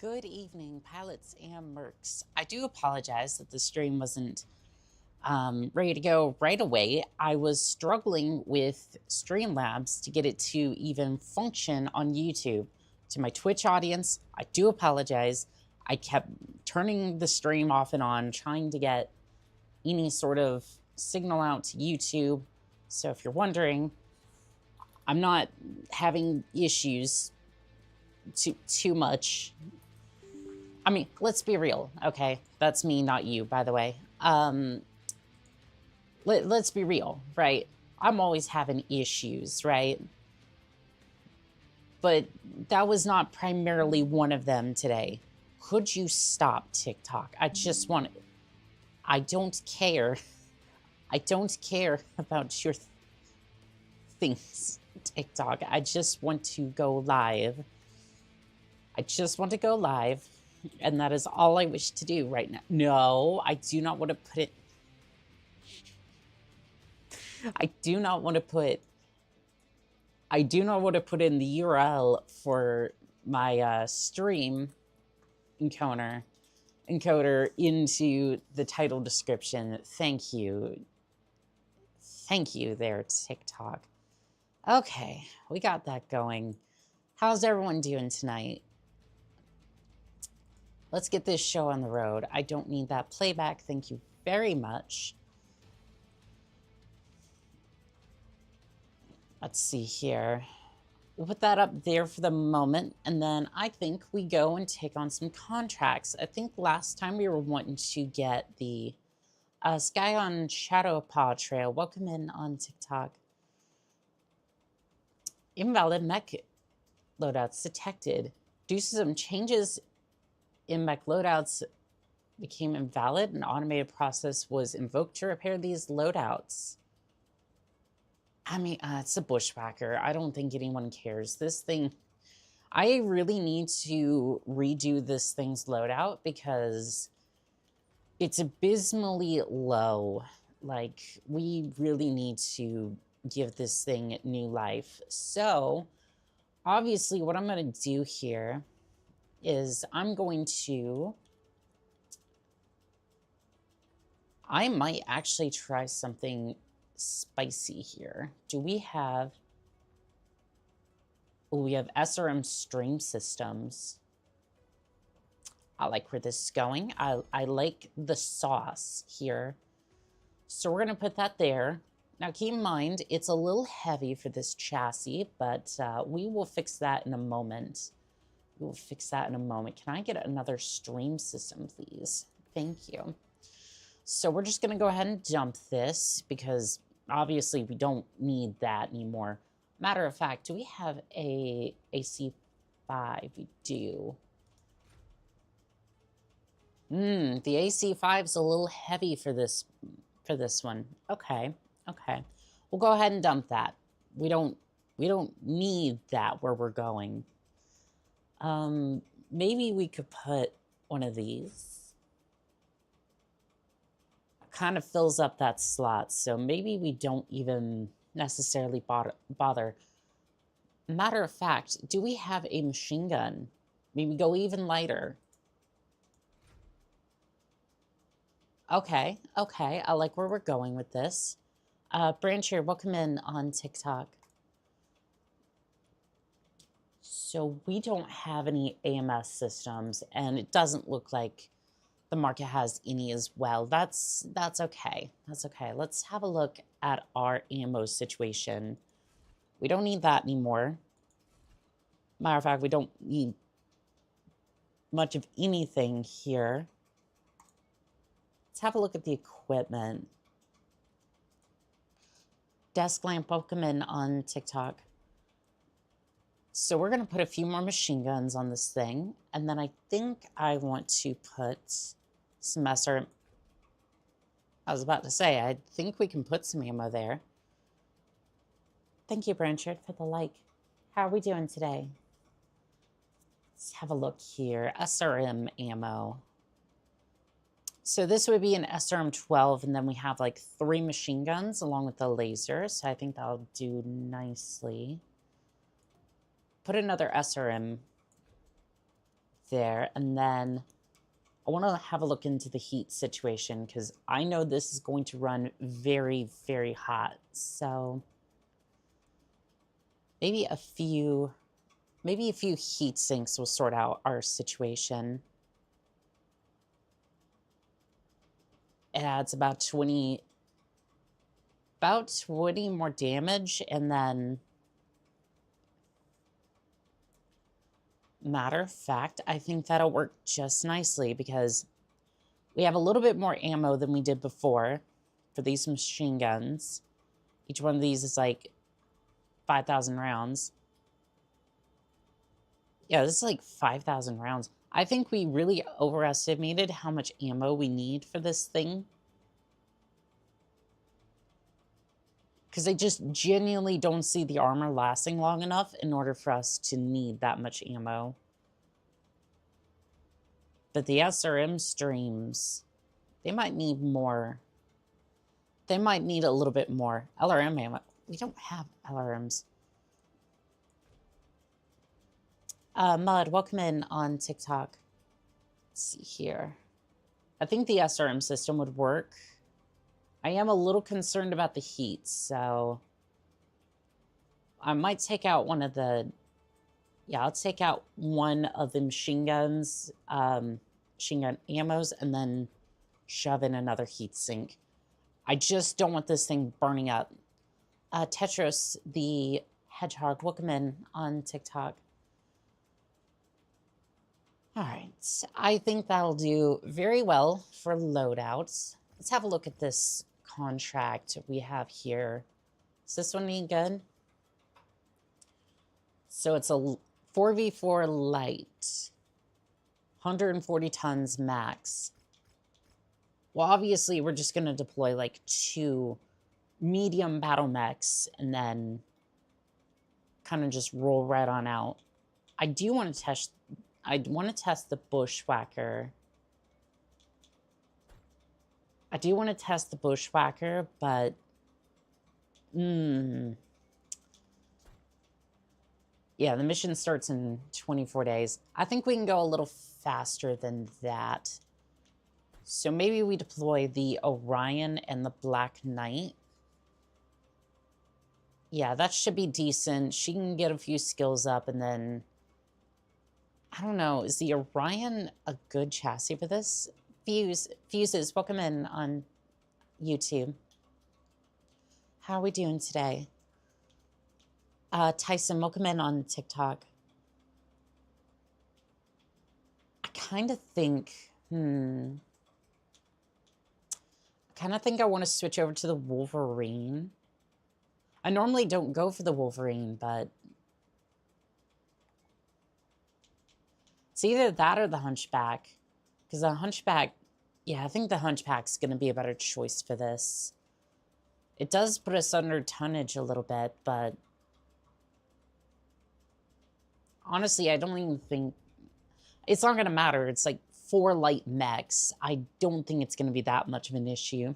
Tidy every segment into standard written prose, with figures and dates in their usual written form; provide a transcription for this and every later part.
Good evening, pilots and mercs. I do apologize that the stream wasn't ready to go right away. I was struggling with Streamlabs to get it to even function on YouTube. To my Twitch audience, I do apologize. I kept turning the stream off and on, trying to get any sort of signal out to YouTube. So if you're wondering, I'm not having issues too much. I mean, let's be real, okay? That's me, not you, by the way. Let's be real, right? I'm always having issues, right? But that was not primarily one of them today. Could you stop, TikTok? I don't care. I don't care about your things, TikTok. I just want to go live. I just want to go live. And that is all I wish to do right now. No, I do not want to put it. I do not want to put in the URL for my stream encoder into the title description. Thank you. Thank you there, TikTok. Okay, we got that going. How's everyone doing tonight? Let's get this show on the road. I don't need that playback. Thank you very much. Let's see here. We'll put that up there for the moment, and then I think we go and take on some contracts. I think last time we were wanting to get the Sky on Shadow Paw Trail. Welcome in on TikTok. Invalid mech loadouts detected. Due to some changes in mech loadouts became invalid, an automated process was invoked to repair these loadouts. I mean, it's a bushwhacker. I don't think anyone cares. This thing, I really need to redo this thing's loadout because it's abysmally low. Like, we really need to give this thing new life. So, obviously, what I'm going to do here is I might actually try something spicy here. Do we have... Oh, we have SRM stream systems. I like where this is going. I like the sauce here. So we're going to put that there. Now, keep in mind, it's a little heavy for this chassis, but we will fix that in a moment. We will fix that in a moment. Can I get another stream system, please? Thank you. So we're just going to go ahead and dump this because obviously we don't need that anymore. Matter of fact, do we have a AC5? We do. The AC5 is a little heavy for this one. Okay. Okay. We'll go ahead and dump that. We don't need that where we're going. Maybe we could put one of these. Kind of fills up that slot, so maybe we don't even necessarily bother. Matter of fact, do we have a machine gun? Maybe go even lighter. Okay, okay, I like where we're going with this. Brancher, welcome in on TikTok. So we don't have any AMS systems, and it doesn't look like the market has any as well. That's okay. That's okay. Let's have a look at our ammo situation. We don't need that anymore. Matter of fact, we don't need much of anything here. Let's have a look at the equipment. Desk lamp, welcome in on TikTok. So we're going to put a few more machine guns on this thing. And then I think I want to put some SR... I was about to say, I think we can put some ammo there. Thank you, Branchard, for the like. How are we doing today? Let's have a look here. SRM ammo. So this would be an SRM-12, and then we have like 3 machine guns along with the laser. So I think that'll do nicely. Put another SRM there. And then I want to have a look into the heat situation because I know this is going to run very, very hot. So maybe a few heat sinks will sort out our situation. It adds about 20 more damage, and then matter of fact, I think that'll work just nicely because we have a little bit more ammo than we did before for these machine guns. Each one of these is like 5,000 rounds. Yeah, this is like 5,000 rounds. I think we really overestimated how much ammo we need for this thing. Because I just genuinely don't see the armor lasting long enough in order for us to need that much ammo. But the SRM streams, they might need more. They might need a little bit more. LRM ammo. We don't have LRMs. Mud, welcome in on TikTok. Let's see here. I think the SRM system would work. I am a little concerned about the heat, so I might take out one of the... Yeah, I'll take out one of the machine guns, machine gun ammos, and then shove in another heat sink. I just don't want this thing burning up. Tetros, the hedgehog, welcome in on TikTok. All right, I think that'll do very well for loadouts. Let's have a look at this contract we have here. Is this one any good? So it's a 4v4 light, 140 tons max. Well, obviously, we're just going to deploy like 2 medium battle mechs and then kind of just roll right on out. I do want to test... I want to test the Bushwhacker. I do want to test the Bushwhacker, but... Yeah, the mission starts in 24 days. I think we can go a little faster than that. So maybe we deploy the Orion and the Black Knight. Yeah, that should be decent. She can get a few skills up and then... I don't know. Is the Orion a good chassis for this? Fuses, welcome in on YouTube. How are we doing today? Tyson, welcome in on TikTok. I kind of think, I want to switch over to the Wolverine. I normally don't go for the Wolverine, but it's either that or the Hunchback. Because the Hunchback, yeah, I think the Hunchback's going to be a better choice for this. It does put us under tonnage a little bit, but honestly, I don't even think... It's not going to matter. It's like 4 light mechs. I don't think it's going to be that much of an issue.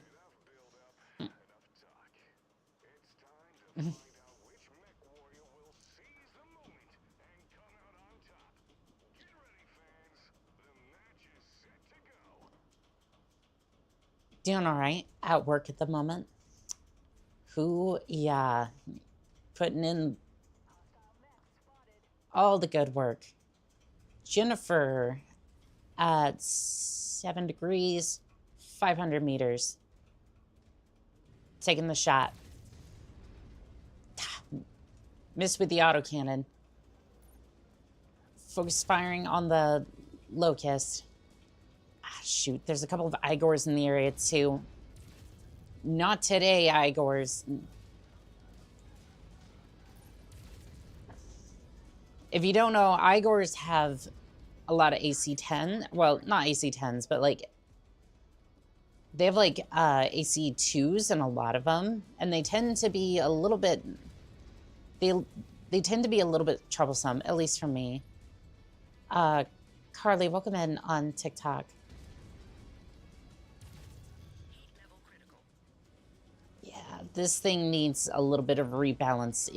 Doing all right at work at the moment. Yeah, putting in all the good work. Jennifer at 7 degrees, 500 meters. Taking the shot. Missed with the autocannon. Focus firing on the Locust. Shoot, there's a couple of Igors in the area, too. Not today, Igors. If you don't know, Igors have a lot of AC-10. Well, not AC-10s, but, like... They have, like, AC-2s and a lot of them. And they tend to be a little bit... They tend to be a little bit troublesome, at least for me. Carly, welcome in on TikTok. This thing needs a little bit of rebalance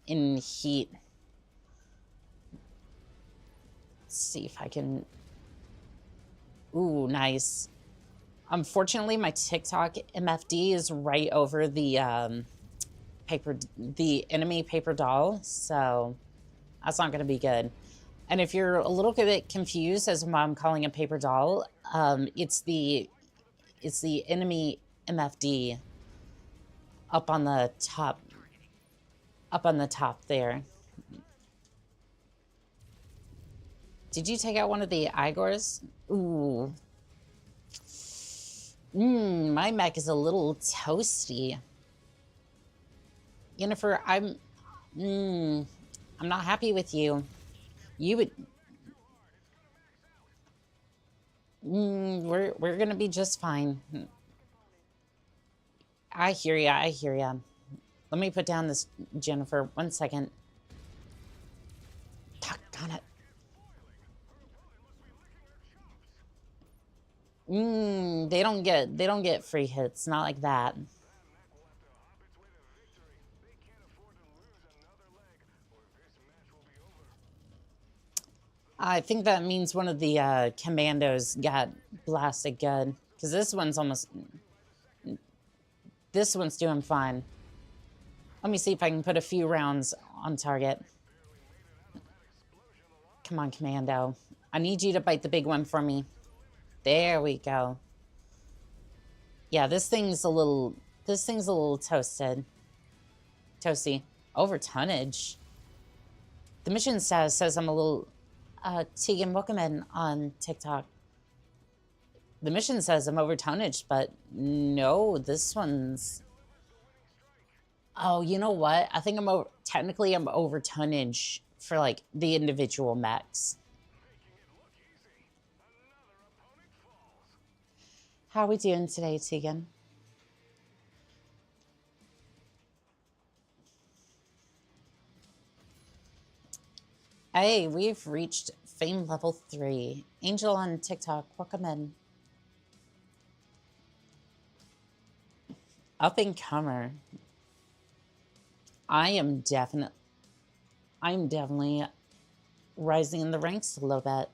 in heat. see if I can... Ooh, nice. Unfortunately, my TikTok MFD is right over the enemy paper doll, so that's not going to be good. And if you're a little bit confused as to why I'm calling a paper doll, it's the enemy MFD up on the top there. Did you take out one of the Igors? Ooh. My mech is a little toasty. Yennefer, I'm not happy with you. You would... we're gonna be just fine. I hear ya, I hear ya. Let me put down this Jennifer. 1 second. Doggone it. They don't get free hits, not like that. I think that means one of the commandos got blasted good, because this one's doing fine. Let me see if I can put a few rounds on target. Come on, commando. I need you to bite the big one for me. There we go. Yeah, this thing's a little toasted. Toasty. Over tonnage. The mission status says I'm a little... Tegan, welcome in on TikTok. The mission says I'm over tonnage, but no, this one's... Oh, you know what? I think technically I'm over tonnage for, like, the individual mechs. How are we doing today, Tegan? Hey, we've reached fame level 3. Angel on TikTok, welcome in. Up and comer. I'm definitely rising in the ranks a little bit.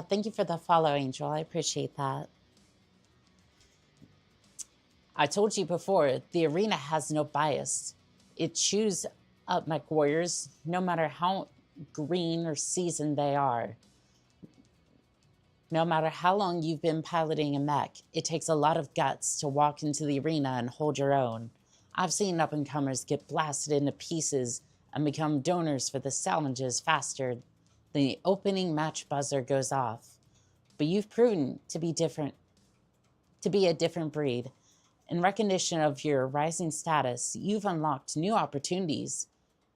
Thank you for the follow, Angel. I appreciate that. I told you before, the arena has no bias. It chews up mech warriors, no matter how green or seasoned they are. No matter how long you've been piloting a mech, it takes a lot of guts to walk into the arena and hold your own. I've seen up-and-comers get blasted into pieces and become donors for the salvages faster than the opening match buzzer goes off. But you've proven to be a different breed. In recognition of your rising status, you've unlocked new opportunities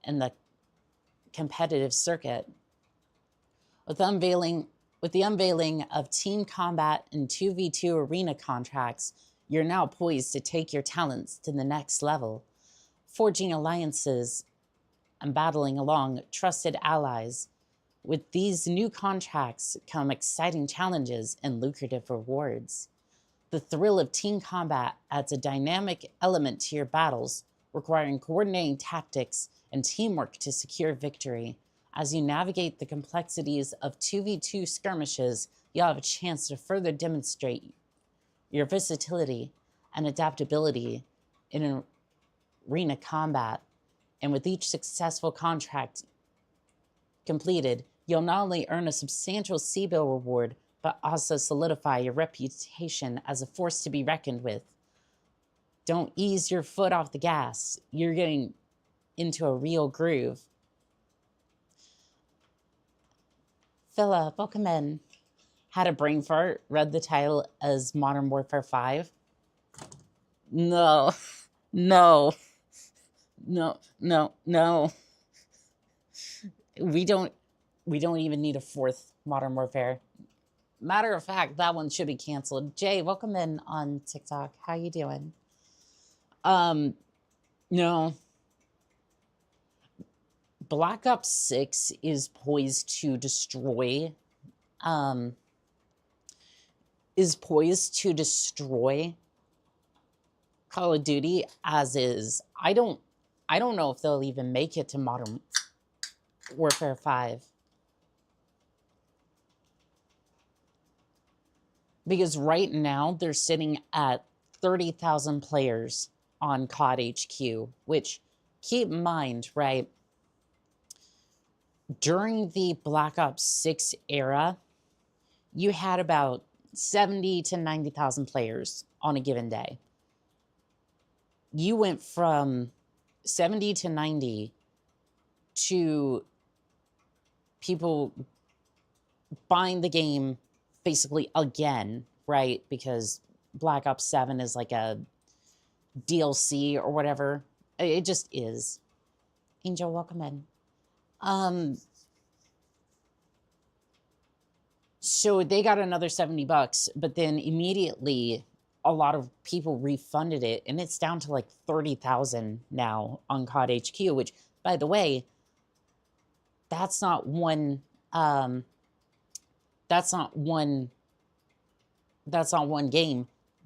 in the competitive circuit. With the unveiling of team combat and 2v2 arena contracts, you're now poised to take your talents to the next level, forging alliances and battling along trusted allies. With these new contracts come exciting challenges and lucrative rewards. The thrill of team combat adds a dynamic element to your battles, requiring coordinating tactics and teamwork to secure victory. As you navigate the complexities of 2v2 skirmishes, you'll have a chance to further demonstrate your versatility and adaptability in arena combat. And with each successful contract completed, you'll not only earn a substantial C-bill reward, but also solidify your reputation as a force to be reckoned with. Don't ease your foot off the gas. You're getting into a real groove. Philip, welcome in. Had a brain fart, read the title as Modern Warfare 5. No. We don't even need a 4th Modern Warfare. Matter of fact, that one should be canceled. Jay, welcome in on TikTok. How you doing? No. Black Ops 6 is poised to destroy Call of Duty as is. I don't know if they'll even make it to Modern Warfare 5. Because right now they're sitting at 30,000 players on COD HQ, which, keep in mind, right? During the Black Ops 6 era, you had about 70 to 90,000 players on a given day. You went from 70 to 90 to people buying the game basically again, right? Because Black Ops 7 is like a DLC or whatever. It just is. Angel, welcome in. So they got another $70, but then immediately a lot of people refunded it, and it's down to like 30,000 now on COD HQ, which, by the way, that's not one game.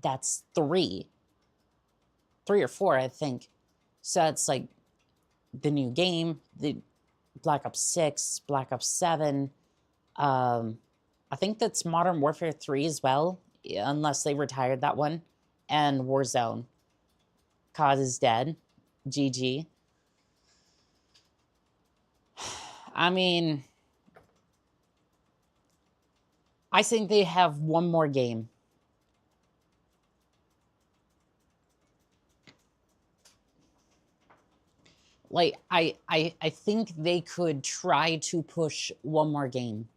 That's three or four, I think. So it's like the new game, the Black Ops 6, Black Ops 7. I think that's Modern Warfare 3 as well, unless they retired that one. And Warzone. COD is dead. GG. I mean, I think they have one more game. Like, I think they could try to push one more game.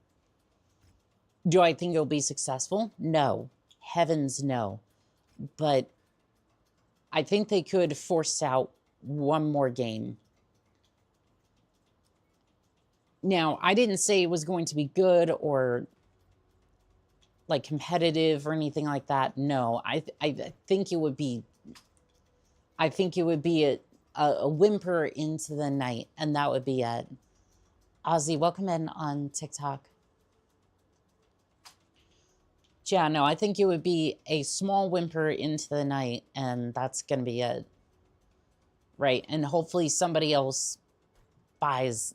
Do I think it'll be successful? No. Heavens no. But I think they could force out one more game. Now, I didn't say it was going to be good or like competitive or anything like that. No, I think it would be. I think it would be a whimper into the night, and that would be it. Ozzy, welcome in on TikTok. Yeah, no, I think it would be a small whimper into the night, and that's going to be it. Right, and hopefully somebody else buys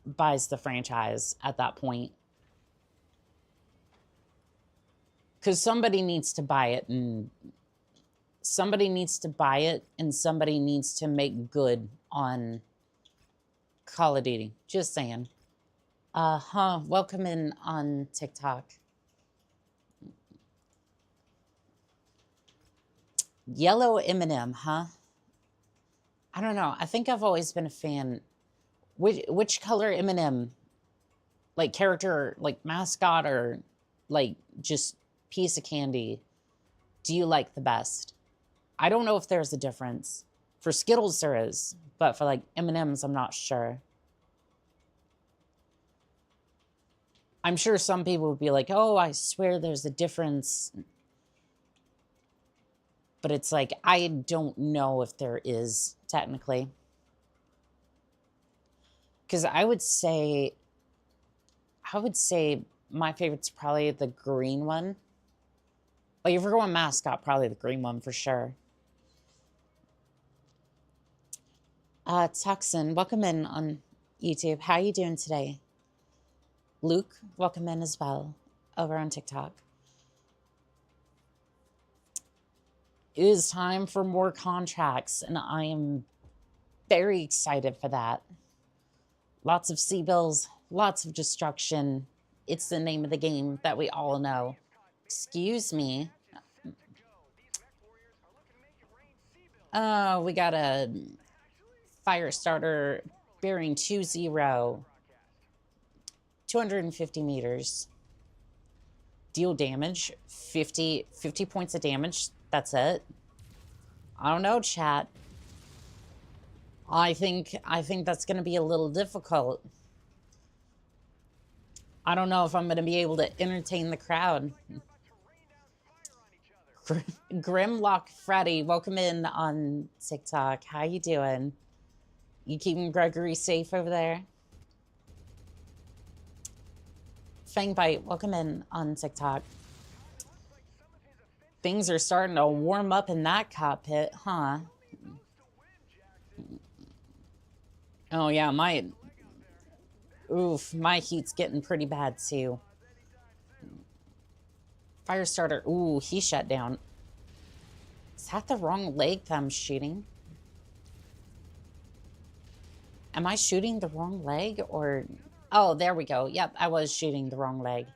the franchise at that point. Because somebody needs to buy it, and somebody needs to make good on Call of Duty. Just saying. Welcome in on TikTok. Yellow M&M, huh? I don't know. I think I've always been a fan. Which color M&M? Like character, like mascot, or like just piece of candy do you like the best? I don't know if there's a difference. For Skittles there is, but for like M&Ms I'm not sure. I'm sure some people would be like, oh, I swear there's a difference. But it's like, I don't know if there is, technically. Because I would say my favorite's probably the green one. Like, if we're going mascot, probably the green one for sure. Tuxin, welcome in on YouTube. How are you doing today? Luke, welcome in as well over on TikTok. It is time for more contracts, and I am very excited for that. Lots of C-bills, lots of destruction. It's the name of the game that we all know. Excuse me. Oh, we got a fire starter bearing 20, 250 meters. Deal damage, 50 points of damage. That's it. I don't know, chat. I think that's going to be a little difficult. I don't know if I'm going to be able to entertain the crowd. Grimlock Freddy, welcome in on TikTok. How you doing? You keeping Gregory safe over there? Fangbite, welcome in on TikTok. Things are starting to warm up in that cockpit, huh? Oh yeah, my heat's getting pretty bad too. Fire starter. Ooh, he shut down. Is that the wrong leg that I'm shooting? Am I shooting the wrong leg or... Oh, there we go. Yep, I was shooting the wrong leg.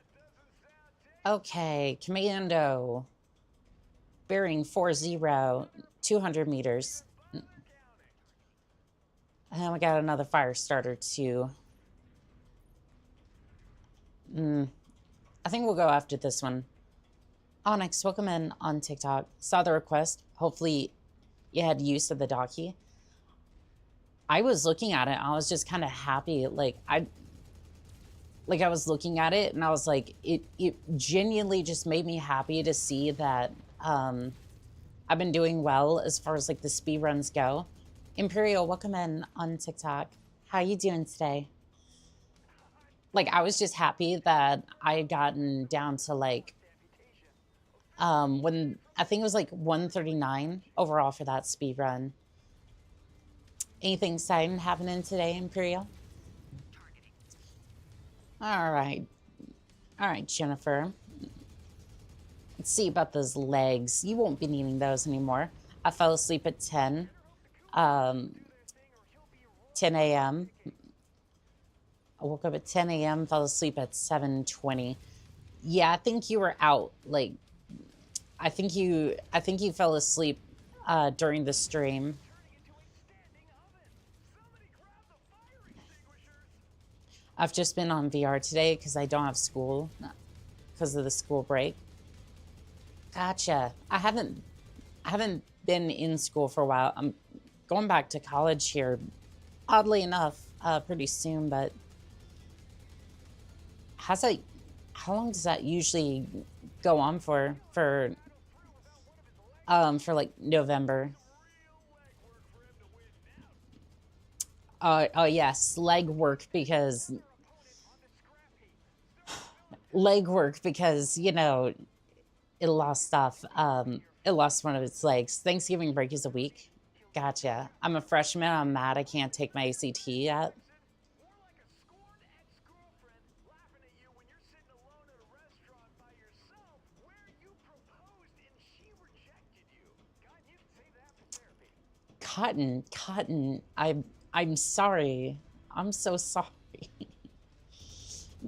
Okay, commando. Bearing 40, 200 meters. And we got another fire starter too. I think we'll go after this one. Onyx, welcome in on TikTok. Saw the request. Hopefully you had use of the docky. I was looking at it. I was just kind of happy. I was looking at it and I was like, it genuinely just made me happy to see that I've been doing well as far as like the speed runs go. Imperial, welcome in on TikTok. How you doing today? Like, I was just happy that I had gotten down to like, when I think it was like 139 overall for that speed run. Anything exciting happening today, Imperial? All right, Jennifer. Let's see about those legs. You won't be needing those anymore. I fell asleep at 10 a.m. I woke up at 10 a.m., fell asleep at 7:20. Yeah, I think you were out. Like, I think you fell asleep during the stream. I've just been on VR today because I don't have school because of the school break. Gotcha. I haven't been in school for a while. I'm going back to college here, oddly enough, pretty soon. But how long does that usually go on for like November? Oh yes, legwork because you know it lost off. It lost one of its legs. Thanksgiving break is a week. Gotcha. I'm a freshman. I'm mad I can't take my ACT yet. Cotton. I'm sorry. I'm so sorry.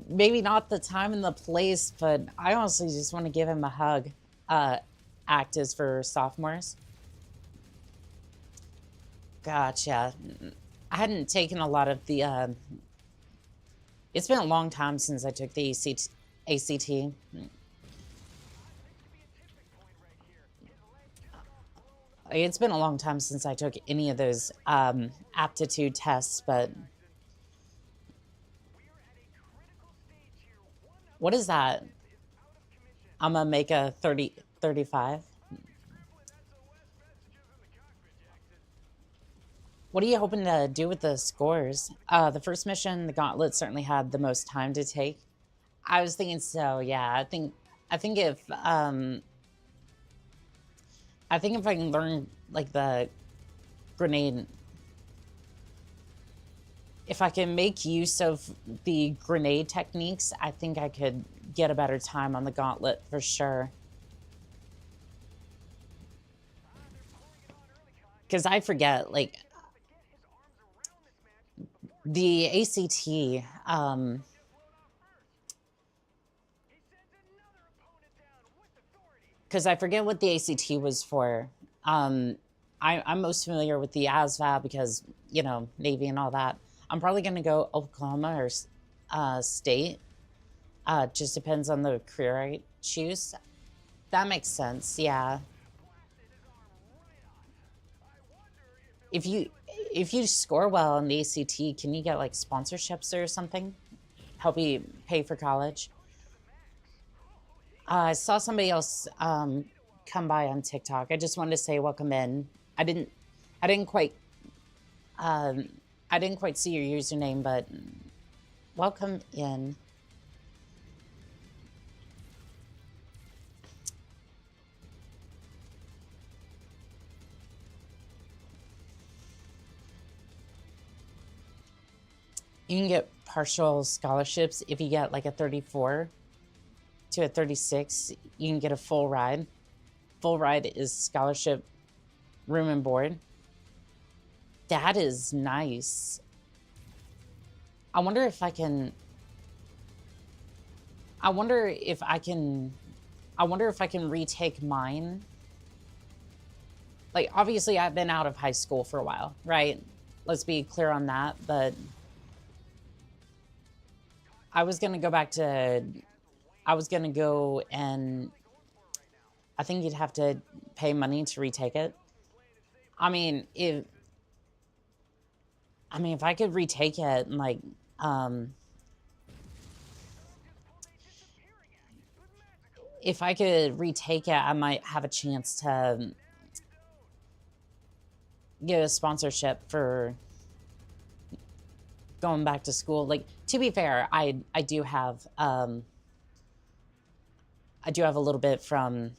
Maybe not the time and the place, but I honestly just want to give him a hug. ACT is for sophomores. Gotcha. I hadn't taken a lot of the... It's been a long time since I took the ACT. It's been a long time since I took any of those aptitude tests, but... What is that? I'm gonna make a 35. What are you hoping to do with the scores? The first mission, the gauntlet, certainly had the most time to take. I was thinking so, yeah. I think if I can learn like the grenade, if I can make use of the grenade techniques, I think I could get a better time on the gauntlet for sure. Because I forget, like, the ACT, because I forget what the ACT was for. I'm most familiar with the ASVAB because, you know, Navy and all that. I'm probably going to go Oklahoma or state. Just depends on the career I choose. That makes sense, yeah. If you score well on the ACT, can you get like sponsorships or something? Help you pay for college? I saw somebody else come by on TikTok. I just wanted to say welcome in. I didn't quite see your username, but welcome in. You can get partial scholarships if you get like a 34. to a 36, you can get a full ride. Full ride is scholarship, room and board. That is nice. I wonder if I can... I wonder if I can retake mine. Like, obviously, I've been out of high school for a while, right? Let's be clear on that. But I was going to go back to... I was going to go and... I think you'd have to pay money to retake it. I mean, if I could retake it and, like, if I could retake it, I might have a chance to get a sponsorship for going back to school. Like, to be fair, I do have a little bit from,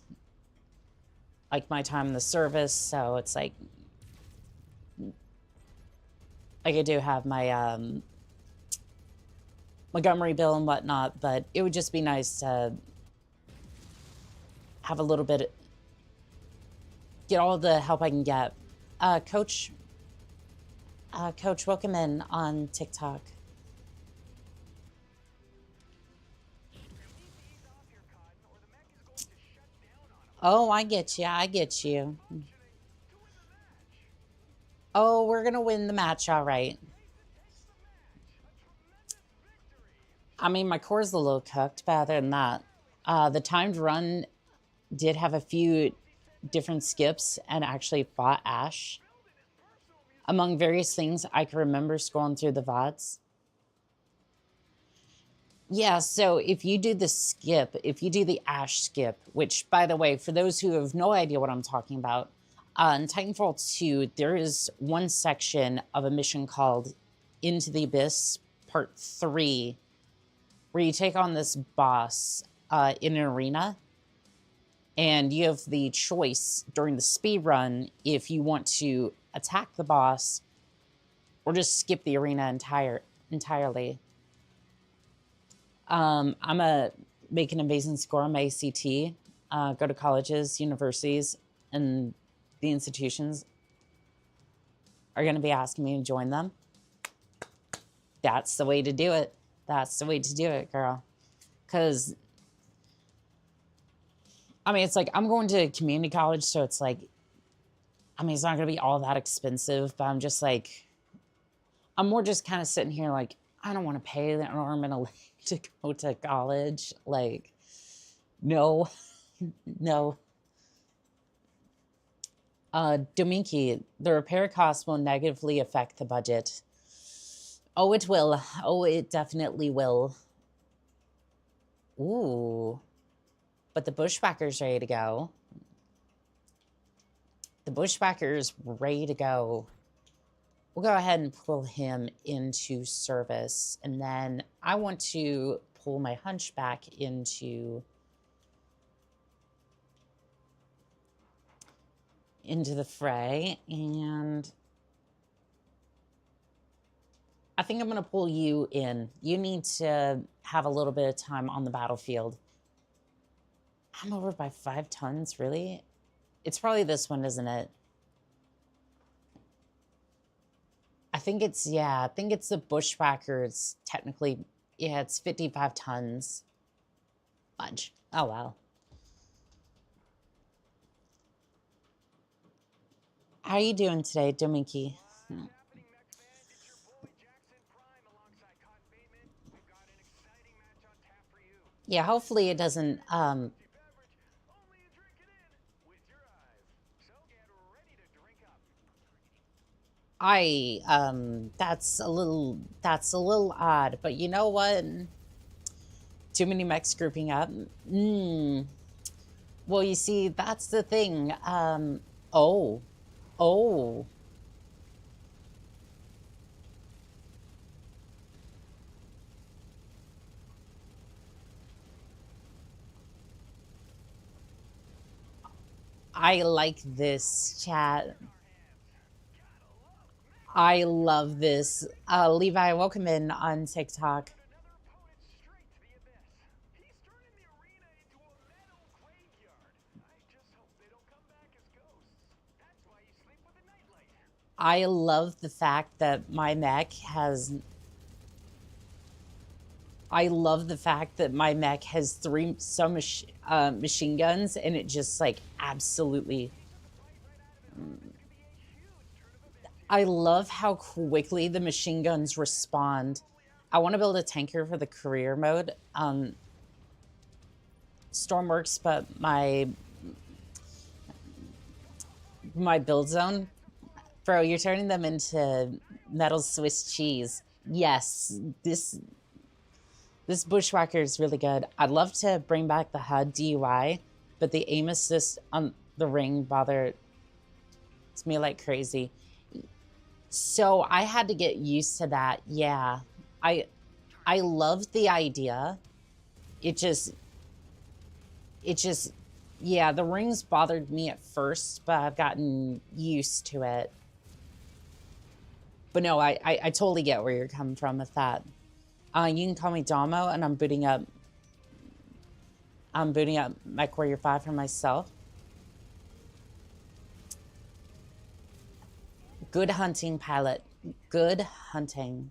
like, my time in the service, so it's like I do have my Montgomery bill and whatnot, but it would just be nice to have a little bit, get all the help I can get. Coach, welcome in on TikTok. Oh, I get you. I get you. Oh, we're going to win the match. All right. I mean, my core's a little cooked, but other than that, the timed run did have a few different skips and actually fought Ash. Among various things I can remember scrolling through the VODs. Yeah, so if you do the skip, if you do the Ash skip, which, by the way, for those who have no idea what I'm talking about, in Titanfall 2, there is one section of a mission called Into the Abyss, Part 3, where you take on this boss in an arena, and you have the choice during the speed run if you want to attack the boss or just skip the arena entirely. I'm make an amazing score on my ACT, go to colleges, universities, and the institutions are going to be asking me to join them. That's the way to do it. That's the way to do it, girl. Because, I mean, it's like, I'm going to community college, so it's like, I mean, it's not going to be all that expensive, but I'm just like, I'm more just kind of sitting here like, I don't want to pay an arm and a leg to go to college. Like, no, no. Dominki, the repair cost will negatively affect the budget. Oh, it will. Oh, it definitely will. Ooh. But the bushwhacker's ready to go. The bushwhacker's ready to go. We'll go ahead and pull him into service. And then I want to pull my hunchback into the fray. And I think I'm going to pull you in. You need to have a little bit of time on the battlefield. I'm over by 5 tons, really? It's probably this one, isn't it? I think it's, yeah, I think it's the bushwhacker. It's technically, yeah, it's 55 tons. Fudge. Oh, wow. How are you doing today, Dominki? Yeah, hopefully it doesn't, that's a little odd, but you know what? Too many mechs grouping up. Well, you see, that's the thing. Oh. I like this, chat. I love this. Levi, welcome in on TikTok. I love the fact that my mech has... I love the fact that my mech has some machine guns, and it just, like, absolutely... I love how quickly the machine guns respond. I want to build a tanker for the career mode. Stormworks, but my build zone. Bro, you're turning them into metal Swiss cheese. Yes, this Bushwhacker is really good. I'd love to bring back the HUD DUI, but the aim assist on the ring bothers me like crazy. So I had to get used to that. Yeah, I love the idea. It just, yeah, the rings bothered me at first, but I've gotten used to it. But no, I totally get where you're coming from with that. You can call me Damo, and I'm booting up MW5 for myself. Good hunting, pilot. Good hunting.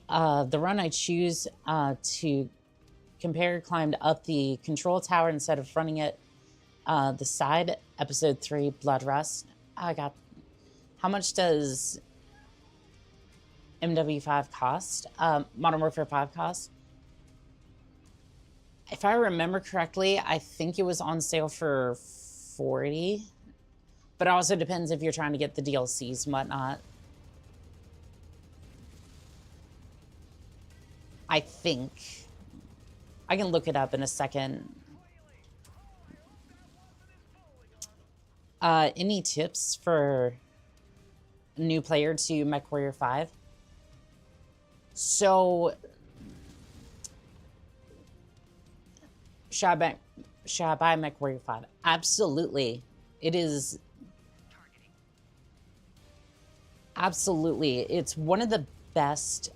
The run I choose to compare climbed up the control tower instead of running it the side. Episode 3, Blood Rust. I got... How much does MW5 cost? Modern Warfare 5 cost? If I remember correctly, I think it was on sale for $40. But it also depends if you're trying to get the DLCs and whatnot. I think. I can look it up in a second. Any tips for a new player to MechWarrior 5? So, should I buy MechWarrior 5? Absolutely. It is... Absolutely. It's one of the best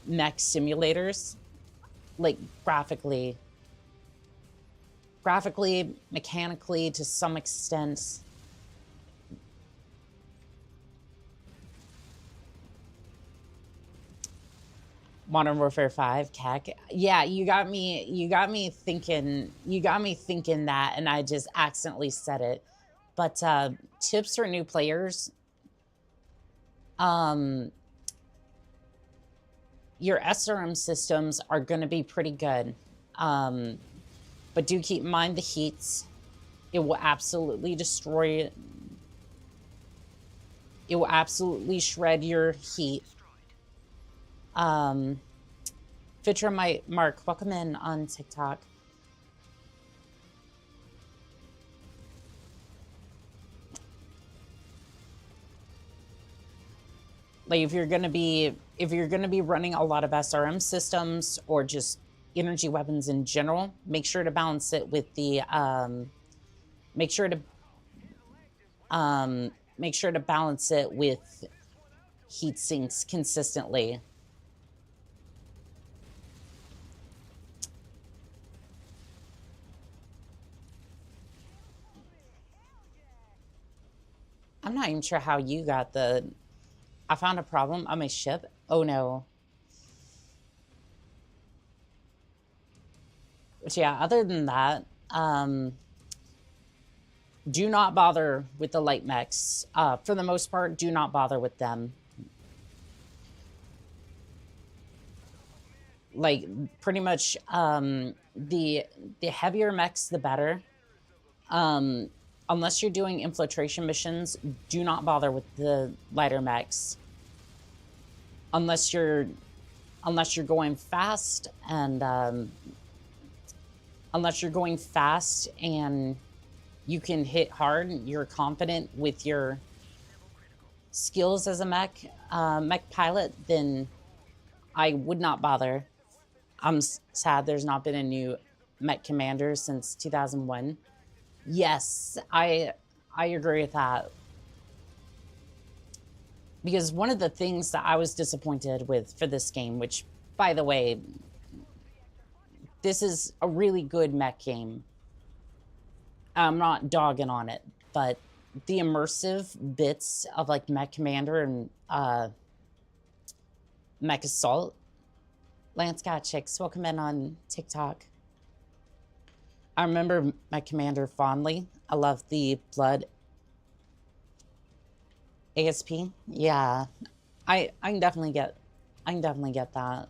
mech simulators, like graphically, mechanically, to some extent. Modern Warfare 5, CAC. Yeah, you got me thinking that, and I just accidentally said it. But tips for new players. Your SRM systems are going to be pretty good. But do keep in mind the heats. It will absolutely destroy it. It will absolutely shred your heat. Fitra Mark, welcome in on TikTok. Like if you're gonna be running a lot of SRM systems or just energy weapons in general, make sure to balance it with the make sure to balance it with heat sinks consistently. I'm not even sure how you got the... I found a problem on my ship. Oh no. But yeah, other than that, do not bother with the light mechs. For the most part, do not bother with them. Like, pretty much, the heavier mechs, the better. Unless you're doing infiltration missions, do not bother with the lighter mechs. Unless you're going fast and you can hit hard, you're confident with your skills as a mech pilot, then I would not bother. I'm sad there's not been a new mech commander since 2001. Yes, I agree with that. Because one of the things that I was disappointed with for this game, which, by the way, this is a really good mech game. I'm not dogging on it, but the immersive bits of like Mech Commander and Mech Assault. Lance got chicks. Welcome in on TikTok. I remember Mech Commander fondly. I love the blood ASP. Yeah, I can definitely get that.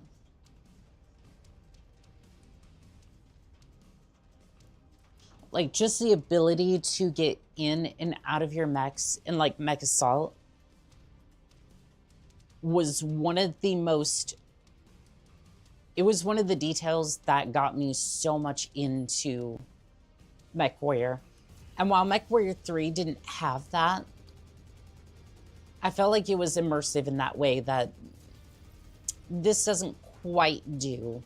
Like just the ability to get in and out of your mechs in like Mech Assault was one of the most, it was one of the details that got me so much into Mech Warrior. And while Mech Warrior 3 didn't have that, I felt like it was immersive in that way that this doesn't quite do.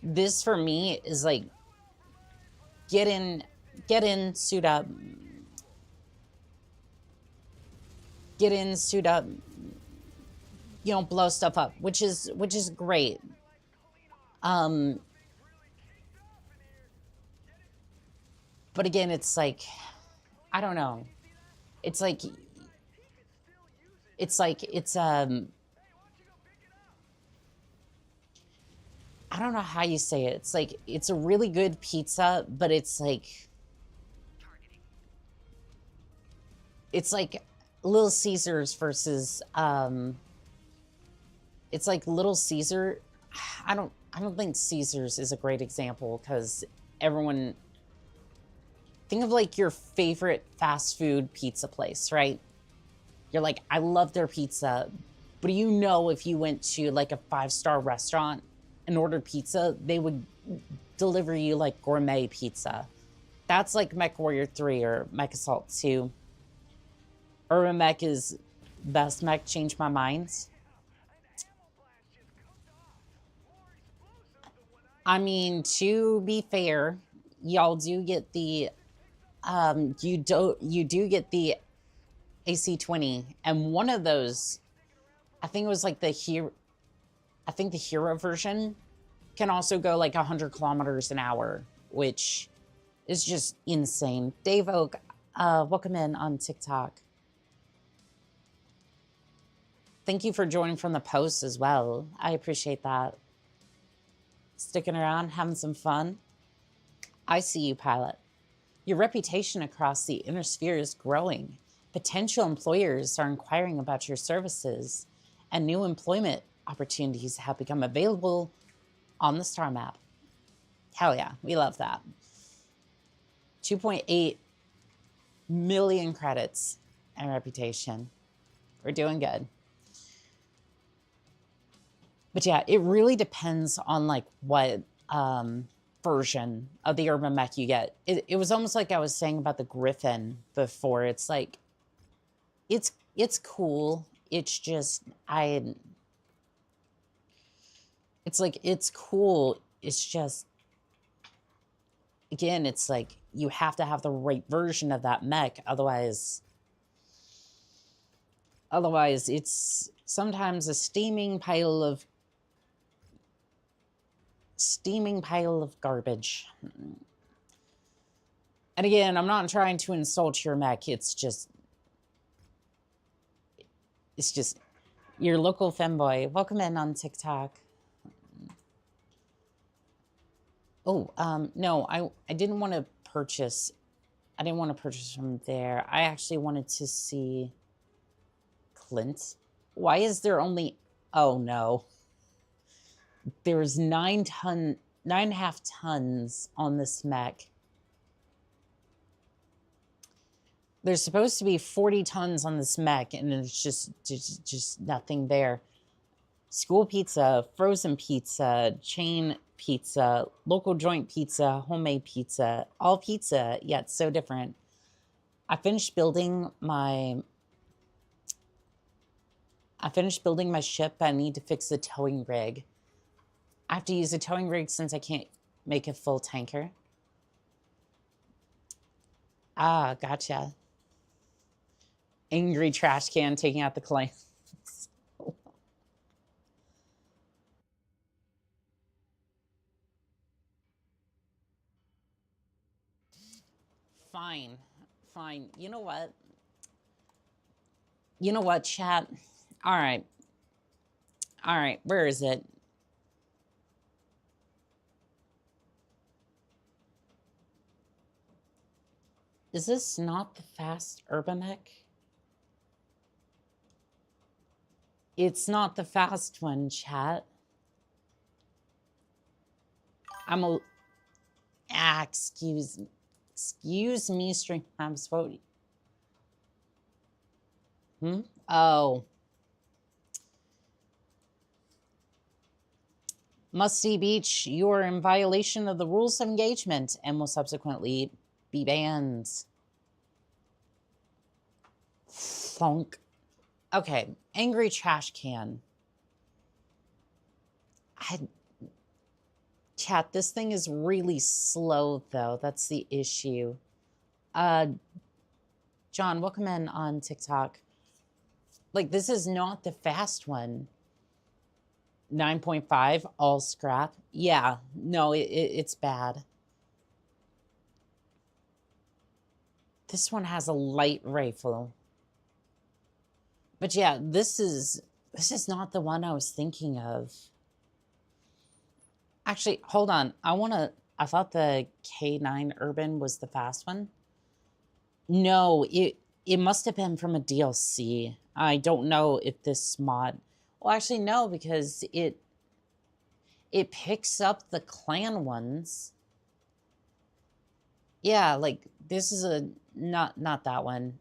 This for me is like get in, suit up. Get in, suit up. You know, blow stuff up, which is great. But again, it's like, I don't know. It's like I don't know how you say it. It's like it's a really good pizza, but it's like Little Caesars versus it's like Little Caesar. I don't think Caesars is a great example because everyone think of like your favorite fast food pizza place, right? You're like, I love their pizza, but you know if you went to like a 5-star restaurant and ordered pizza, they would deliver you like gourmet pizza. That's like Mech Warrior 3 or Mech Assault 2. Urban Mech is best mech, changed my mind. I mean, to be fair, y'all do get the you do get the AC-20, and one of those, I think it was like the hero version can also go like 100 kilometers an hour, which is just insane. Dave Oak, welcome in on TikTok. Thank you for joining from the post as well. I appreciate that. Sticking around, having some fun. I see you, pilot. Your reputation across the inner sphere is growing. Potential employers are inquiring about your services, and new employment opportunities have become available on the star map. Hell yeah, we love that. 2.8 million credits and reputation. We're doing good. But yeah, it really depends on like what version of the urban mech you get. It was almost like I was saying about the Griffin before. It's like, it's cool. It's just, it's like, it's cool. It's just, again, it's like, you have to have the right version of that mech. Otherwise it's sometimes a steaming pile of garbage. And again, I'm not trying to insult your mech. It's just your local femboy. Welcome in on TikTok. Oh, no, I didn't want to purchase. I didn't want to purchase from there. I actually wanted to see Clint. Why is there only, oh no. There's 9.5 tons on this mech. There's supposed to be 40 tons on this mech, and it's just nothing there. School pizza, frozen pizza, chain pizza, local joint pizza, homemade pizza, all pizza, yet so different. I finished building my ship. I need to fix the towing rig. I have to use a towing rig since I can't make a full tanker. Ah, gotcha. Angry trash can taking out the claims. fine. You know what? You know what, chat? All right. All right, where is it? Is this not the fast Urbanec? It's not the fast one, chat. I'm a... Ah, excuse me, stream. I'm supposed... Oh. Musty Beach, you are in violation of the rules of engagement and will subsequently be banned. Funk. Okay, angry trash can. Chat, this thing is really slow, though. That's the issue. John, welcome in on TikTok. Like, this is not the fast one. 9.5, all scrap. Yeah, no, it's bad. This one has a light rifle. But yeah, this is not the one I was thinking of. Actually, hold on. I thought the K9 Urban was the fast one. No, it must have been from a DLC. I don't know if this mod... Well, actually, no, because it picks up the clan ones. Yeah, like, this is a... Not that one.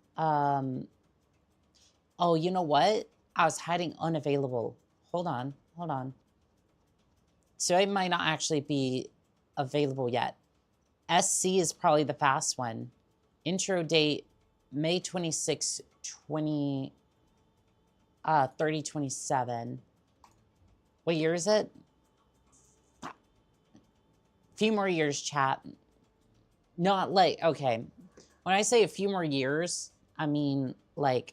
Oh, you know what? I was hiding unavailable. Hold on. So it might not actually be available yet. SC is probably the fast one. Intro date, May 26, 3027. What year is it? A few more years, chat. Not like, okay. When I say a few more years, I mean like...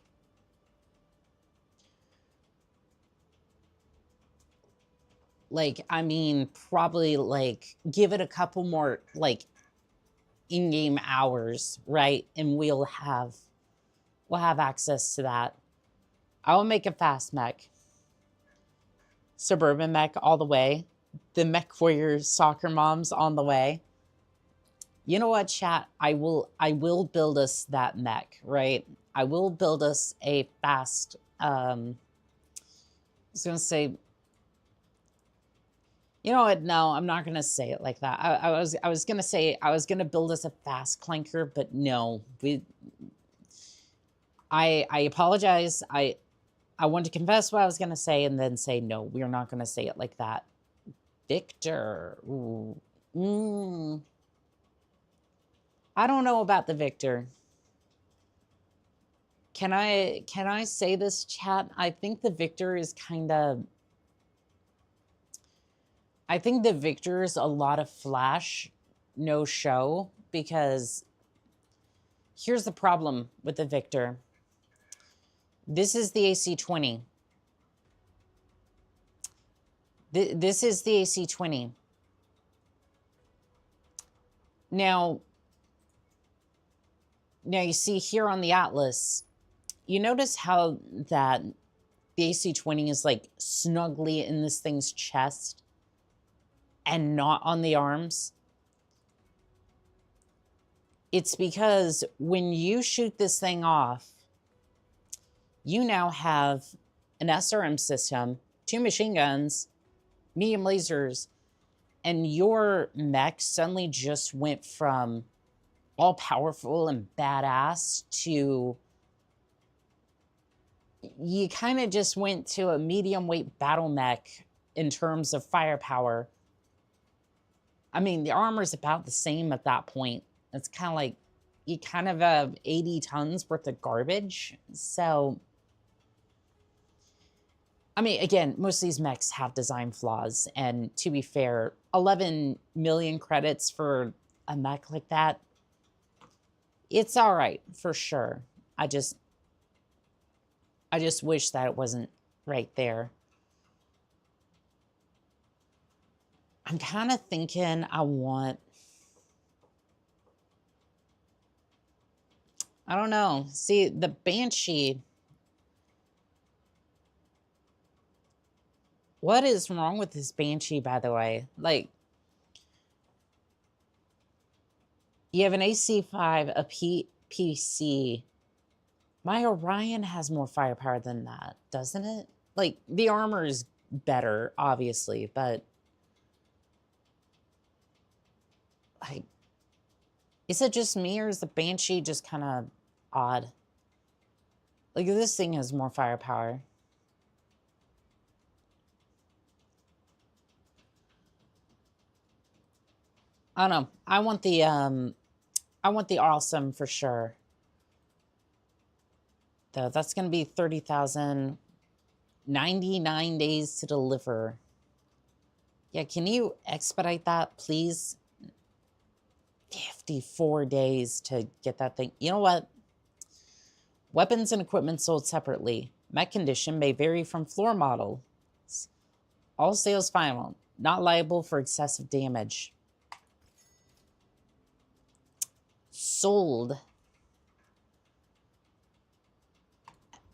I mean, probably, like, give it a couple more, like, in-game hours, right? And we'll have access to that. I will make a fast mech. Suburban mech all the way. The mech warrior soccer moms on the way. You know what, chat? I will build us that mech, right? I will build us a fast, I was gonna say... You know what? No, I'm not gonna say it like that. I was gonna say I was gonna build us a fast clanker, but no. I apologize. I want to confess what I was gonna say and then say no. We are not gonna say it like that. Victor. Ooh. I don't know about the Victor. Can I say this, chat? I think the Victor is kind of... I think the Victor is a lot of flash, no show, because here's the problem with the Victor. This is the AC-20. This is the AC-20. Now you see here on the Atlas, you notice how that the AC-20 is like snugly in this thing's chest and not on the arms? It's because when you shoot this thing off, you now have an SRM system, 2 machine guns, medium lasers, and your mech suddenly just went from all powerful and badass to... You kind of just went to a medium weight battle mech in terms of firepower. I mean, the armor's about the same at that point. It's kind of like you kind of have 80 tons worth of garbage. So, I mean, again, most of these mechs have design flaws. And to be fair, 11 million credits for a mech like that, it's all right, for sure. I just wish that it wasn't right there. I'm kind of thinking I want... I don't know. See, the Banshee. What is wrong with this Banshee, by the way? Like, you have an AC5, a PC. My Orion has more firepower than that, doesn't it? Like, the armor is better, obviously, but... like, is it just me, or is the Banshee just kind of odd? Like, this thing has more firepower. I don't know. I want the awesome for sure. Though that's going to be 30,000, 99 days to deliver. Yeah, can you expedite that, please? 54 days to get that thing. You know what? Weapons and equipment sold separately. Mech condition may vary from floor model. All sales final. Not liable for excessive damage. Sold.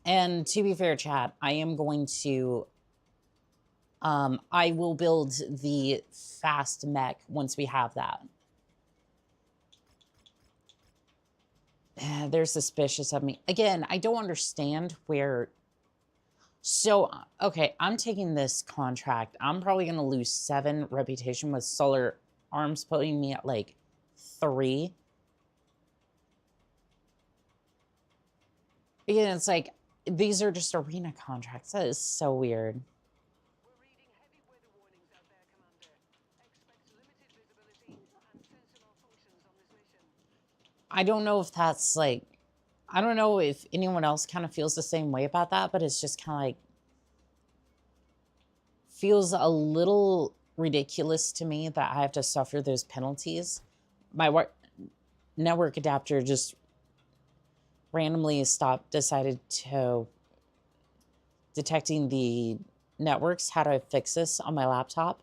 And to be fair, chat, I am going to... I will build the fast mech once we have that. They're suspicious of me. Again, I don't understand where... So, okay, I'm taking this contract. I'm probably going to lose 7 reputation with Solar Arms, putting me at, like, 3. Again, it's like, these are just arena contracts. That is so weird. I don't know if that's, like... I don't know if anyone else kind of feels the same way about that, but it's just kind of like... feels a little ridiculous to me that I have to suffer those penalties. My network adapter just randomly decided to... detecting the networks. How do I fix this on my laptop?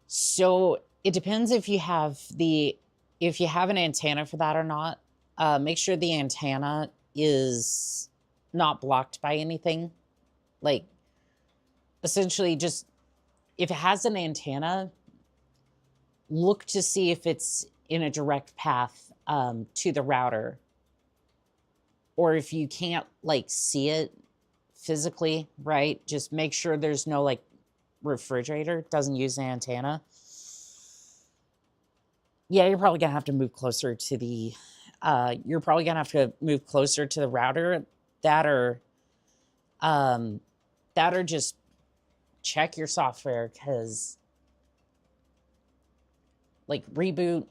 So it depends if you have an antenna for that or not. Make sure the antenna is not blocked by anything. Like, essentially, just if it has an antenna, look to see if it's in a direct path to the router. Or if you can't, like, see it physically, right? Just make sure there's no, like, refrigerator doesn't use an antenna. Yeah, you're probably gonna have to move closer to the router. That or just check your software, because, like, reboot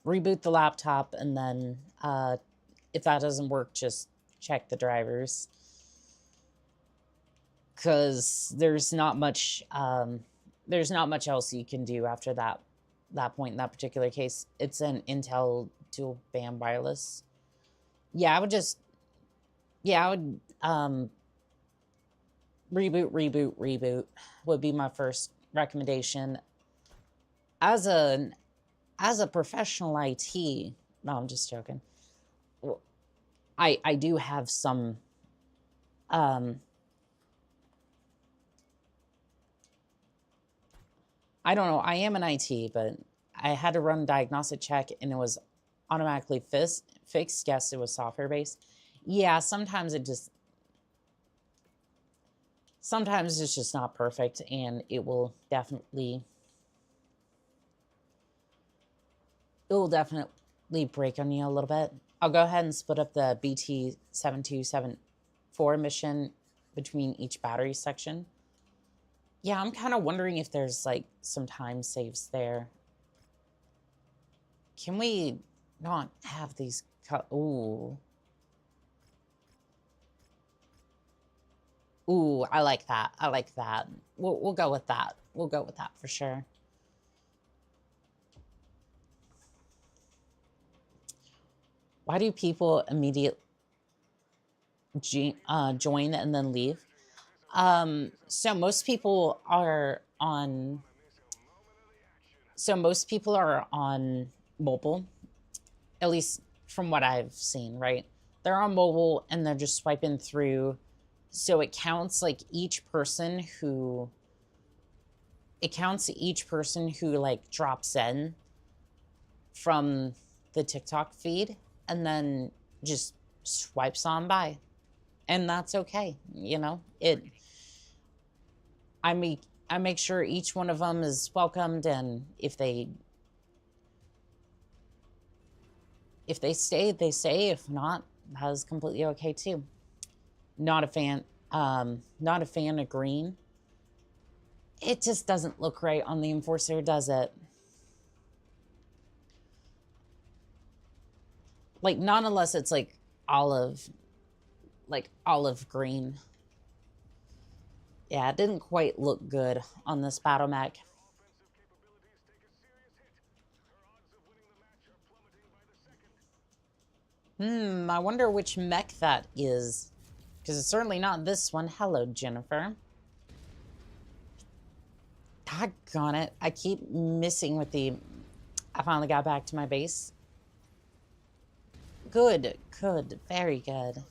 the laptop, and then if that doesn't work, just check the drivers, because there's not much else you can do after that point in that particular case. It's an Intel dual band wireless. Yeah, I would reboot would be my first recommendation. As a professional IT, no, I'm just joking. I do have some I don't know. I am an IT, but I had to run a diagnostic check and it was automatically fixed. Yes, it was software based. Yeah, sometimes it's just not perfect, and it will definitely break on you a little bit. I'll go ahead and split up the BT7274 mission between each battery section. Yeah, I'm kind of wondering if there's, like, some time saves there. Can we not have these ooh. Ooh, I like that. I like that. We'll go with that. We'll go with that for sure. Why do people immediately join and then leave? So most people are on mobile, at least from what I've seen, right? They're on mobile and they're just swiping through. So it counts like each person who like drops in from the TikTok feed and then just swipes on by. And that's okay, you know? I make sure each one of them is welcomed, and if they stay, they stay. If not, that is completely okay too. Not a fan of green. It just doesn't look right on the Enforcer, does it? Like, not unless it's like olive green. Yeah, it didn't quite look good on this battle mech. I wonder which mech that is. Because it's certainly not this one. Hello, Jennifer. Doggone it. I keep missing with the... I finally got back to my base. Good. Very good.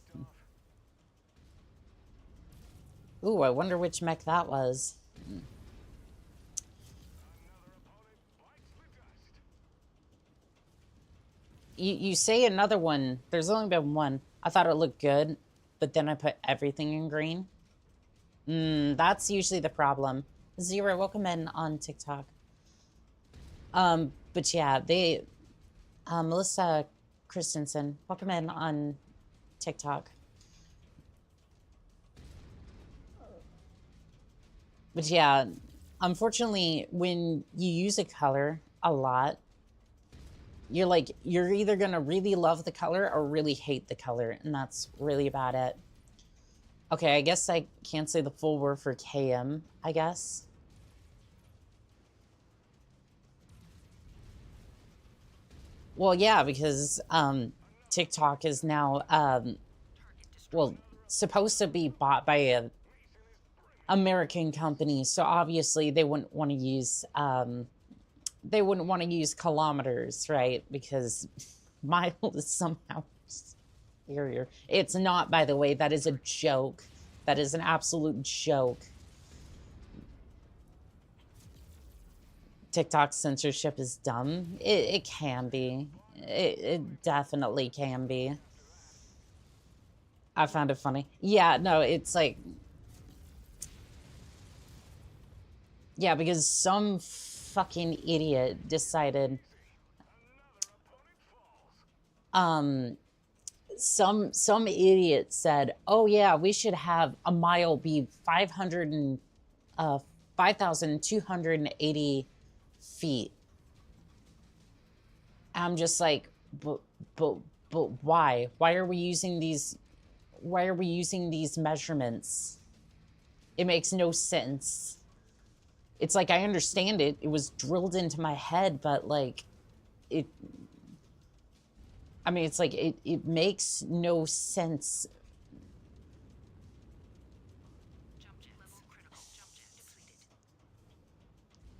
Ooh, I wonder which mech that was. You say another one. There's only been one. I thought it looked good, but then I put everything in green. That's usually the problem. Zero, welcome in on TikTok. But yeah, they... Melissa Christensen, welcome in on TikTok. But yeah, unfortunately, when you use a color a lot, you're either gonna really love the color or really hate the color, and that's really about it. Okay, I guess I can't say the full word for KM, I guess. Well, yeah, because TikTok is now well, supposed to be bought by a American company, so obviously they wouldn't want to use kilometers, right? Because mile is somehow superior. It's not, by the way. That is a joke. That is an absolute joke. TikTok censorship is dumb. It can be. It definitely can be. I found it funny. Yeah, no, it's like... Yeah, because some fucking idiot decided... Some idiot said, oh yeah, we should have a mile be 5,280 feet. I'm just like, but why? Why are we using these measurements? It makes no sense. It's like, I understand it. It was drilled into my head, but like, I mean, it's like, it makes no sense.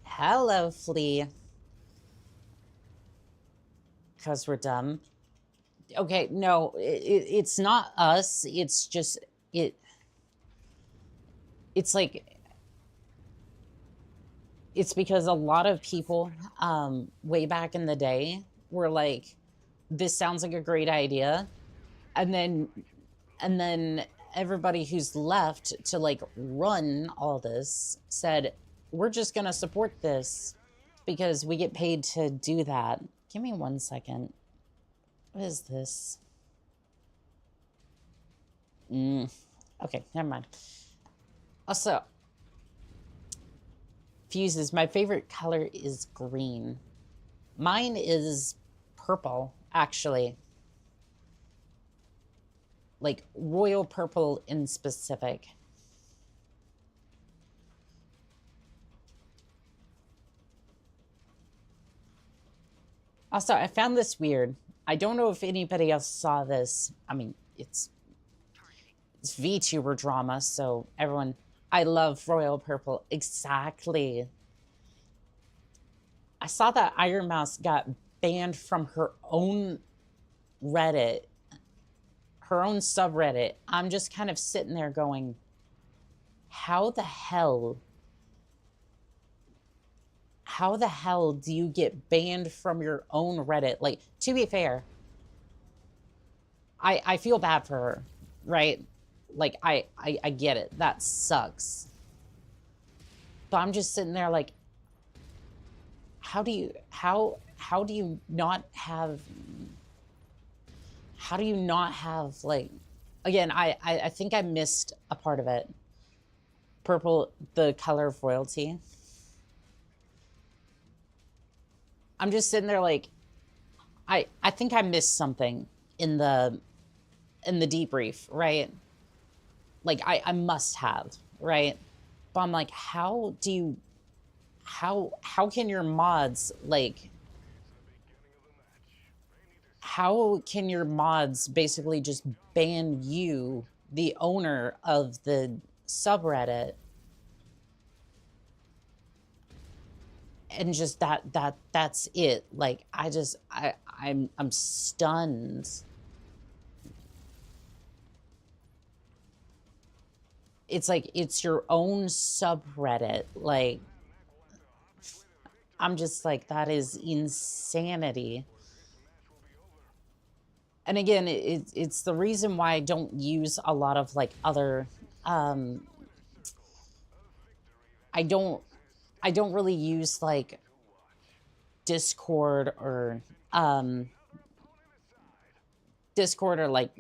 Hello, Flea. Because we're dumb. Okay, no, it's not us. It's just, it's like, it's because a lot of people way back in the day were like, this sounds like a great idea. And then everybody who's left to like run all this said, we're just going to support this because we get paid to do that. Give me 1 second. What is this? Okay, never mind. Also, fuses, my favorite color is green. Mine is purple, actually. Like royal purple in specific. Also, I found this weird. I don't know if anybody else saw this. I mean, it's VTuber drama, so everyone... I love royal purple. Exactly. I saw that Iron Mouse got banned from her own Reddit, her own subreddit, I'm just kind of sitting there going, how the hell do you get banned from your own Reddit? Like, to be fair, I feel bad for her, right? Like, I get it. That sucks. But I'm just sitting there like, how do you not have like, again, I think I missed a part of it. Purple, the color of royalty. I'm just sitting there like, I think I missed something in the debrief, right? Like I must have, right? But I'm like, how can your mods, like, how can your mods basically just ban you, the owner of the subreddit, and just that's it? Like, I'm stunned. It's like, it's your own subreddit. Like, I'm just like, that is insanity. And again, it's the reason why I don't use a lot of like other, I don't really use like Discord or like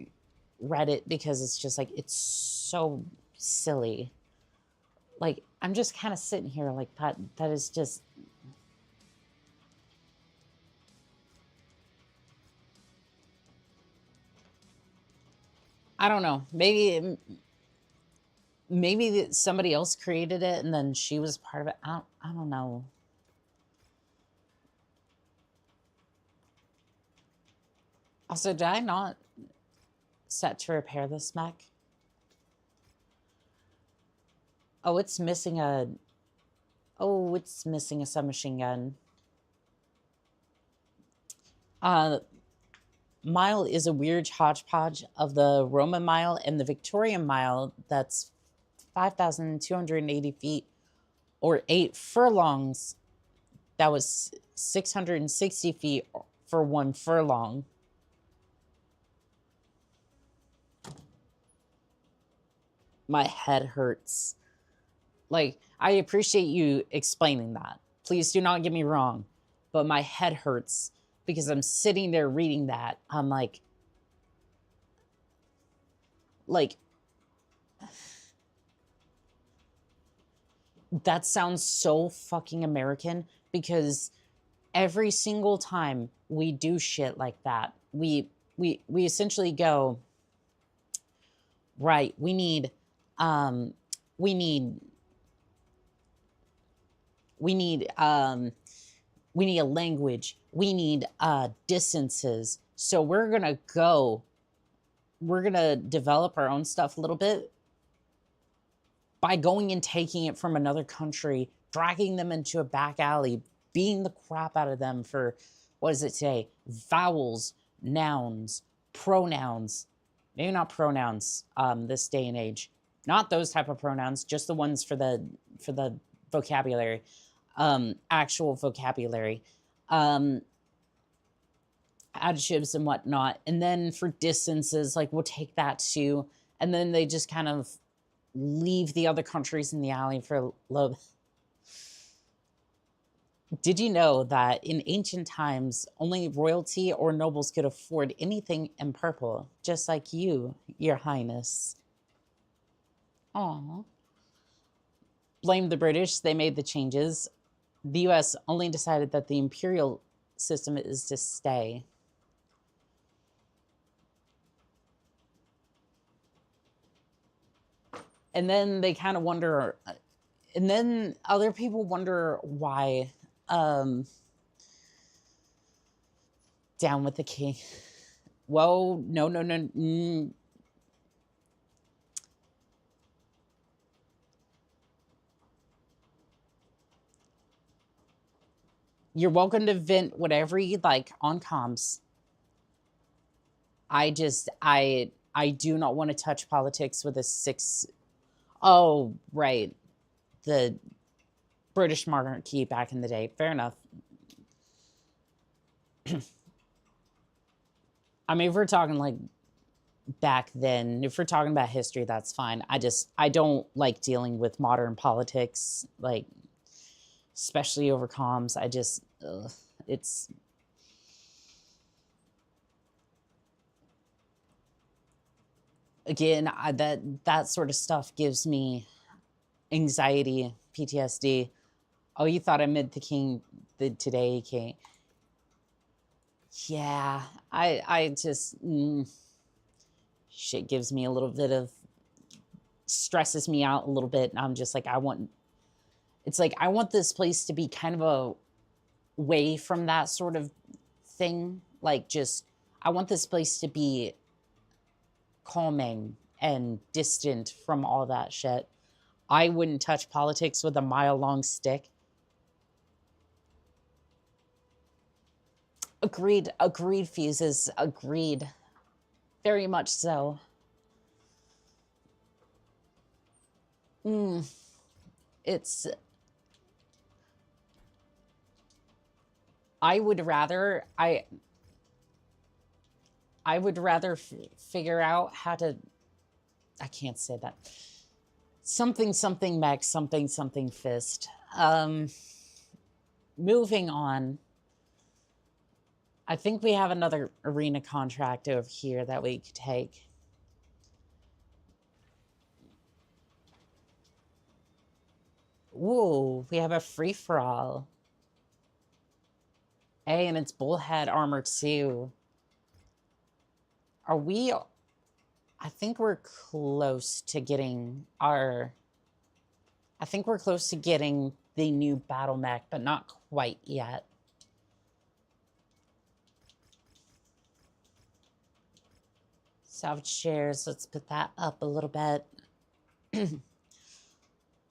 Reddit, because it's just like, it's so silly. Like, I'm just kind of sitting here like, that is just, I don't know, maybe somebody else created it and then she was part of it. I don't know. Also, did I not set to repair this mech? Oh, it's missing a submachine gun. Mile is a weird hodgepodge of the Roman mile and the Victorian mile. That's 5,280 feet, or 8 furlongs. That was 660 feet for 1 furlong. My head hurts. Like, I appreciate you explaining that. Please do not get me wrong, but my head hurts because I'm sitting there reading that. I'm like, that sounds so fucking American, because every single time we do shit like that, we essentially go, right, we need a language, we need distances. So we're gonna develop our own stuff a little bit by going and taking it from another country, dragging them into a back alley, beating the crap out of them for, what is it today? Vowels, nouns, pronouns. Maybe not pronouns this day and age. Not those type of pronouns, just the ones for the vocabulary, actual vocabulary, adjectives and whatnot. And then for distances, like, we'll take that too. And then they just kind of leave the other countries in the alley for love. Did you know that in ancient times, only royalty or nobles could afford anything in purple, just like you, your highness? Aww. Blame the British, they made the changes. The US only decided that the imperial system is to stay. And then they kind of wonder, and then other people wonder why, down with the king. Whoa, no. You're welcome to vent whatever you'd like on comms. I do not want to touch politics with a 6. Oh, right. The British monarchy back in the day. Fair enough. I mean, if we're talking like back then, if we're talking about history, that's fine. I don't like dealing with modern politics, like, especially over comms. It's, again, that sort of stuff gives me anxiety, PTSD. Oh, you thought I meant the today king. Yeah, I just, shit gives me a little bit of, stresses me out a little bit. And I'm just like, I want this place to be kind of away from that sort of thing. Like, just, I want this place to be calming and distant from all that shit. I wouldn't touch politics with a mile-long stick. Agreed, Fuses, agreed. Very much so. It's... I would rather figure out how to... I can't say that. Something mech, something fist. Moving on. I think we have another arena contract over here that we could take. Ooh, we have a free-for-all. Hey, and it's bullhead armor too. Are we... I think we're close to getting our... I think we're close to getting the new battle mech, but not quite yet. Salvage shares, let's put that up a little bit.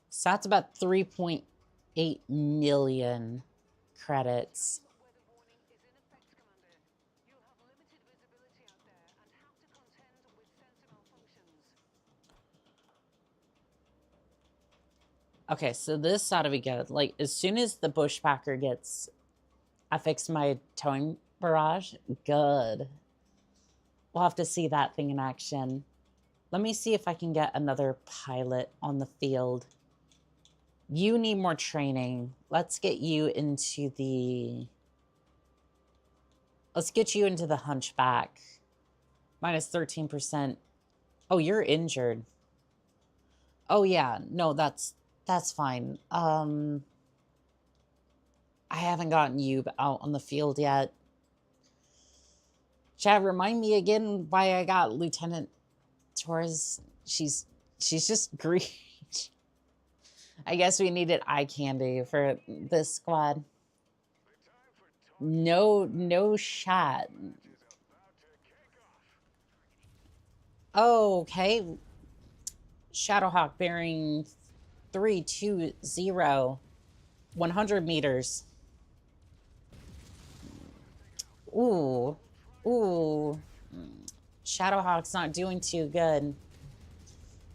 So that's about 3.8 million credits. Okay, so this ought to be good. Like, as soon as the bushpacker gets... I fixed my towing barrage. Good. We'll have to see that thing in action. Let me see if I can get another pilot on the field. You need more training. Let's get you into the... Let's get you into the hunchback. Minus 13%. Oh, you're injured. Oh, yeah. No, that's fine. I haven't gotten you out on the field yet. Chad, remind me again why I got Lieutenant Torres. She's just green. I guess we needed eye candy for this squad. No shot. Oh, okay. Shadowhawk bearing 320, 100 meters. Ooh. Shadowhawk's not doing too good.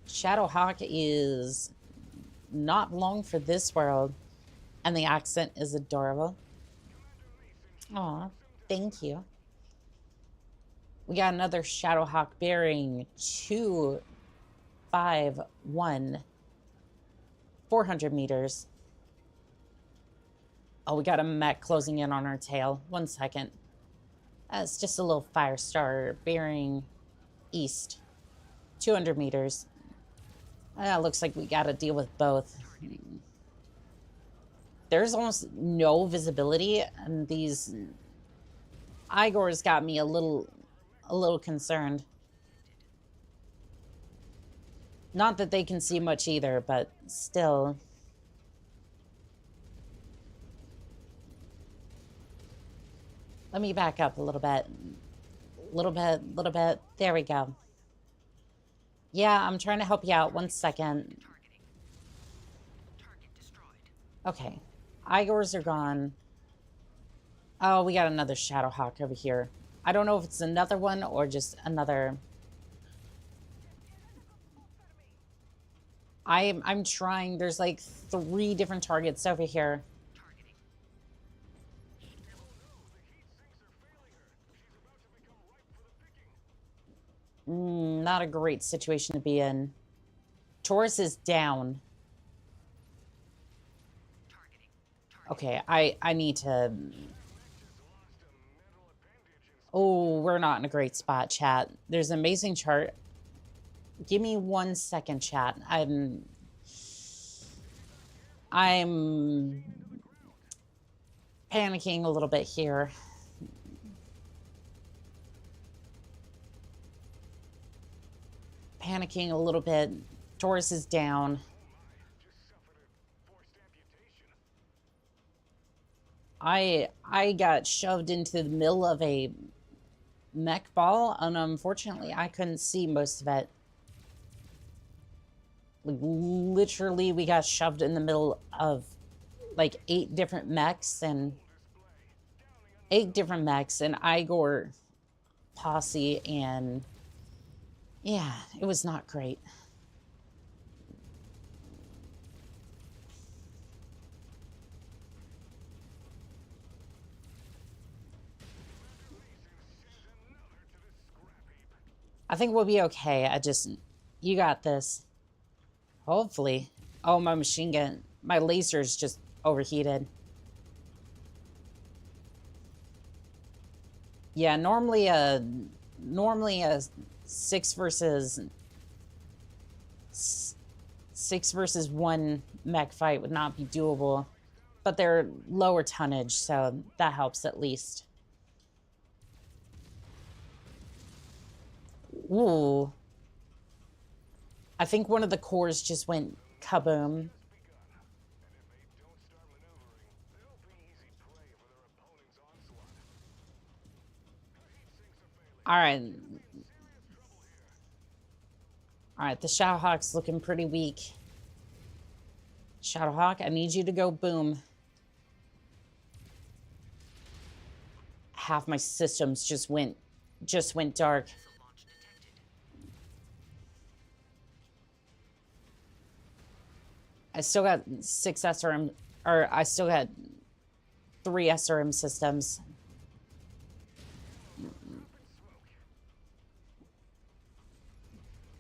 Shadowhawk is not long for this world. And the accent is adorable. Aw, thank you. We got another Shadowhawk bearing 251. 400 meters. Oh, we got a mech closing in on our tail. 1 second. It's just a little fire starter bearing east. 200 meters. Looks like we got to deal with both. There's almost no visibility, and these Igors got me a little concerned. Not that they can see much either, but still. Let me back up a little bit. Little bit. There we go. Yeah, I'm trying to help you out. 1 second. Okay. Igors are gone. Oh, we got another Shadowhawk over here. I don't know if it's another one or just another. I'm trying. There's like 3 different targets over here. Not a great situation to be in. Taurus is down. Okay, I need to... Oh, we're not in a great spot, chat. There's an amazing chart. Give me 1 second, chat. I'm panicking a little bit here. Panicking a little bit. Taurus is down. I got shoved into the middle of a mech ball, and unfortunately I couldn't see most of it. Like, literally, we got shoved in the middle of like 8 different mechs and Igor posse, and yeah, it was not great. I think we'll be okay. You got this. Hopefully. Oh, my machine gun, my laser's just overheated. Yeah, normally a 6 versus 1 mech fight would not be doable, but they're lower tonnage, so that helps at least. Ooh. I think one of the cores just went kaboom. All right. All right, the Shadowhawk's looking pretty weak. Shadowhawk, I need you to go boom. Half my systems just went dark. I still got 6 SRM, or I still got 3 SRM systems.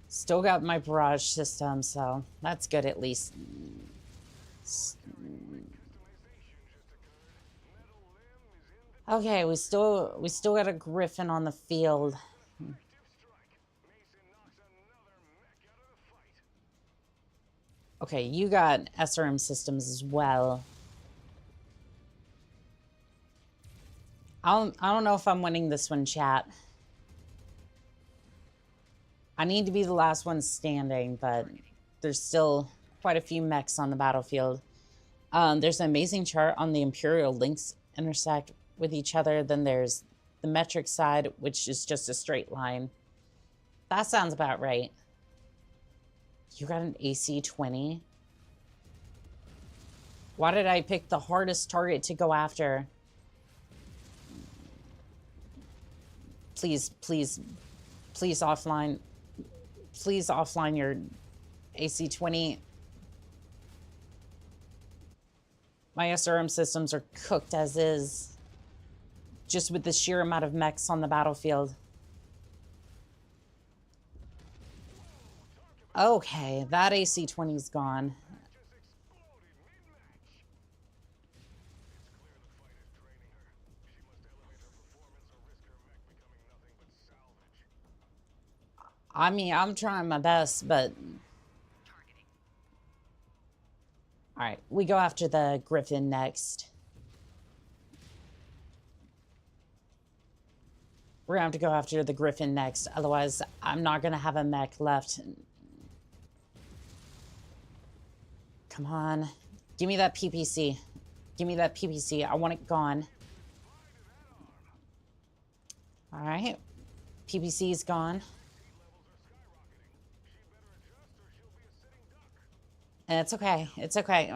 Still got my barrage system, so that's good at least. Okay, we still got a Griffin on the field. Okay, you got SRM systems as well. I don't know if I'm winning this one, chat. I need to be the last one standing, but there's still quite a few mechs on the battlefield. There's an amazing chart on the Imperial links intersect with each other. Then there's the metric side, which is just a straight line. That sounds about right. You got an AC-20? Why did I pick the hardest target to go after? Please, please, please offline. Please offline your AC-20. My SRM systems are cooked as is, just with the sheer amount of mechs on the battlefield. Okay, that AC-20's gone. I mean, I'm trying my best, but... Alright, we go after the Griffin next. We're gonna have to go after the Griffin next, otherwise I'm not gonna have a mech left. Come on. Give me that PPC. Give me that PPC. I want it gone. Alright. PPC is gone. It's okay. It's okay.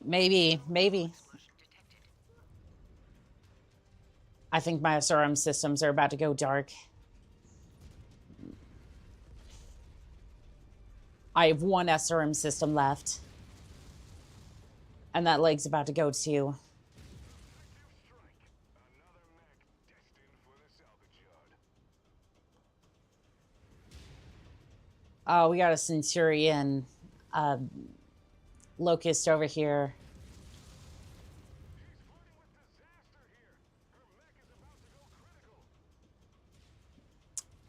Maybe. I think my SRM systems are about to go dark. I have one SRM system left. And that leg's about to go too. Oh, we got a Centurion Locust over here.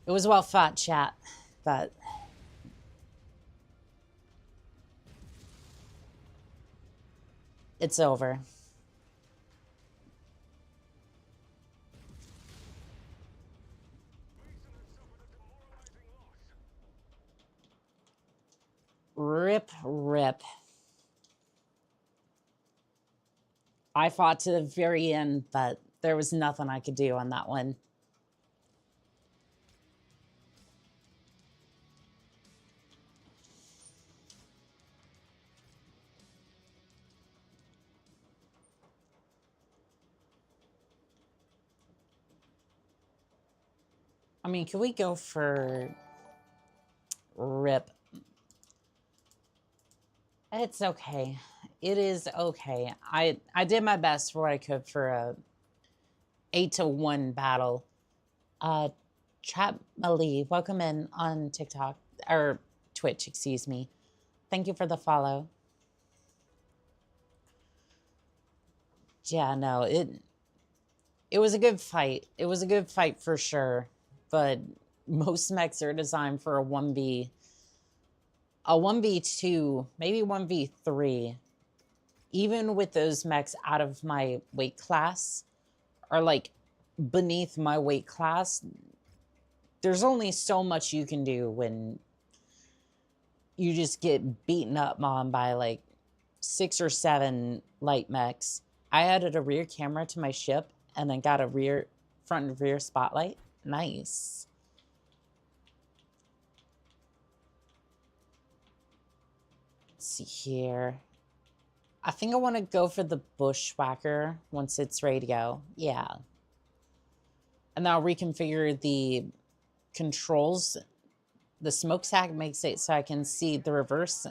It was well fought, chat, but it's over. Rip. I fought to the very end, but there was nothing I could do on that one. I mean, can we go for rip? It's okay. It is okay. I did my best for what I could for a 8-1 battle. Chat Mali, welcome in on TikTok or Twitch, excuse me. Thank you for the follow. Yeah, no, it was a good fight. It was a good fight for sure, but most mechs are designed for a 1v, a 1v2, maybe 1v3. Even with those mechs out of my weight class, or like beneath my weight class, there's only so much you can do when you just get beaten up on by like 6 or 7 light mechs. I added a rear camera to my ship and then got a front and rear spotlight. Nice. Let's see here. I think I want to go for the Bushwhacker once it's ready to go. Yeah. And then I'll reconfigure the controls. The smokestack makes it so I can see the reverse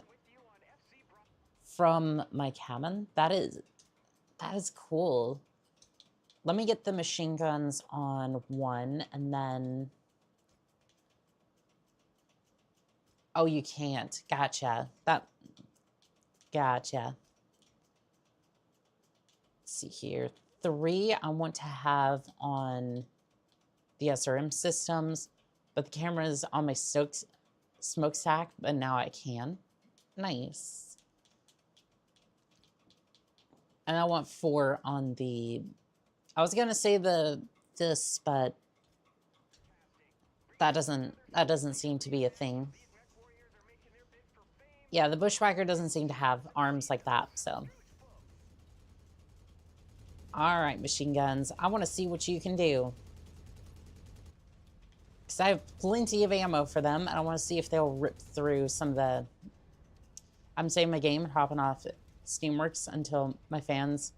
from my cabin. That is cool. Let me get the machine guns on 1 and then... Oh, you can't. Gotcha. Gotcha. Let's see here. 3 I want to have on the SRM systems, but the camera is on my smokestack, but now I can. Nice. And I want 4 on the... I was gonna say this, but that doesn't seem to be a thing. Yeah, the Bushwhacker doesn't seem to have arms like that, so. All right, machine guns. I want to see what you can do. Because I have plenty of ammo for them, and I want to see if they'll rip through some of the... I'm saving my game and hopping off Steamworks until my fans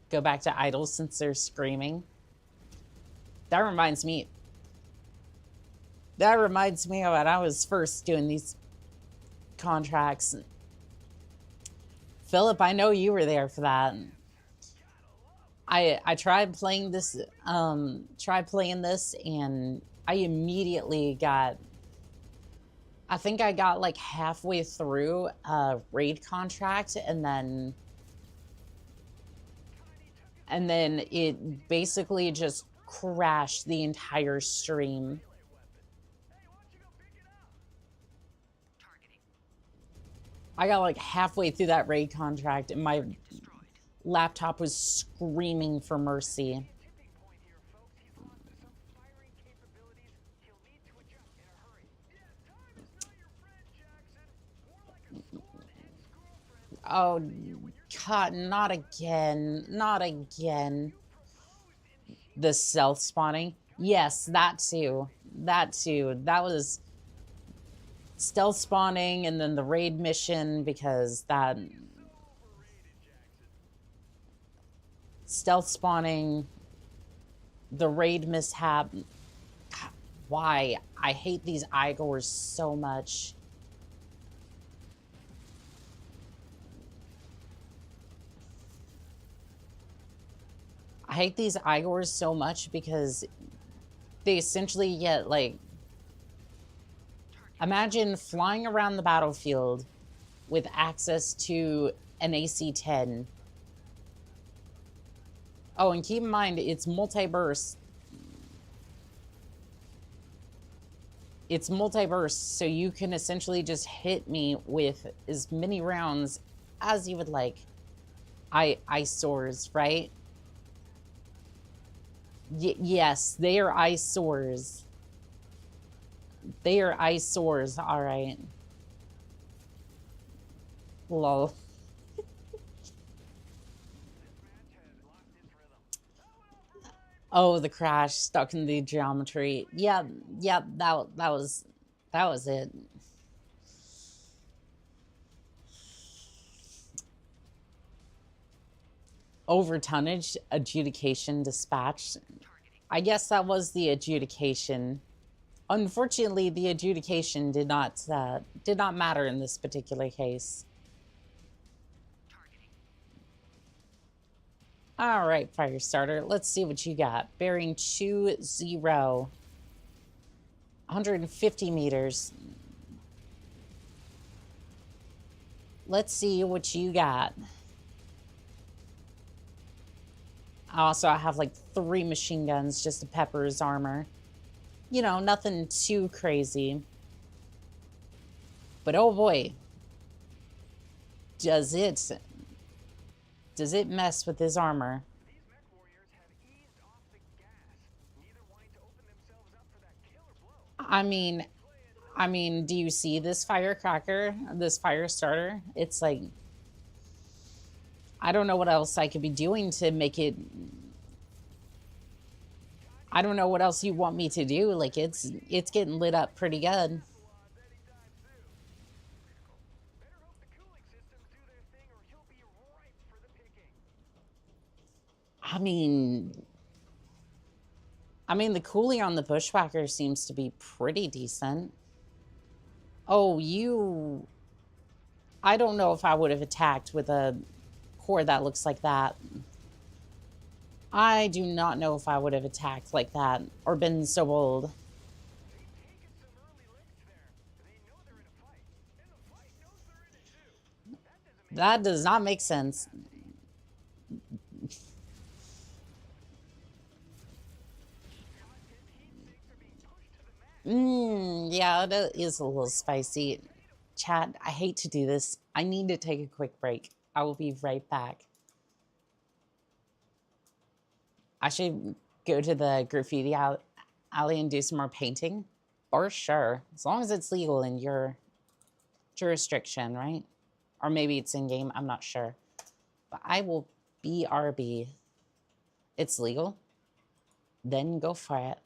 go back to idle since they're screaming. That reminds me of when I was first doing these contracts. Philip, I know you were there for that. I tried playing this, and I immediately got... I think I got like halfway through a raid contract, and then it basically just crashed the entire stream. I got like halfway through that raid contract and my laptop was screaming for mercy. Oh, God, not again. Not again. The stealth spawning. Yes, that too. That too. That was stealth spawning and then the raid mission, because that... stealth spawning, the raid mishap. Why? I hate these Igors so much. I hate these Igors so much because they essentially get, like... Imagine flying around the battlefield with access to an AC-10. Oh, and keep in mind, it's multi-burst. It's multi-burst, so you can essentially just hit me with as many rounds as you would like. Eyesores, right? Yes, they are eyesores. They are eyesores, alright. Lol. Oh, the crash stuck in the geometry. Yeah, that was it. Over tonnage adjudication dispatch. I guess that was the adjudication. Unfortunately, the adjudication did not matter in this particular case. All right, Firestarter, let's see what you got. Bearing 20, 150 meters. Let's see what you got. Also, I have like 3 machine guns just to pepper his armor. You know, nothing too crazy. But oh boy, does it mess with his armor. I mean, do you see this firecracker, this fire starter? It's like, I don't know what else I could be doing to make it. I don't know what else you want me to do. Like, it's getting lit up pretty good. I mean, the cooling on the bushwhacker seems to be pretty decent. Oh, you... I don't know if I would have attacked with a core that looks like that. I do not know if I would have attacked like that or been so bold. That does not make sense. Yeah, it is a little spicy. Chat, I hate to do this. I need to take a quick break. I will be right back. I should go to the graffiti alley and do some more painting. For sure. As long as it's legal in your jurisdiction, right? Or maybe it's in-game, I'm not sure. But I will BRB. It's legal? Then go for it.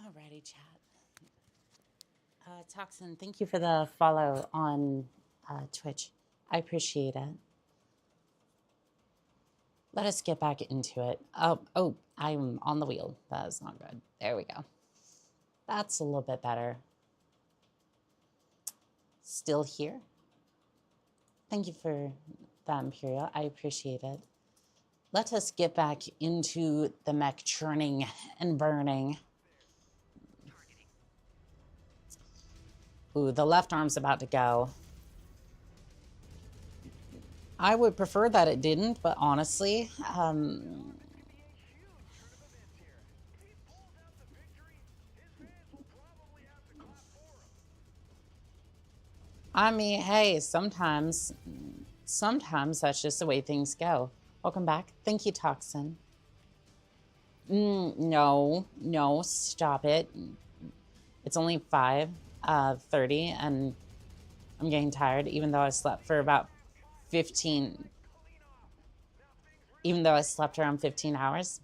Alrighty, chat. Toxin, thank you for the follow on Twitch. I appreciate it. Let us get back into it. Oh, I'm on the wheel. That is not good. There we go. That's a little bit better. Still here? Thank you for that, Imperial. I appreciate it. Let us get back into the mech churning and burning. Ooh, the left arm's about to go. I would prefer that it didn't, but honestly, I mean, hey, sometimes that's just the way things go. Welcome back. Thank you, Toxin. No, stop it. It's only 5:30, and I'm getting tired, even though I slept for about 15. Even though I slept around 15 hours.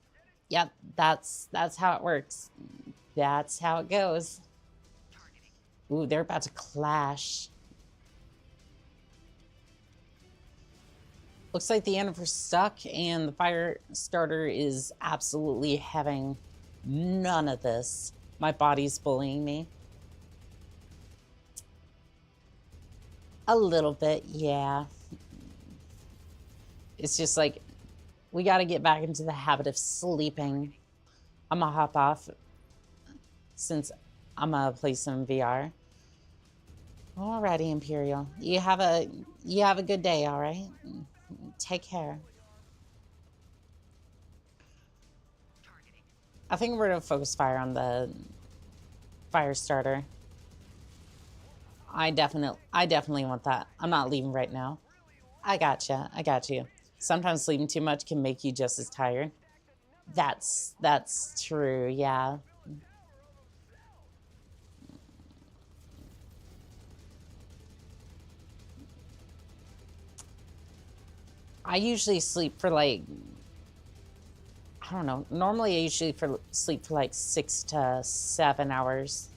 Yep, that's how it works. That's how it goes. Ooh, they're about to clash. Looks like the Ender's stuck, and the fire starter is absolutely having none of this. My body's bullying me. A little bit, yeah. It's just like, we got to get back into the habit of sleeping. I'm gonna hop off since I'm gonna play some VR. Alrighty, Imperial. You have a good day, all right? Take care. I think we're gonna focus fire on the fire starter. I definitely want that. I'm not leaving right now. I gotcha. I got you. Sometimes sleeping too much can make you just as tired. That's true, yeah. I usually sleep for like, I don't know. Normally I usually sleep for like 6 to 7 hours.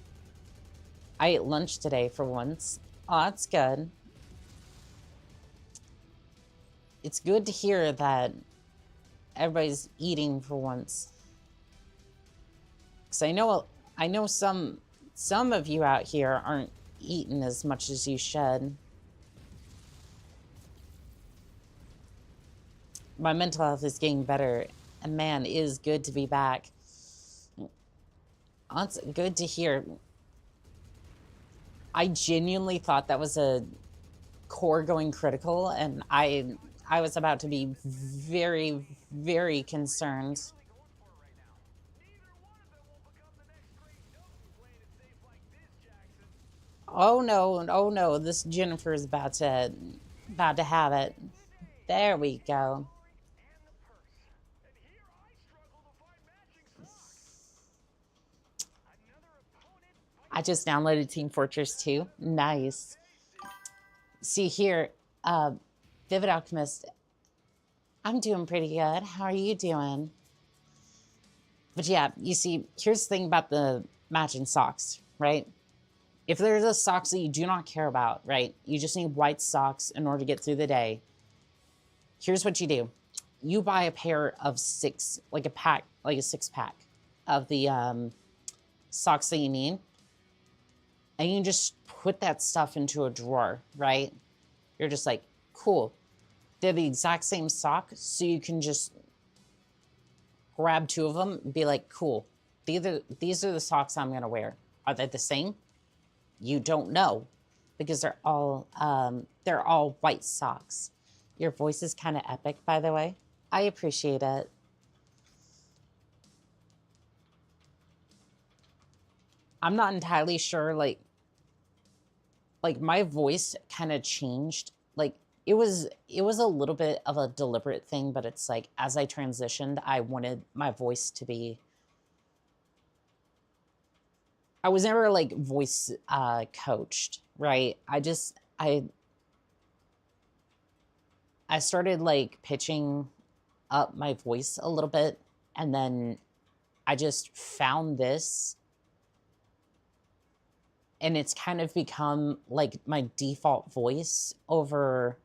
I ate lunch today for once. Oh, that's good. It's good to hear that everybody's eating for once. Because I know some of you out here aren't eating as much as you should. My mental health is getting better, and man, it is good to be back. It's good to hear. I genuinely thought that was a core going critical, and I was about to be very, very concerned. Oh no, this Jennifer is about to have it. There we go. I just downloaded Team Fortress 2. Nice. See here, Vivid Alchemist, I'm doing pretty good. How are you doing? But yeah, you see, here's the thing about the matching socks, right? If there's a socks that you do not care about, right? You just need white socks in order to get through the day. Here's what you do. You buy a pair of 6, like a pack, like a 6-pack of the socks that you need. And you just put that stuff into a drawer, right? You're just like, cool. They're the exact same sock, so you can just grab 2 of them and be like, cool. These are the socks I'm gonna wear. Are they the same? You don't know, because they're all white socks. Your voice is kind of epic, by the way. I appreciate it. I'm not entirely sure, like my voice kind of changed. Like it was a little bit of a deliberate thing, but it's like as I transitioned, I wanted my voice to be, I was never like voice coached, right? I started like pitching up my voice a little bit, and then I just found this and it's kind of become like my default voice over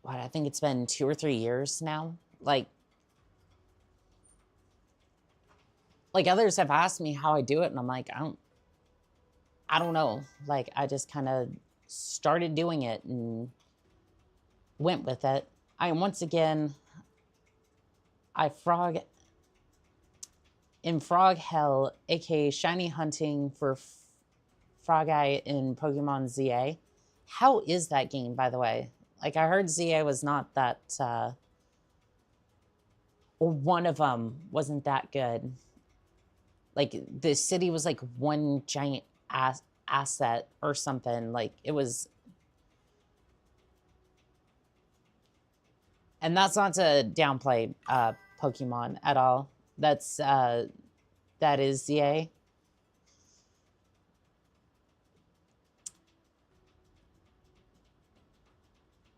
what, I think it's been 2 or 3 years now. Like others have asked me how I do it, and I'm like, I don't know. Like, I just kind of started doing it and went with it. I am once again, in Frog Hell, aka shiny hunting for Frog Eye in Pokemon ZA. How is that game, by the way? Like, I heard ZA was not that, or one of them wasn't that good. Like, the city was like one giant asset or something. Like, it was. And that's not to downplay Pokemon at all. That is ZA.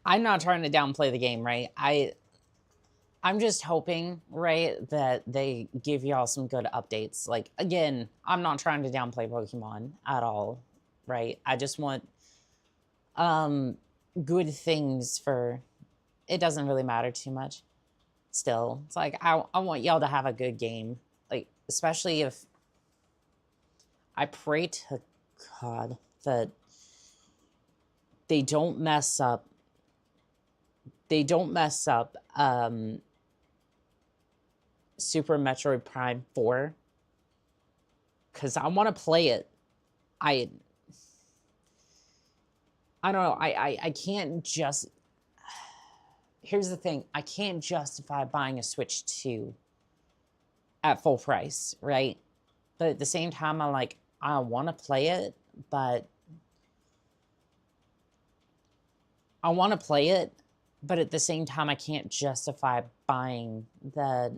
I'm not trying to downplay the game, right? I'm just hoping, right, that they give y'all some good updates. Like, again, I'm not trying to downplay Pokemon at all, right? I just want good things for... It doesn't really matter too much. Still, it's like, I want y'all to have a good game. Like, especially if... I pray to God that they don't mess up... Super Metroid Prime 4, because I want to play it. I don't know. I can't just... Here's the thing. I can't justify buying a Switch 2 at full price, right? But at the same time, I'm like, I want to play it, but... I want to play it, but at the same time, I can't justify buying the...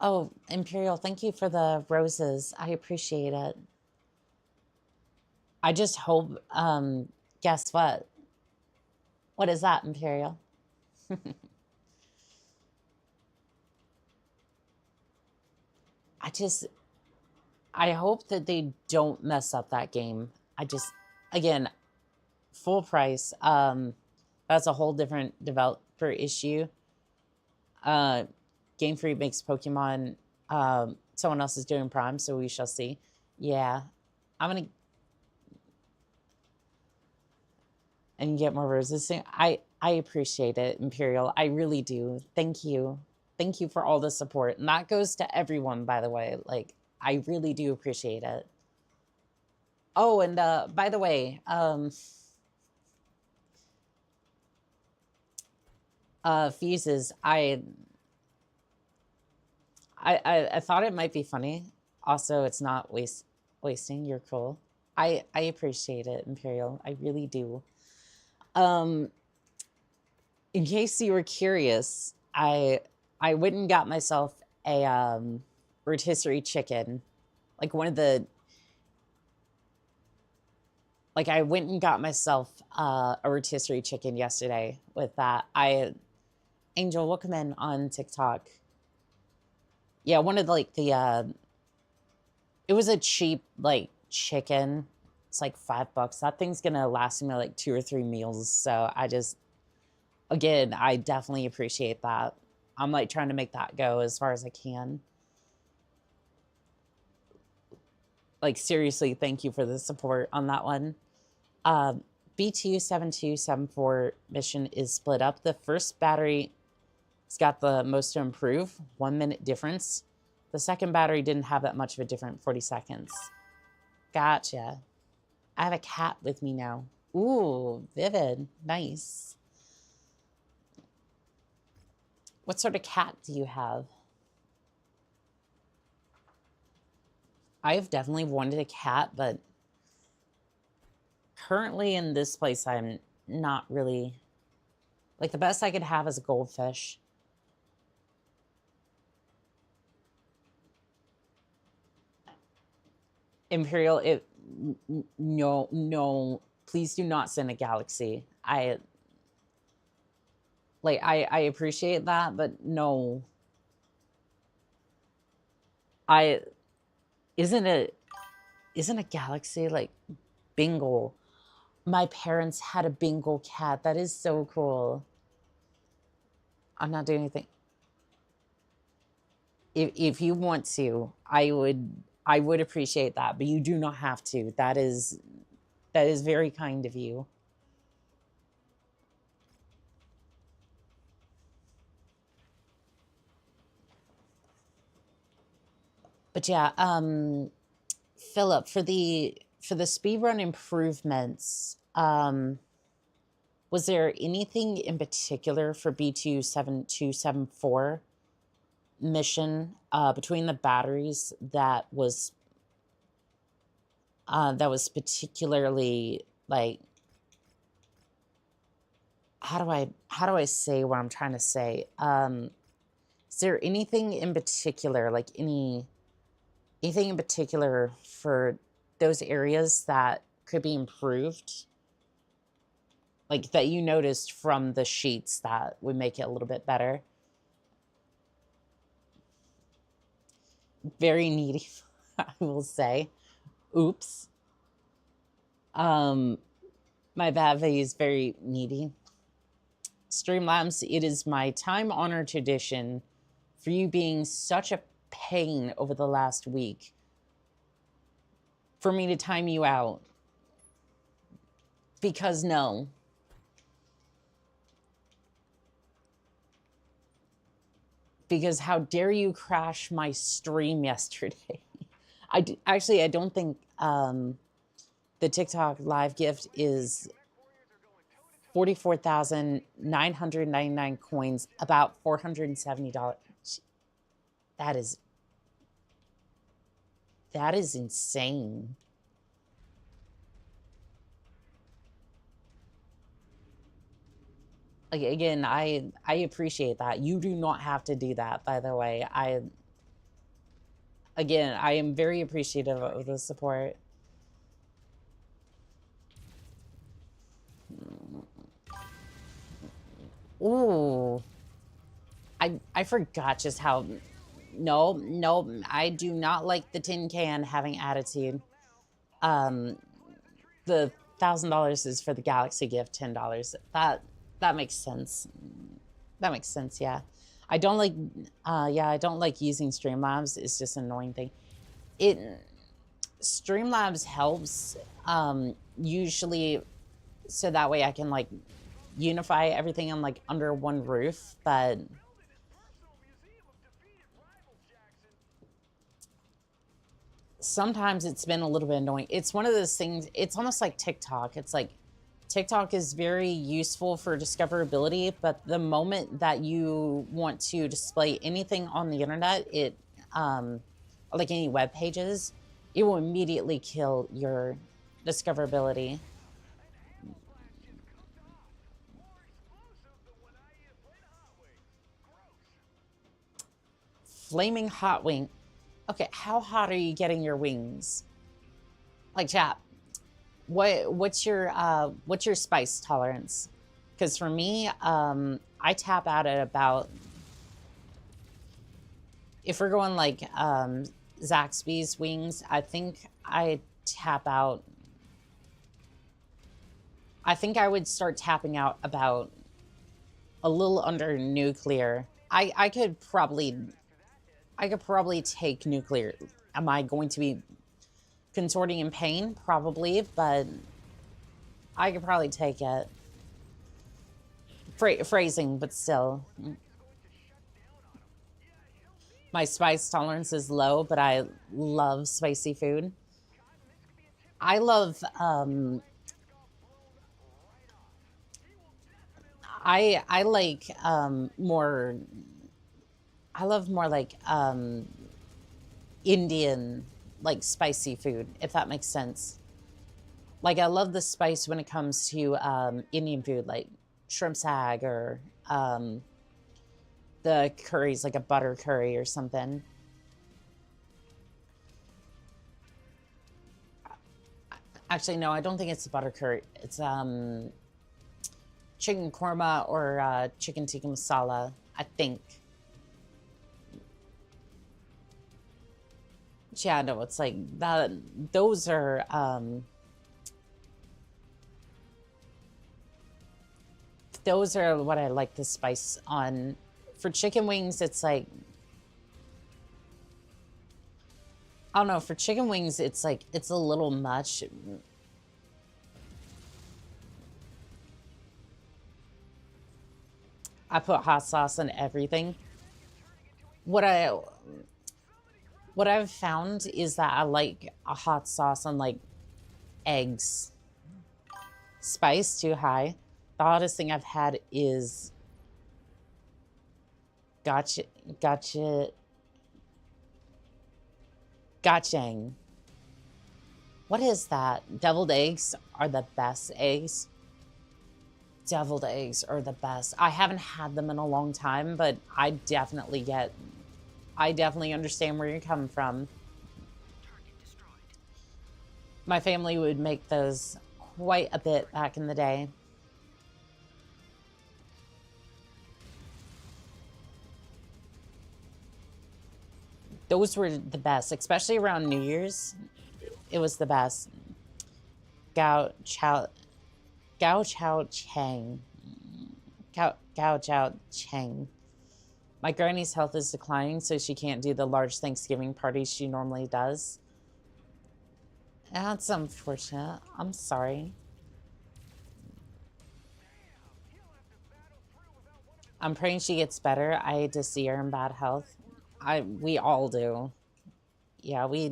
Oh, Imperial, thank you for the roses. I appreciate it. I just hope, guess what? What is that, Imperial? I hope that they don't mess up that game. Again, full price. That's a whole different developer issue. Game Freak makes Pokemon. Someone else is doing Prime, so we shall see. Yeah, I'm gonna... And you get more roses soon. I appreciate it, Imperial. I really do. Thank you. Thank you for all the support. And that goes to everyone, by the way. Like, I really do appreciate it. Oh, and by the way, Fuses, I thought it might be funny. Also, it's not wasting. You're cool. I appreciate it, Imperial. I really do. In case you were curious, I went and got myself a rotisserie chicken. Like one of the... Like, I went and got myself a rotisserie chicken yesterday with that. Angel, welcome in on TikTok. Yeah, one of like the... It was a cheap, like, chicken. It's like $5. That thing's gonna last me like 2 or 3 meals. So I just... Again, I definitely appreciate that. I'm like trying to make that go as far as I can. Like, seriously, thank you for the support on that one. B27274 mission is split up. The first battery has got the most to improve, 1 minute difference. The second battery didn't have that much of a difference, 40 seconds. Gotcha. I have a cat with me now. Ooh, Vivid, nice. What sort of cat do you have? I've definitely wanted a cat, but currently in this place, I'm not really... Like, the best I could have is a goldfish. Imperial, no, please do not send a galaxy. I appreciate that, but no. I isn't a galaxy like Bengal? My parents had a Bengal cat. That is so cool. I'm not doing anything. If you want to, I would appreciate that, but you do not have to. That is very kind of you. But yeah, Philip, for the speedrun improvements, was there anything in particular for B27274 mission between the batteries that was particularly like, how do I say what I'm trying to say? Is there anything in particular, like anything in particular for those areas that could be improved? Like that you noticed from the sheets that would make it a little bit better? Very needy, I will say. Oops. My bad, is very needy. Streamlabs, it is my time-honored tradition for you being such a pain over the last week for me to time you out. Because no. Because how dare you crash my stream yesterday? I don't think the TikTok live gift is 44,999 coins, about $470. That is insane. Like, again, I appreciate that. You do not have to do that, by the way. I am very appreciative of the support. Ooh. I forgot just how... No, I do not like the tin can having attitude. The $1,000 is for the Galaxy gift, $10. That makes sense. That makes sense, yeah. I don't like using Streamlabs. It's just an annoying thing. Streamlabs helps usually so that way I can like unify everything on like under one roof, but sometimes it's been a little bit annoying. It's one of those things, it's almost like TikTok. It's like TikTok is very useful for discoverability, but the moment that you want to display anything on the internet, it like any web pages, it will immediately kill your discoverability. Flaming hot wing. Okay, how hot are you getting your wings? Like, chat, what's your spice tolerance? Because for me, I tap out at about, if we're going like Zaxby's wings, I think I tap out. I think I would start tapping out about a little under nuclear. I could probably take nuclear. Am I going to be contorting in pain? Probably, but I could probably take it. Phrasing, but still. My spice tolerance is low, but I love spicy food. I love, I like, more, I love more like, Indian, like spicy food, if that makes sense. Like, I love the spice when it comes to, Indian food, like shrimp sag or, the curries, like a butter curry or something. Actually, no, I don't think it's a butter curry. It's chicken korma or chicken tikka masala, I think. Yeah, no, it's like that. Those are what I like the spice on. For chicken wings, it's like, I don't know, for chicken wings, it's like, it's a little much. I put hot sauce on everything. What I've found is that I like a hot sauce on like eggs. Spice too high. The hottest thing I've had is gotchang. What is that? Deviled eggs are the best eggs. Deviled eggs are the best. I haven't had them in a long time, but I definitely understand where you're coming from. My family would make those quite a bit back in the day. Those were the best, especially around New Year's. It was the best. Gao Chao Chang. Gao Chao Chang. My granny's health is declining, so she can't do the large Thanksgiving parties she normally does. That's unfortunate. I'm sorry. I'm praying she gets better. I hate to see her in bad health. We all do. Yeah, we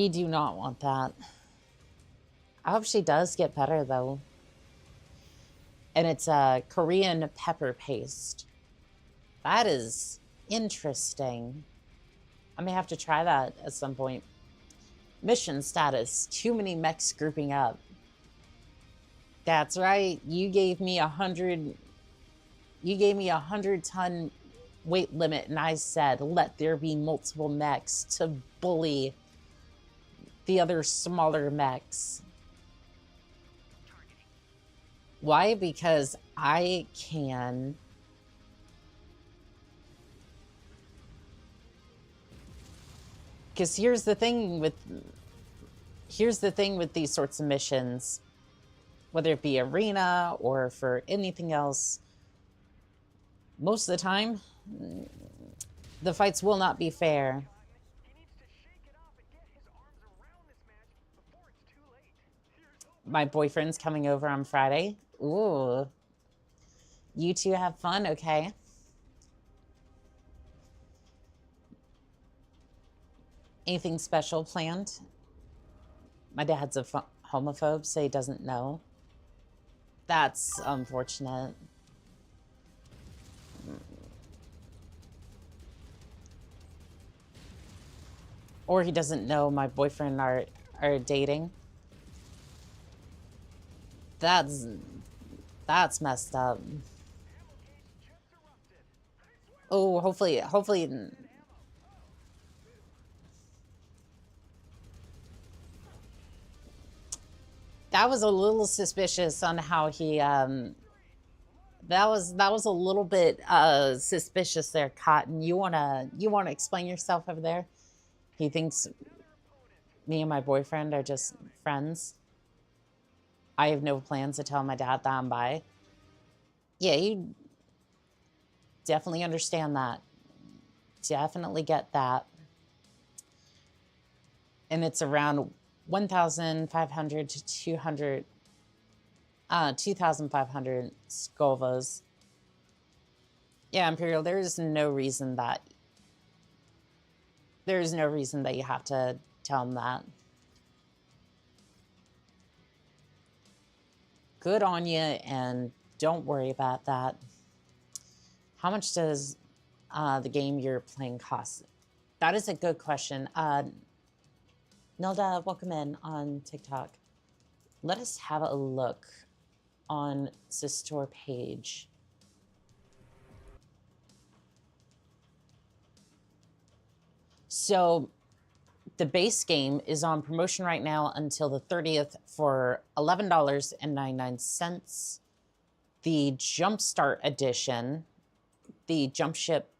do not want that. I hope she does get better, though. And it's a Korean pepper paste. That is interesting. I may have to try that at some point. Mission status. Too many mechs grouping up. That's right. You gave me 100 ton weight limit, and I said, let there be multiple mechs to bully the other smaller mechs. Why? Because I can. Because here's the thing with these sorts of missions, whether it be arena or for anything else, most of the time, the fights will not be fair. My boyfriend's coming over on Friday. Ooh. You two have fun, okay? Anything special planned? My dad's a homophobe, so he doesn't know. That's unfortunate. Or he doesn't know my boyfriend are dating. That's messed up. Oh, hopefully. That was a little suspicious on how he, that was a little bit suspicious there, Cotton. You wanna explain yourself over there? He thinks me and my boyfriend are just friends. I have no plans to tell my dad that I'm bi. Yeah, you definitely understand that. Definitely get that. And it's around 1,500 to 2,500 Skovas. Yeah, Imperial, there's no reason that you have to tell him that. Good on you, and don't worry about that. How much does the game you're playing cost? That is a good question. Nelda, welcome in on TikTok. Let us have a look on the store page. So the base game is on promotion right now until the 30th for $11.99. The Jumpstart Edition, the Jump Ship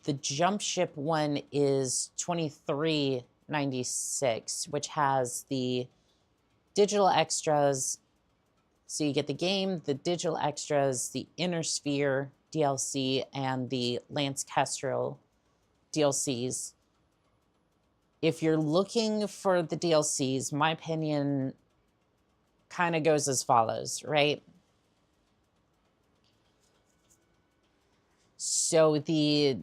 The jump ship one is $23.96, which has the digital extras. So you get the game, the digital extras, the Inner Sphere DLC, and the Lance Kestrel DLCs. If you're looking for the DLCs, my opinion kind of goes as follows, right? So the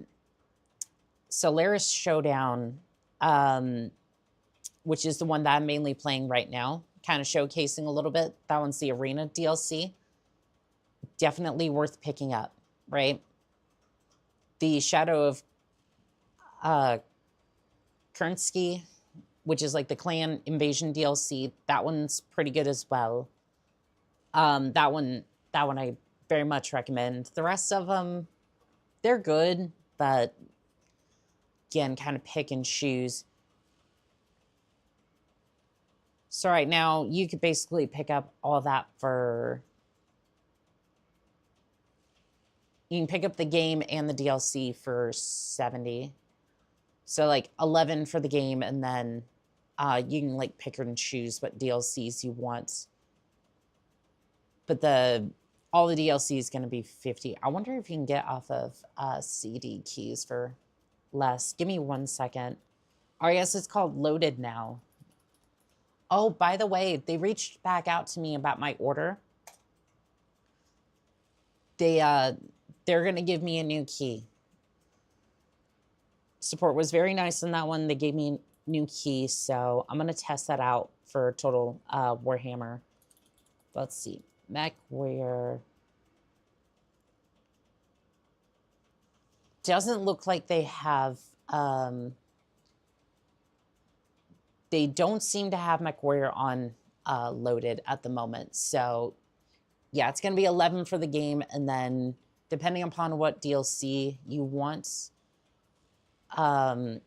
Solaris Showdown, which is the one that I'm mainly playing right now, kind of showcasing a little bit. That one's the Arena DLC. Definitely worth picking up, right? The Shadow of Kernsky, which is like the Clan Invasion DLC, that one's pretty good as well. That one I very much recommend. The rest of them, they're good, but again, kind of pick and choose. So right now, you could basically pick up all that for... You can pick up the game and the DLC for $70. So like 11 for the game, and then you can like pick and choose what DLCs you want. But all the DLC is going to be $50. I wonder if you can get off of CD keys for less. Give me 1 second. Oh, I guess it's called Loaded now. Oh, by the way, they reached back out to me about my order. They're going to give me a new key. Support was very nice in that one. They gave me a new key, so I'm going to test that out for Total Warhammer. Let's see. MechWarrior. Doesn't look like they have... They don't seem to have MechWarrior on loaded at the moment. So, yeah, it's going to be 11 for the game. And then, depending upon what DLC you want, most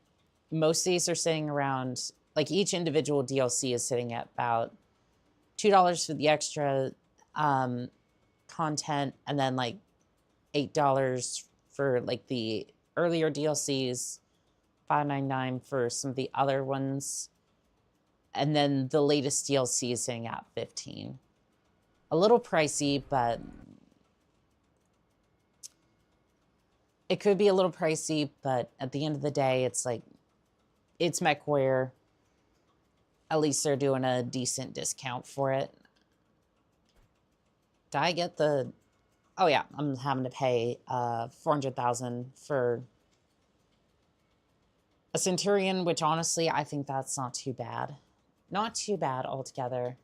of these are sitting around... Like, each individual DLC is sitting at about $2 for the extra content. And then, like, $8 for, like, the earlier DLCs. $5.99 for some of the other ones. And then the latest DLC is sitting at $15. A little pricey, but it could be a little pricey, but at the end of the day, it's like, it's MechWarrior. At least they're doing a decent discount for it. Did I get the... Oh yeah, I'm having to pay $400,000 for a Centurion, which honestly, I think that's not too bad. Not too bad altogether.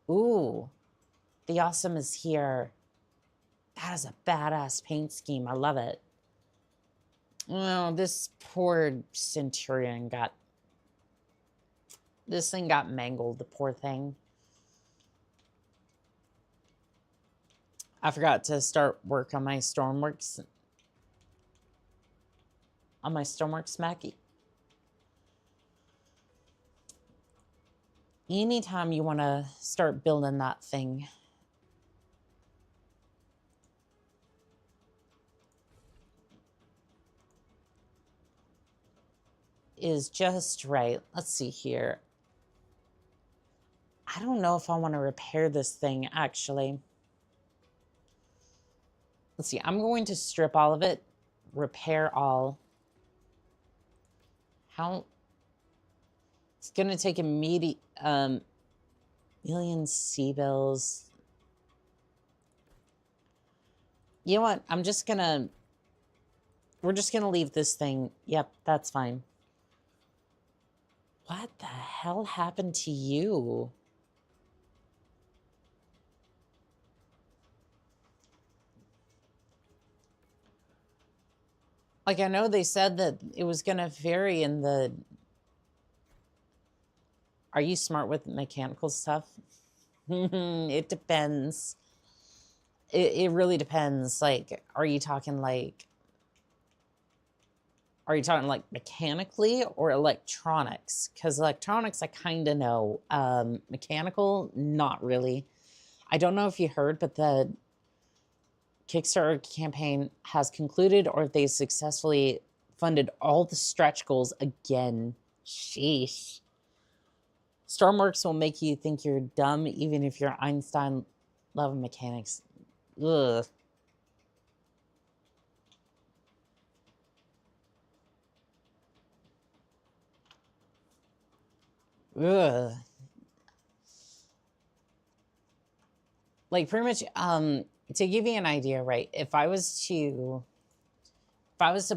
Ooh, the Awesome is here. That is a badass paint scheme. I love it. Oh, this poor Centurion got... This thing got mangled, the poor thing. I forgot to start work on my Stormworks. On my Stormworks mech. Anytime you want to start building that thing. Is just right. Let's see here. I don't know if I want to repair this thing, actually. Let's see. I'm going to strip all of it. Repair all. How... It's going to take immediate... million C-bills. You know what? I'm just going to... We're just going to leave this thing. Yep, that's fine. What the hell happened to you? Like, I know they said that it was going to vary in the... Are you smart with mechanical stuff? It depends. It really depends. Like, are you talking like mechanically or electronics? Because electronics, I kind of know. Mechanical, not really. I don't know if you heard, but the Kickstarter campaign has concluded or if they successfully funded all the stretch goals again. Sheesh. Stormworks will make you think you're dumb even if you're Einstein level mechanics. Ugh. Ugh. Like pretty much to give you an idea, right? If I was to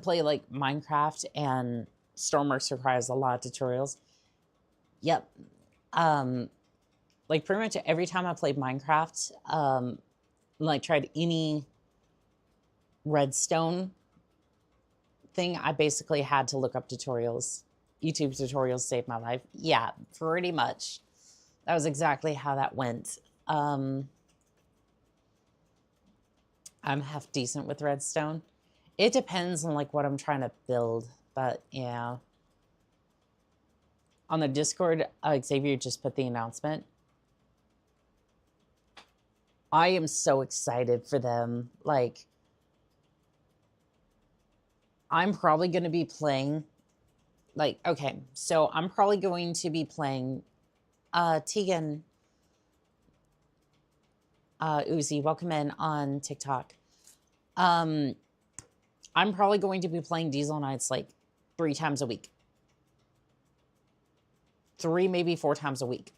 play like Minecraft, and Stormworks requires a lot of tutorials. Yep. Like pretty much every time I played Minecraft, like tried any redstone thing, I basically had to look up tutorials. YouTube tutorials saved my life. Yeah, pretty much. That was exactly how that went. I'm half decent with redstone. It depends on like what I'm trying to build, but yeah. On the Discord, Xavier just put the announcement. I am so excited for them. Like, I'm probably going to be playing, like, okay, so I'm probably going to be playing Tegan Uzi, welcome in on TikTok. I'm probably going to be playing Diesel Nights like 3 times a week. 3, maybe 4 times a week.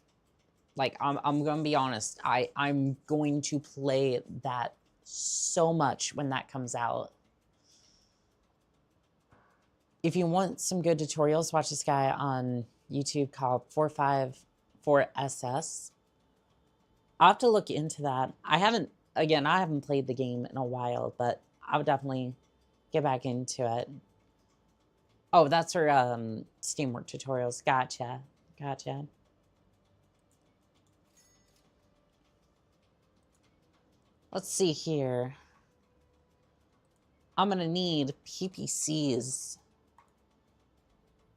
Like, I'm going to be honest. I'm going to play that so much when that comes out. If you want some good tutorials, watch this guy on YouTube called 454SS. I'll have to look into that. I haven't played the game in a while, but I would definitely get back into it. Oh, that's her Steamwork tutorials. Gotcha. Gotcha. Let's see here. I'm going to need PPCs.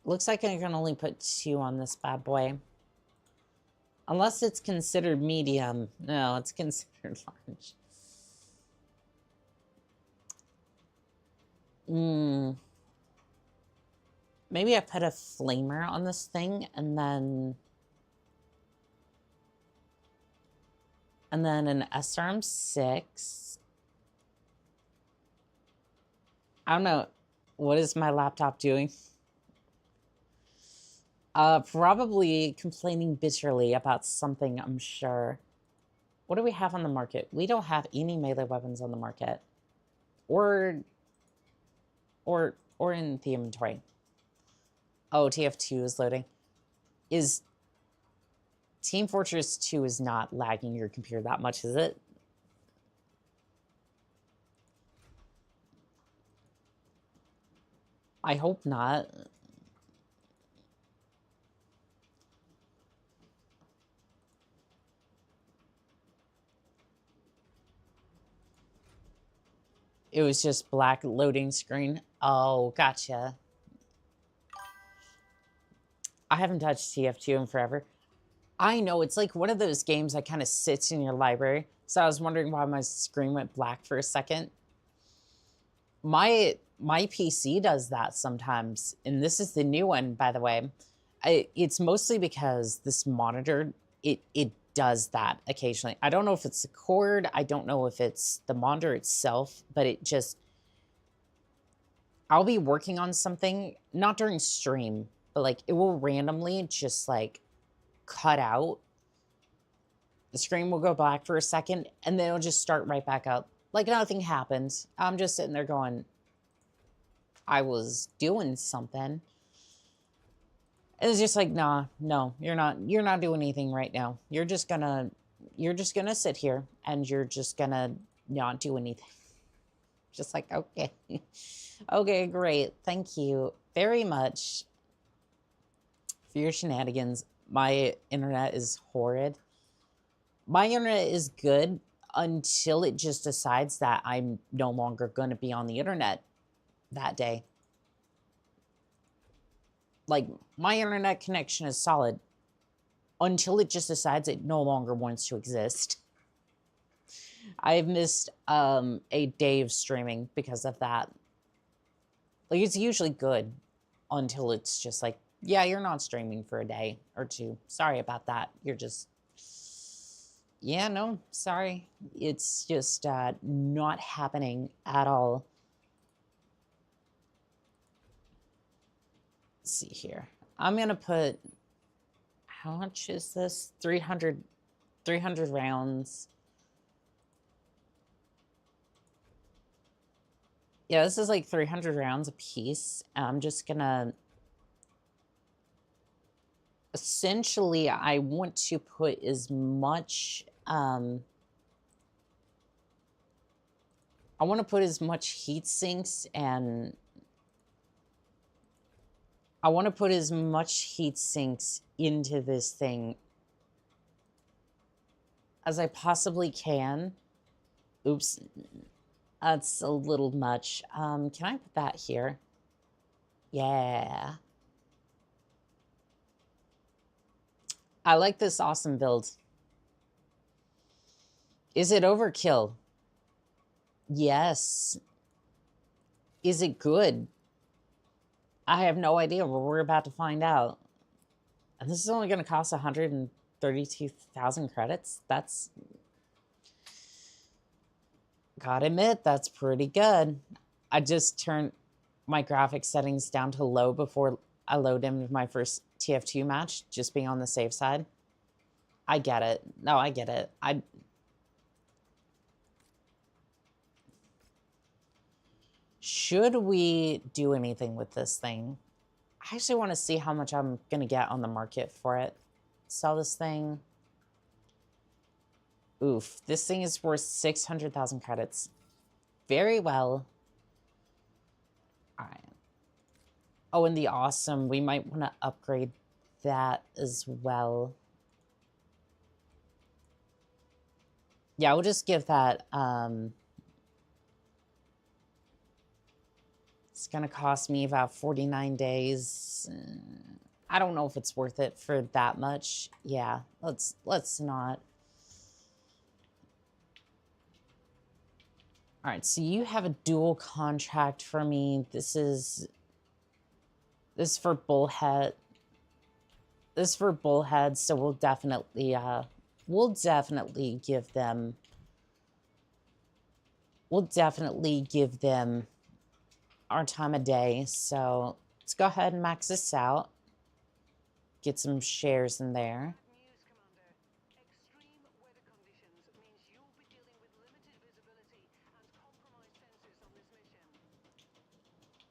Looks like I can only put 2 on this bad boy. Unless it's considered medium. No, it's considered large. Maybe I put a flamer on this thing and then an SRM6. I don't know. What is my laptop doing? Probably complaining bitterly about something, I'm sure. What do we have on the market? We don't have any melee weapons on the market. Or in the inventory. Oh, TF2 is loading. Team Fortress 2 is not lagging your computer that much, is it? I hope not. It was just black loading screen. Oh, gotcha. I haven't touched TF2 in forever. I know, it's like one of those games that kind of sits in your library. So I was wondering why my screen went black for a second. My PC does that sometimes. And this is the new one, by the way. It's mostly because this monitor, it does that occasionally. I don't know if it's the cord. I don't know if it's the monitor itself, but it just... I'll be working on something, not during stream, but like it will randomly just like cut out. The screen will go black for a second and then it'll just start right back up. Like nothing happened. I'm just sitting there going, I was doing something. And it's just like, nah, no, you're not doing anything right now. You're just gonna sit here and you're just gonna not do anything. Just like, okay. Okay, great. Thank you very much for your shenanigans. My internet is horrid. My internet is good until it just decides that I'm no longer going to be on the internet that day. Like, my internet connection is solid until it just decides it no longer wants to exist. I've missed a day of streaming because of that. Like, it's usually good until it's just like, yeah, you're not streaming for a day or two. Sorry about that. You're just, yeah, no, sorry. It's just not happening at all. Let's see here. I'm going to put, how much is this? 300 rounds. Yeah, this is like 300 rounds a piece. I'm just going to, essentially, I want to put as much, I want to put as much heat sinks and I want to put as much heat sinks into this thing as I possibly can. Oops, that's a little much. Can I put that here? Yeah. I like this awesome build. Is it overkill? Yes. Is it good? I have no idea, but we're about to find out. And this is only going to cost 132,000 credits. That's, gotta admit, that's pretty good. I just turned my graphics settings down to low before I load into my first TF2 match, just being on the safe side. I get it. No, I get it. Should we do anything with this thing? I actually want to see how much I'm going to get on the market for it. Sell this thing. Oof, this thing is worth 600,000 credits. Very well. All right. Oh, and the awesome, we might want to upgrade that as well. Yeah, we'll just give that, it's going to cost me about 49 days. I don't know if it's worth it for that much. Yeah, let's not. All right, so you have a dual contract for me. This is for Bullhead. This is for Bullhead, so we'll definitely give them our time of day. So let's go ahead and max this out. Get some shares in there.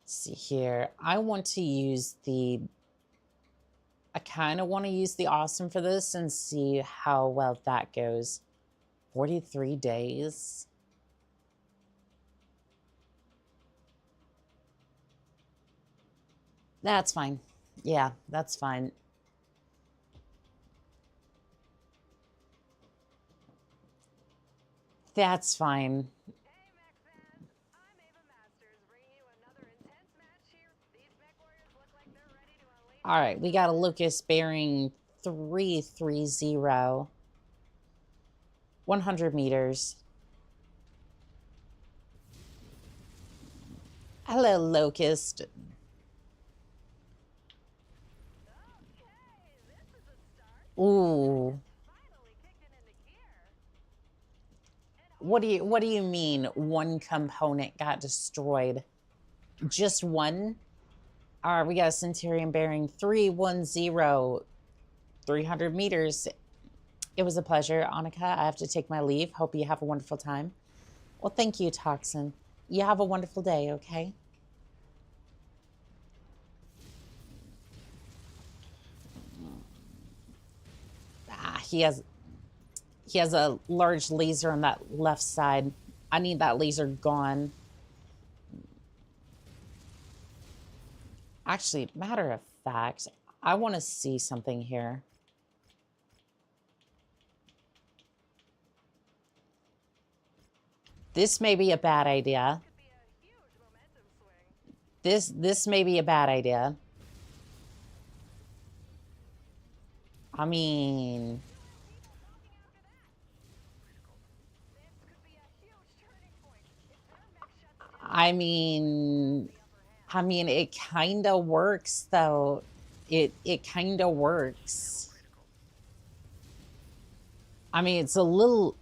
Let's see here. I want to use the, I kind of want to use the awesome for this and see how well that goes. 43 days. That's fine. Yeah, that's fine. That's fine. All right, we got a Lucas bearing 330. 100 meters. Hello, Locust. Ooh. What do you mean one component got destroyed? Just one? All right, we got a Centurion bearing 310, 300 meters. It was a pleasure, Annika. I have to take my leave. Hope you have a wonderful time. Well, thank you, Toxin. You have a wonderful day, okay? Ah, he has a large laser on that left side. I need that laser gone. Actually, matter of fact, I want to see something here. This may be a bad idea. This may be a bad idea. I mean, I mean, it kind of works, though. It kind of works. I mean, it's a little...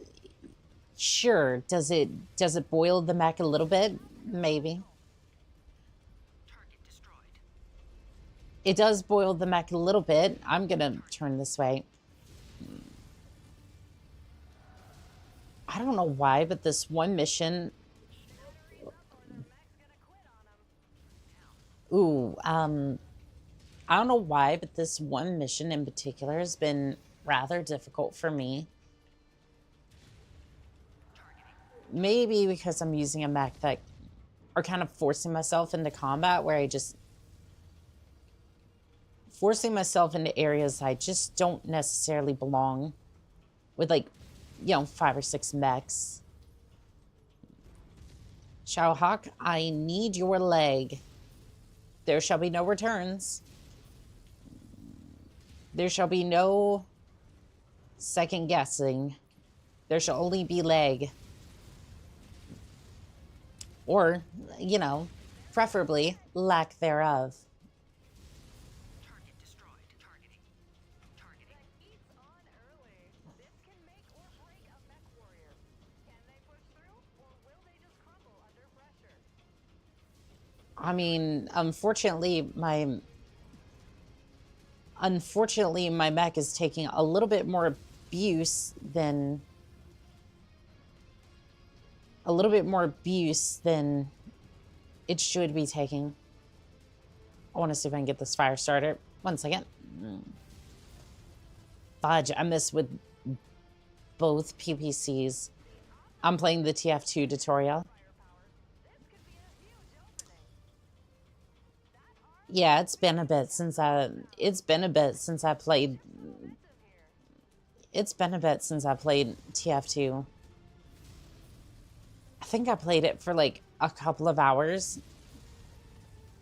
Sure. Does it boil the mech a little bit? Maybe. It does boil the mech a little bit. I'm gonna turn this way. I don't know why, but this one mission... Ooh, I don't know why, but this one mission in particular has been rather difficult for me. Maybe because I'm using a mech that... Or kind of forcing myself into combat where I just... Forcing myself into areas I just don't necessarily belong. With, like, you know, 5 or 6 mechs. Shadowhawk, I need your leg. There shall be no returns. There shall be no second guessing. There shall only be leg. Or, you know, preferably lack thereof. Target destroyed. Targeting. Targeting. Eats on early. This can make or break a mech warrior. Can they push through, or will they just crumble under pressure? I mean, unfortunately, my mech is taking a little bit more abuse than... A little bit more abuse than it should be taking. I want to see if I can get this fire starter. 1 second. Fudge, I missed with both PPCs. I'm playing the TF2 tutorial. Yeah, it's been a bit since I played. It's been a bit since I played TF2. I think I played it for like a couple of hours.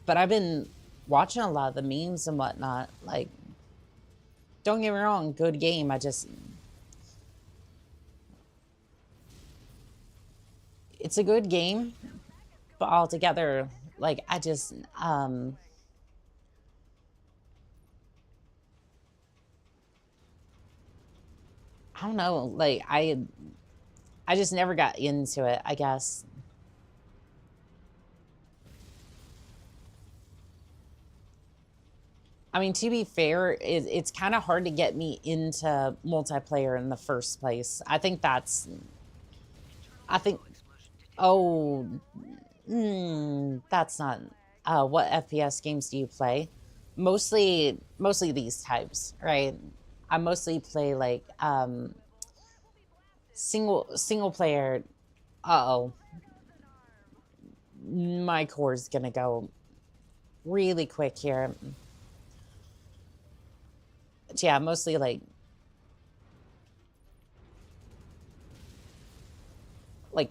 But I've been watching a lot of the memes and whatnot. Like, don't get me wrong, good game. It's a good game, but altogether, like, I don't know, like, I just never got into it, I guess. I mean, to be fair, it's kind of hard to get me into multiplayer in the first place. Oh, that's not... what FPS games do you play? Mostly these types, right? I mostly play, like, single player. Uh-oh. My core's gonna go really quick here. But yeah, mostly like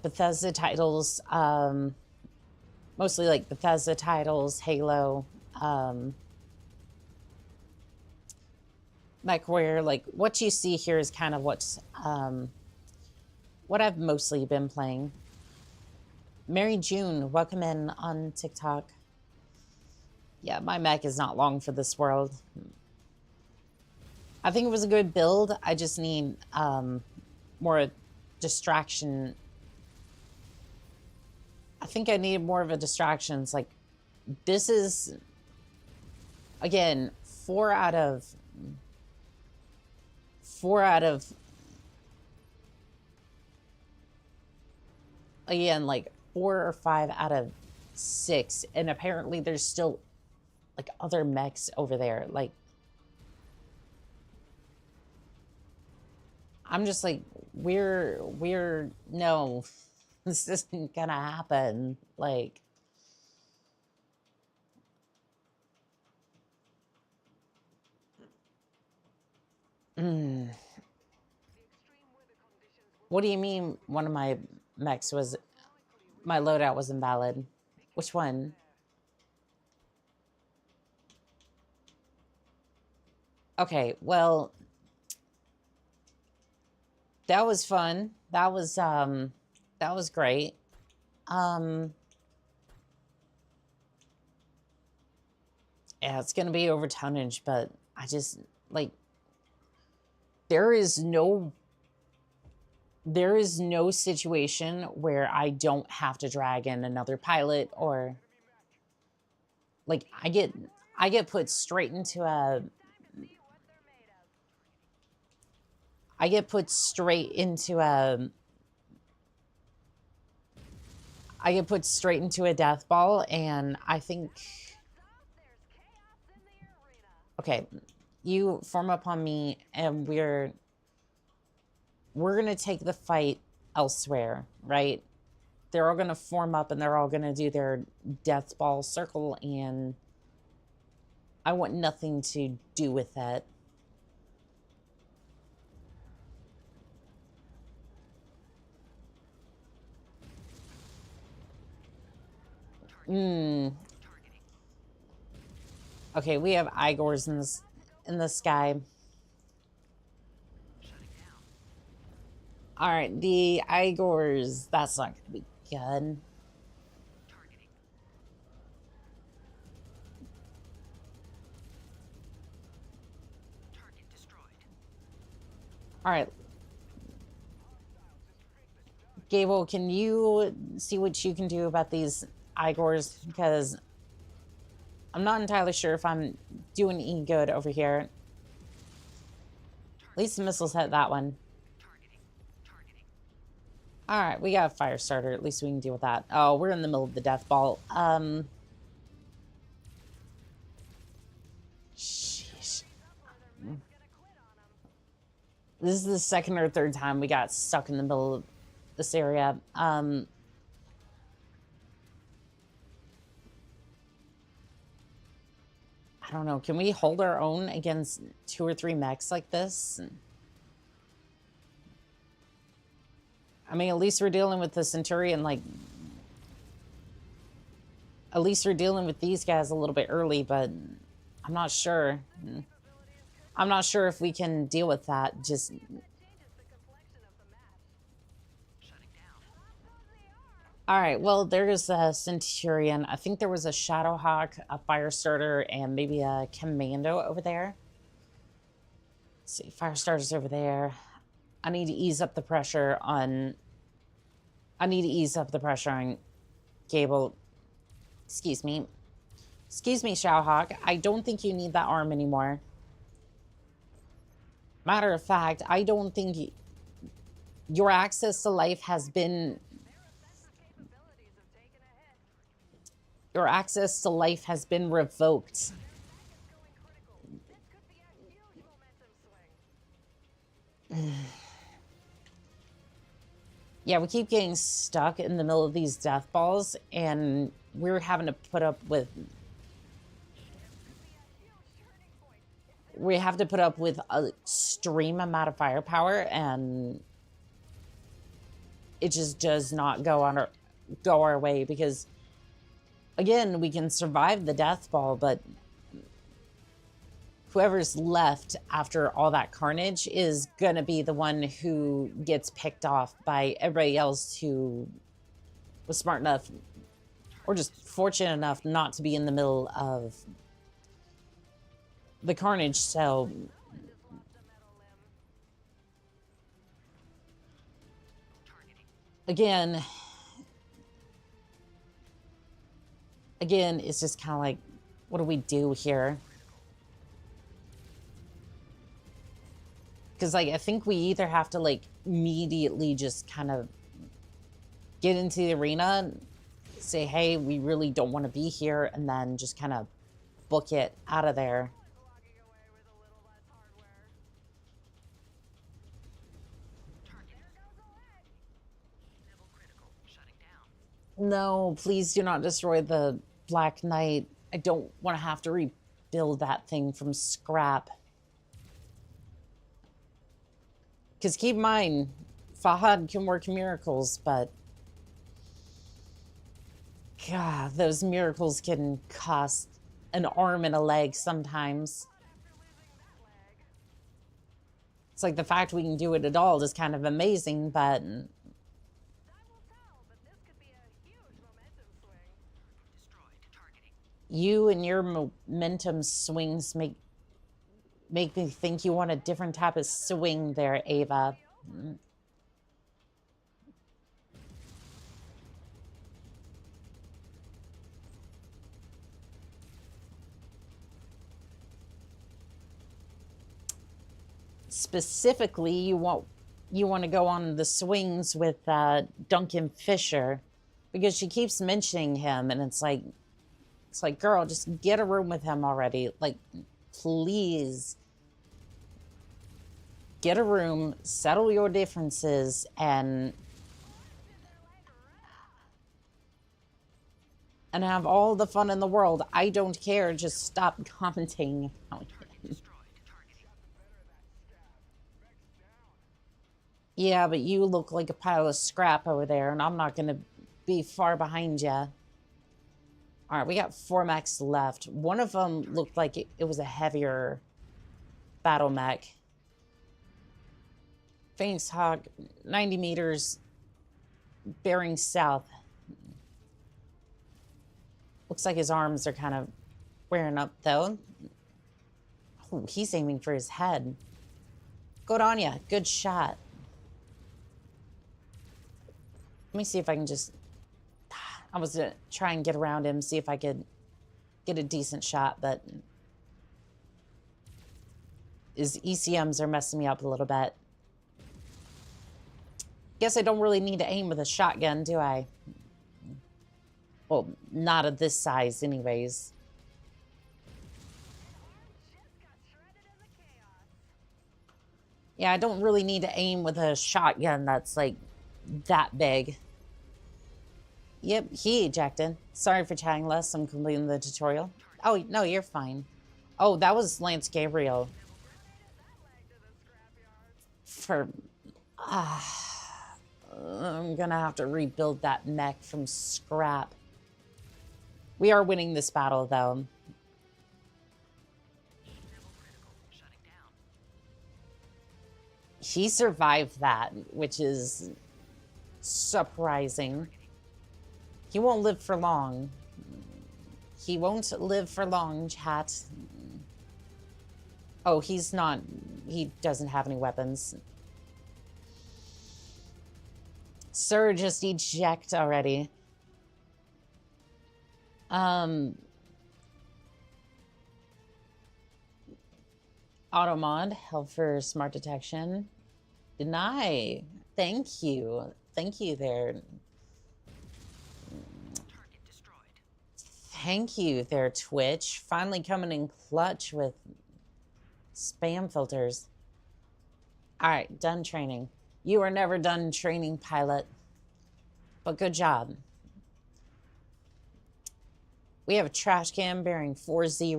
Bethesda titles. Mostly like Bethesda titles, Halo, MechWarrior. Like, what you see here is kind of what I've mostly been playing. Mary June, welcome in on TikTok. Yeah, my mech is not long for this world. I think it was a good build. I just need more distraction. I think I need more of a distraction. It's like, this is, again, 4 out of... Again, like 4 or 5 out of 6. And apparently there's still, like, other mechs over there. Like, I'm just like, no, this isn't gonna happen. Like, What do you mean one of my mechs was... My loadout was invalid? Which one? Okay, well... That was fun. That was great. Yeah, it's gonna be over tonnage, but I just, like, there is no situation where I don't have to drag in another pilot, or like I get put straight into a I get put straight into a death ball, and I think, okay, you form up on me, and we're gonna take the fight elsewhere, right? They're all gonna form up and they're all gonna do their death ball circle, and I want nothing to do with that. Okay, we have Igors in the sky. All right, the Igors. That's not gonna be good. All right. Gable, can you see what you can do about these Igors? Because I'm not entirely sure if I'm doing any good over here. At least the missiles hit that one. All right, we got a fire starter. At least we can deal with that. Oh, we're in the middle of the death ball. Sheesh. This is the second or third time we got stuck in the middle of this area. I don't know. Can we hold our own against 2 or 3 mechs like this? I mean, at least we're dealing with the Centurion, like... At least we're dealing with these guys a little bit early, but I'm not sure. I'm not sure if we can deal with that. Just... Alright, well, there's a Centurion. I think there was a Shadowhawk, a Firestarter, and maybe a Commando over there. Let's see, Firestarter's over there. I need to ease up the pressure on... Gable. Excuse me. Excuse me, Shadowhawk. I don't think you need that arm anymore. Matter of fact, I don't think your access to life has been... Your access to life has been revoked. Yeah, we keep getting stuck in the middle of these death balls, and we're having to put up with... We have to put up with an extreme amount of firepower, and it just does not go our way, because, again, we can survive the death ball, but whoever's left after all that carnage is going to be the one who gets picked off by everybody else who was smart enough or just fortunate enough not to be in the middle of the carnage. So again, it's just kind of like, what do we do here? Because, like, I think we either have to, like, immediately just kind of get into the arena, say, hey, we really don't want to be here, and then just kind of book it out of there. No, please do not destroy the Black Knight. I don't want to have to rebuild that thing from scrap. Because keep in mind, Fahad can work miracles, but... God, those miracles can cost an arm and a leg sometimes. It's like the fact we can do it at all is kind of amazing, but... You and your momentum swings make me think you want a different type of swing there, Ava. Specifically, you want to go on the swings with Duncan Fisher, because she keeps mentioning him, and it's like, girl, just get a room with him already. Like, please get a room, settle your differences, and have all the fun in the world. I don't care. Just stop commenting. Yeah, but you look like a pile of scrap over there, and I'm not going to be far behind you. All right, we got 4 mechs left. One of them looked like it was a heavier battle mech. Phoenix Hawk, 90 meters, bearing south. Looks like his arms are kind of wearing up, though. Oh, he's aiming for his head. Good on ya. Good shot. Let me see if I can just... I was going to try and get around him, see if I could get a decent shot, but... his ECMs are messing me up a little bit. Guess I don't really need to aim with a shotgun, do I? Well, not at this size, anyways. Yeah, I don't really need to aim with a shotgun that's, like, that big. Yep, he ejected. Sorry for chatting less. I'm completing the tutorial. Oh, no, you're fine. Oh, that was Lance Gabriel. For... I'm gonna have to rebuild that mech from scrap. We are winning this battle, though. He survived that, which is surprising. He won't live for long. He won't live for long, chat. Oh, he's not... he doesn't have any weapons. Sir, just eject already. Automod, help for smart detection. Deny. Thank you. Thank you there. Target destroyed. Thank you there, Twitch. Finally coming in clutch with spam filters. All right, done training. You are never done training, pilot. But good job. We have a trash can bearing 40,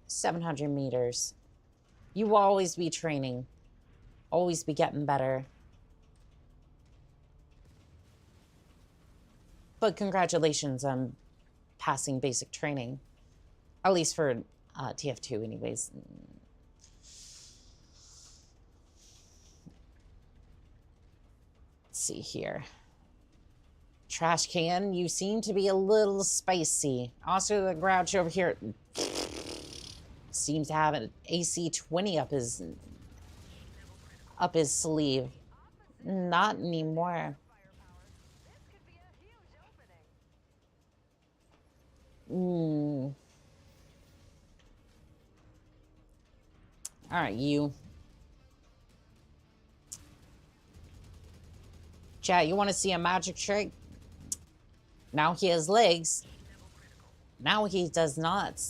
700 meters. You will always be training. Always be getting better. But congratulations on passing basic training. At least for TF2 anyways. Let's see here. Trash can, you seem to be a little spicy. Also, the Grouch over here seems to have an AC-20 up his sleeve. Not anymore. All right, you. Chat, you want to see a magic trick? Now he has legs. Now he does not.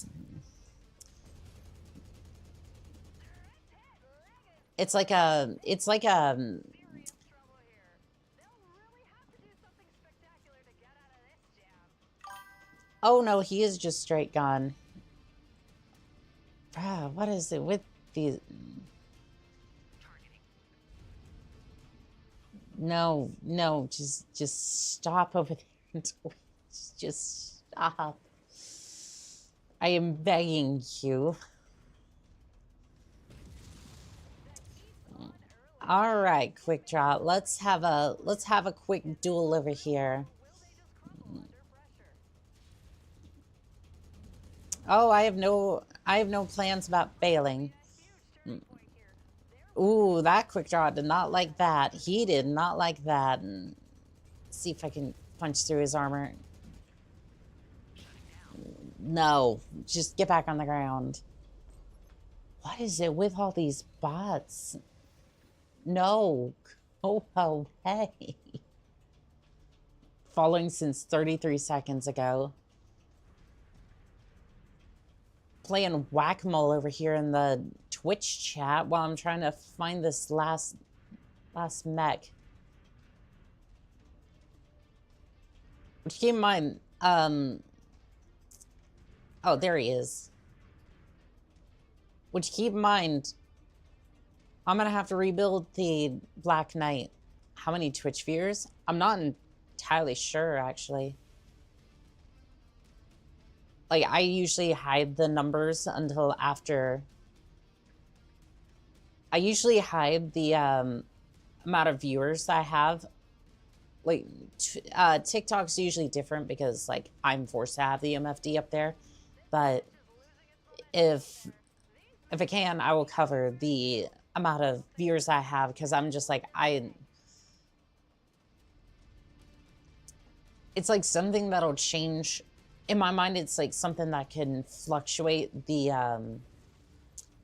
It's like a... Oh no, he is just straight gone. Bruh, what is it with these... No, just stop over there. Just stop. I am begging you. All right, quick draw. Let's have a quick duel over here. Oh, I have no plans about failing. Huge turning point here. Ooh, that quick draw did not like that. He did not like that. And see if I can punch through his armor. No, just get back on the ground. What is it with all these bots? No, go away. Following since 33 seconds ago. Playing whack-a-mole over here in the Twitch chat while I'm trying to find this last mech. Which keep in mind, oh, there he is. Which keep in mind, I'm gonna have to rebuild the Black Knight. How many Twitch viewers? I'm not entirely sure, actually. Like, I usually hide the numbers until after. I usually hide the amount of viewers I have. Like, TikTok's usually different because, like, I'm forced to have the MFD up there. But if I can, I will cover the amount of viewers I have because I'm just like, it's like something that'll change. In my mind, it's like something that can fluctuate the,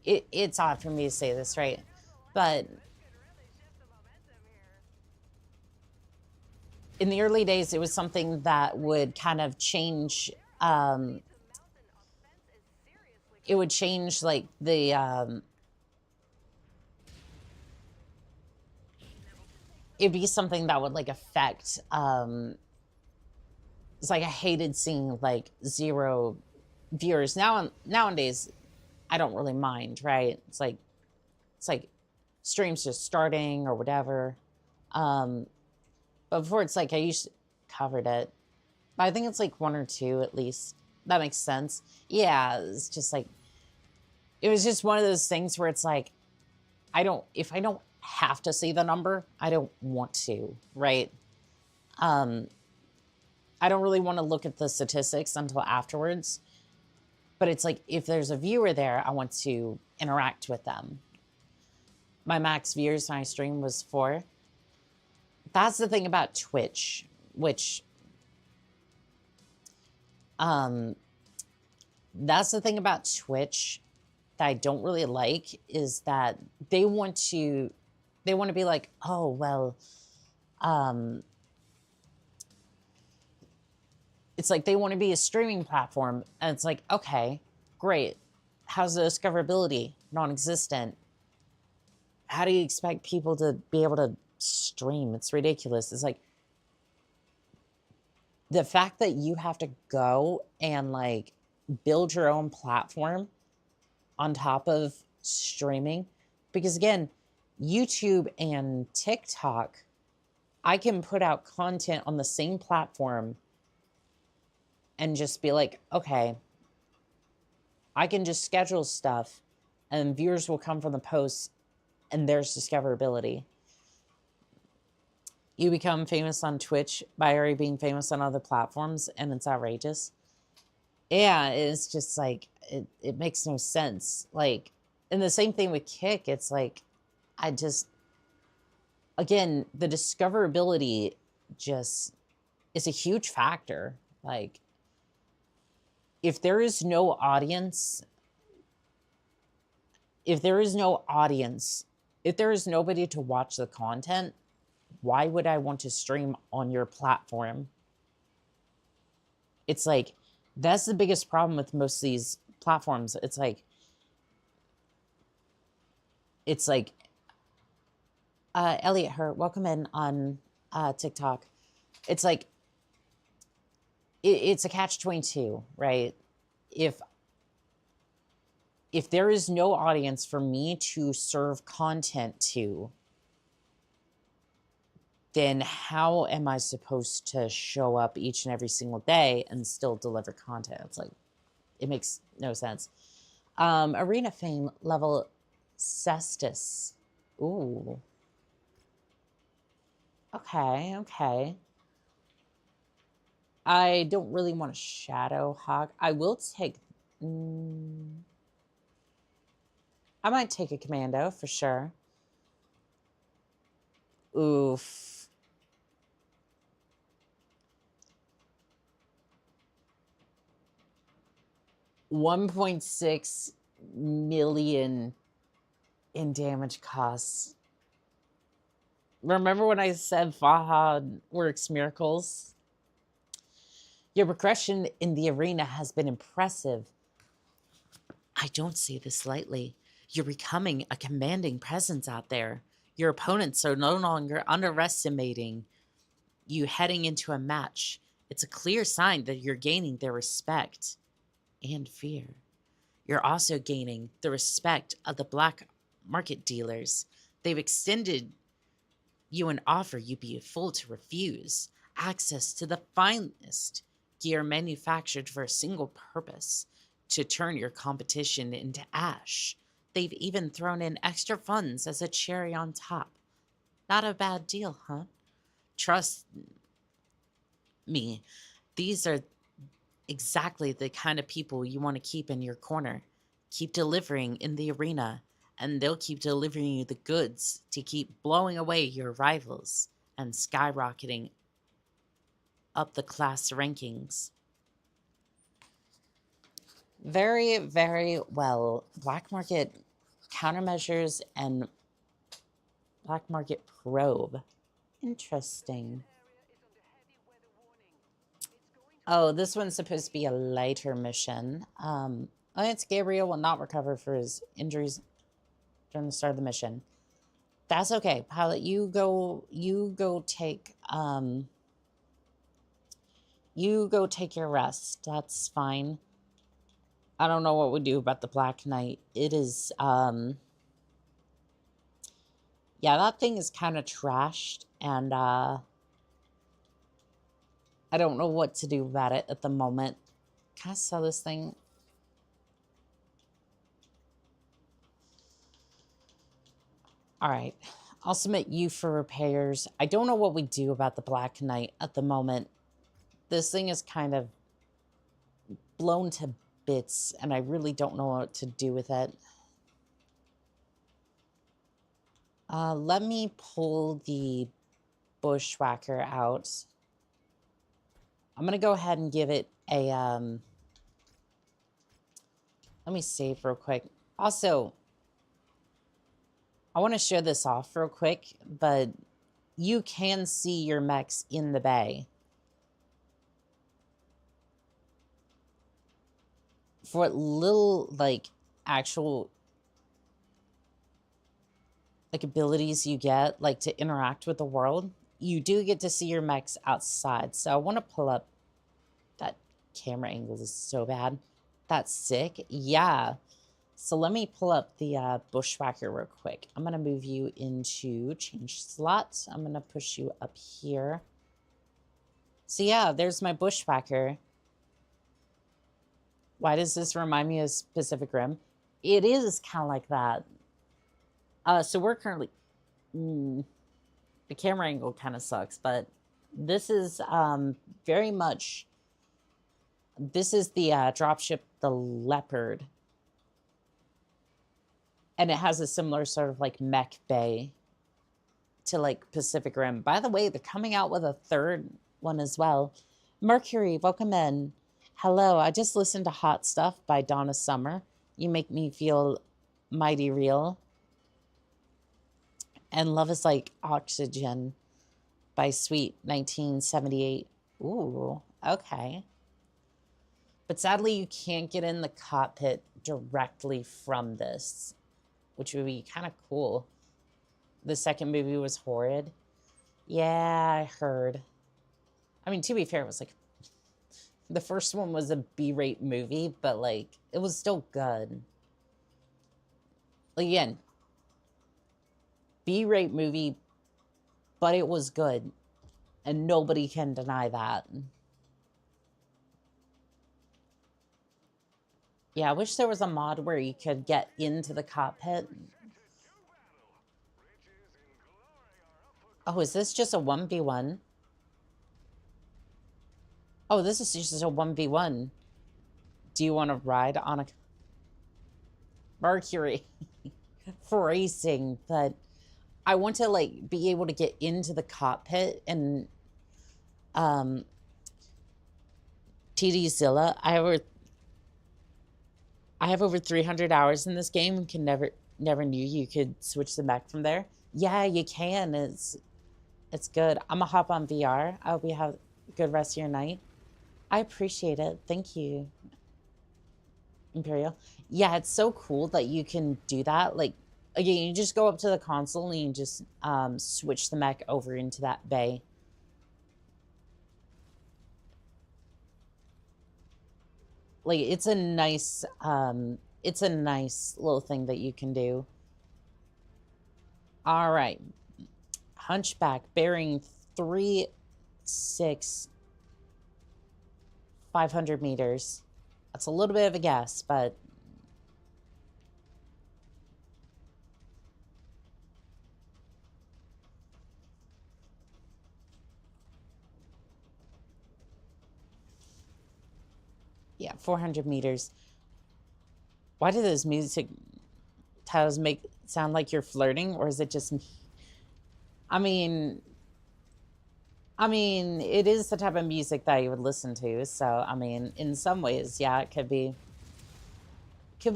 it's odd for me to say this, right? But in the early days, it was something that would kind of change, it would change like the, it'd be something that would like affect, it's like I hated seeing like 0 viewers. Nowadays, I don't really mind, right? It's like streams just starting or whatever. But before it's like I usually covered it. But I think it's like 1 or 2 at least. That makes sense. Yeah, it's just like, it was just one of those things where it's like, if I don't have to see the number, I don't want to, right? I don't really want to look at the statistics until afterwards. But it's like, if there's a viewer there, I want to interact with them. My max viewers on my stream was 4. That's the thing about Twitch, which, that's the thing about Twitch that I don't really like, is that they want to be like, oh, well, it's like they want to be a streaming platform. And it's like, okay, great. How's the discoverability? Non-existent. How do you expect people to be able to stream? It's ridiculous. It's like, the fact that you have to go and like build your own platform on top of streaming, because again, YouTube and TikTok, I can put out content on the same platform and just be like, okay, I can just schedule stuff and viewers will come from the posts and there's discoverability. You become famous on Twitch by already being famous on other platforms, and it's outrageous. Yeah, it's just like, it makes no sense. Like, and the same thing with Kick, it's like, again, the discoverability just is a huge factor. Like, if there is no audience, if there is nobody to watch the content, why would I want to stream on your platform? It's like, that's the biggest problem with most of these platforms. It's like, Elliot Hurt, welcome in on TikTok. It's like, it's a catch-22, right? If there is no audience for me to serve content to, then how am I supposed to show up each and every single day and still deliver content? It's like, it makes no sense. Arena fame level Cestus. Ooh. Okay, okay. I don't really want a Shadow Hawk. I will take I might take a commando for sure. Oof. $1.6 million in damage costs. Remember when I said Fahad works miracles? Your progression in the arena has been impressive. I don't say this lightly. You're becoming a commanding presence out there. Your opponents are no longer underestimating you heading into a match. It's a clear sign that you're gaining their respect and fear. You're also gaining the respect of the black market dealers. They've extended you an offer you'd be a fool to refuse. Access to the finest gear manufactured for a single purpose, to turn your competition into ash. They've even thrown in extra funds as a cherry on top. Not a bad deal, huh? Trust me, these are exactly the kind of people you want to keep in your corner. Keep delivering in the arena, and they'll keep delivering you the goods to keep blowing away your rivals and skyrocketing up the class rankings. Very, very well. Black market countermeasures and black market probe. Interesting. Oh, this one's supposed to be a lighter mission. Lance Gabriel will not recover for his injuries during the start of the mission. That's okay, pilot. You go take your rest. That's fine. I don't know what we do about the Black Knight. It is yeah, that thing is kind of trashed, and I don't know what to do about it at the moment. Can I sell this thing? All right. I'll submit you for repairs. I don't know what we do about the Black Knight at the moment. This thing is kind of blown to bits, and I really don't know what to do with it. Let me pull the Bushwhacker out. I'm going to go ahead and give it a... let me save real quick. Also, I want to show this off real quick, but you can see your mechs in the bay. For what little, like, actual, like, abilities you get, like, to interact with the world, you do get to see your mechs outside. So I want to pull up... That camera angle is so bad. That's sick. Yeah. So let me pull up the Bushwhacker real quick. I'm going to move you into change slots. I'm going to push you up here. So yeah, there's my Bushwhacker. Why does this remind me of Pacific Rim? It is kind of like that. So we're currently... the camera angle kind of sucks, but this is very much... This is the dropship, the Leopard. And it has a similar sort of like mech bay to like Pacific Rim. By the way, they're coming out with a third one as well. Mercury, welcome in. Hello, I just listened to Hot Stuff by Donna Summer. You make me feel mighty real. And Love is Like Oxygen by Sweet 1978. Ooh, okay. But sadly, you can't get in the cockpit directly from this, which would be kind of cool. The second movie was horrid. Yeah, I heard. I mean, to be fair, it was like... The first one was a B-rate movie, but, like, it was still good. Like, again, B-rate movie, but it was good. And nobody can deny that. Yeah, I wish there was a mod where you could get into the cockpit. Oh, is this just a 1v1? Oh, this is just a 1v1. Do you want to ride on a Mercury for racing? But I want to like be able to get into the cockpit and TD Zilla. I have over 300 hours in this game and can never knew you could switch them back from there. Yeah, you can. It's good. I'm gonna hop on VR. I hope you have a good rest of your night. I appreciate it. Thank you, Imperial. Yeah, it's so cool that you can do that. Like, again, you just go up to the console and you just switch the mech over into that bay. Like, it's a nice little thing that you can do. All right. Hunchback bearing 3-6, 500 meters. That's a little bit of a guess, but yeah, 400 meters. Why do those music titles sound like you're flirting, or is it just me? I mean, it is the type of music that you would listen to. So, I mean, in some ways, yeah, it could be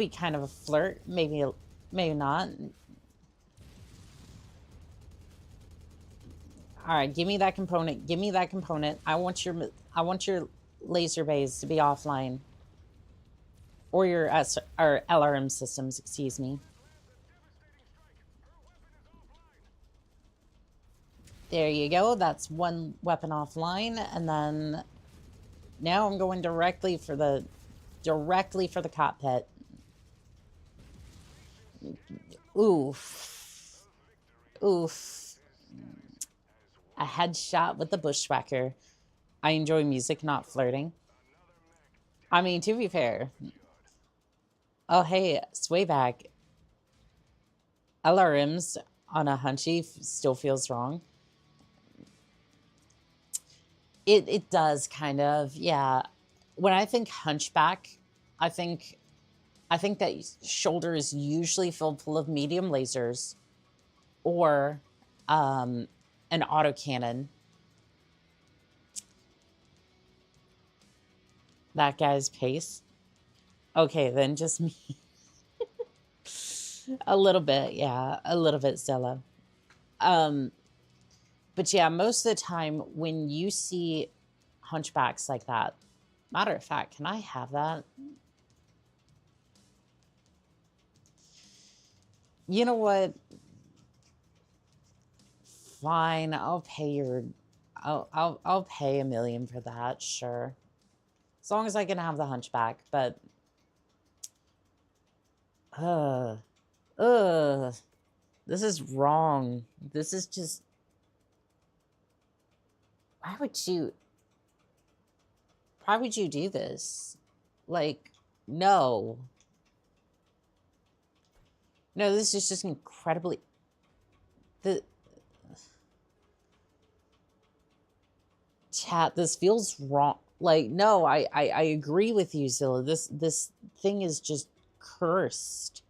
kind of a flirt. Maybe not. All right, give me that component. Give me that component. I want your laser bays to be offline, or your or LRM systems. Excuse me. There you go. That's one weapon offline, and then now I'm going directly for the cockpit. Oof. Oof. A headshot with the bushwhacker. I enjoy music, not flirting. I mean, to be fair. Oh, hey, Swayback. LRMs on a hunchy still feels wrong. It does kind of, yeah. When I think hunchback, I think that shoulder is usually filled full of medium lasers or an autocannon. That guy's pace. Okay, then just me. A little bit, yeah. A little bit, Stella. But yeah, most of the time when you see hunchbacks like that, matter of fact, can I have that? You know what? Fine, I'll pay I'll pay $1 million for that, sure. As long as I can have the hunchback, but this is wrong. This is just, why would you do this? Like, no. No, this is just incredibly, chat, this feels wrong. Like, no, I agree with you, Zilla. This thing is just cursed.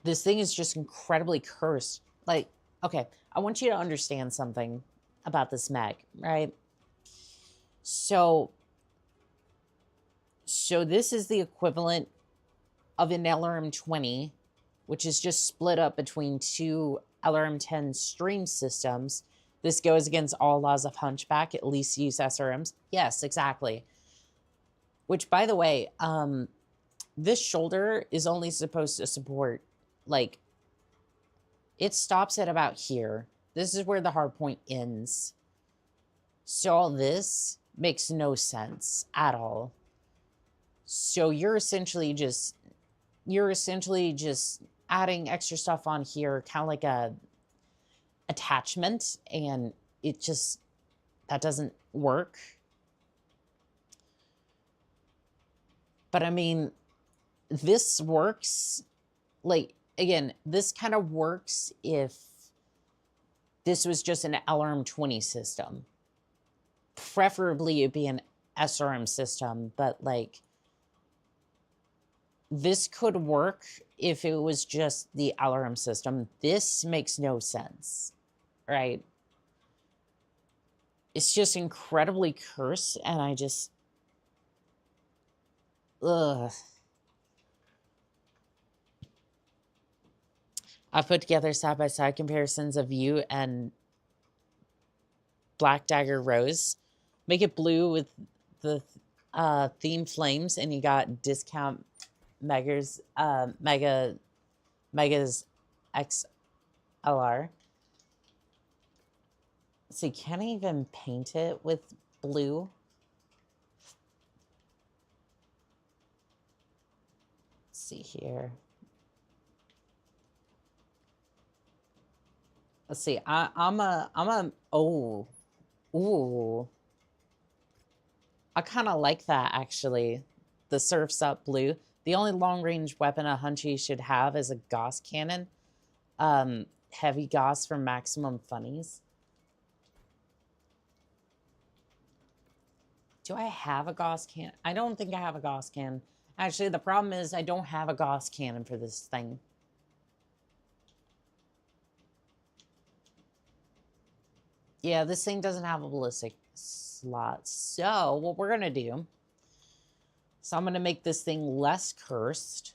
This thing is just incredibly cursed. Like, okay, I want you to understand something about this mech, right? So this is the equivalent of an LRM-20, which is just split up between two LRM-10 stream systems. This goes against all laws of hunchback, at least use SRMs. Yes, exactly. Which, by the way, this shoulder is only supposed to support, like, it stops at about here. This is where the hard point ends. So all this makes no sense at all. So you're essentially just adding extra stuff on here, kind of like a attachment, and it just, that doesn't work. But I mean, this works, like, again, this kind of works if this was just an LRM-20 system. Preferably it'd be an SRM system, but like this could work if it was just the LRM system. This makes no sense, right? It's just incredibly cursed, and I just, ugh. I've put together side-by-side comparisons of you and Black Dagger Rose. Make it blue with the theme flames, and you got discount Megas XLR. Let's see, can I even paint it with blue? Let's see here. Let's see. Ooh. I kind of like that, actually. The Surf's Up blue. The only long-range weapon a Hunchy should have is a Gauss cannon. Heavy Gauss for maximum funnies. Do I have a Gauss cannon? I don't think I have a Gauss cannon. Actually, the problem is I don't have a Gauss cannon for this thing. Yeah, this thing doesn't have a ballistic slot. So what we're going to do, so I'm going to make this thing less cursed.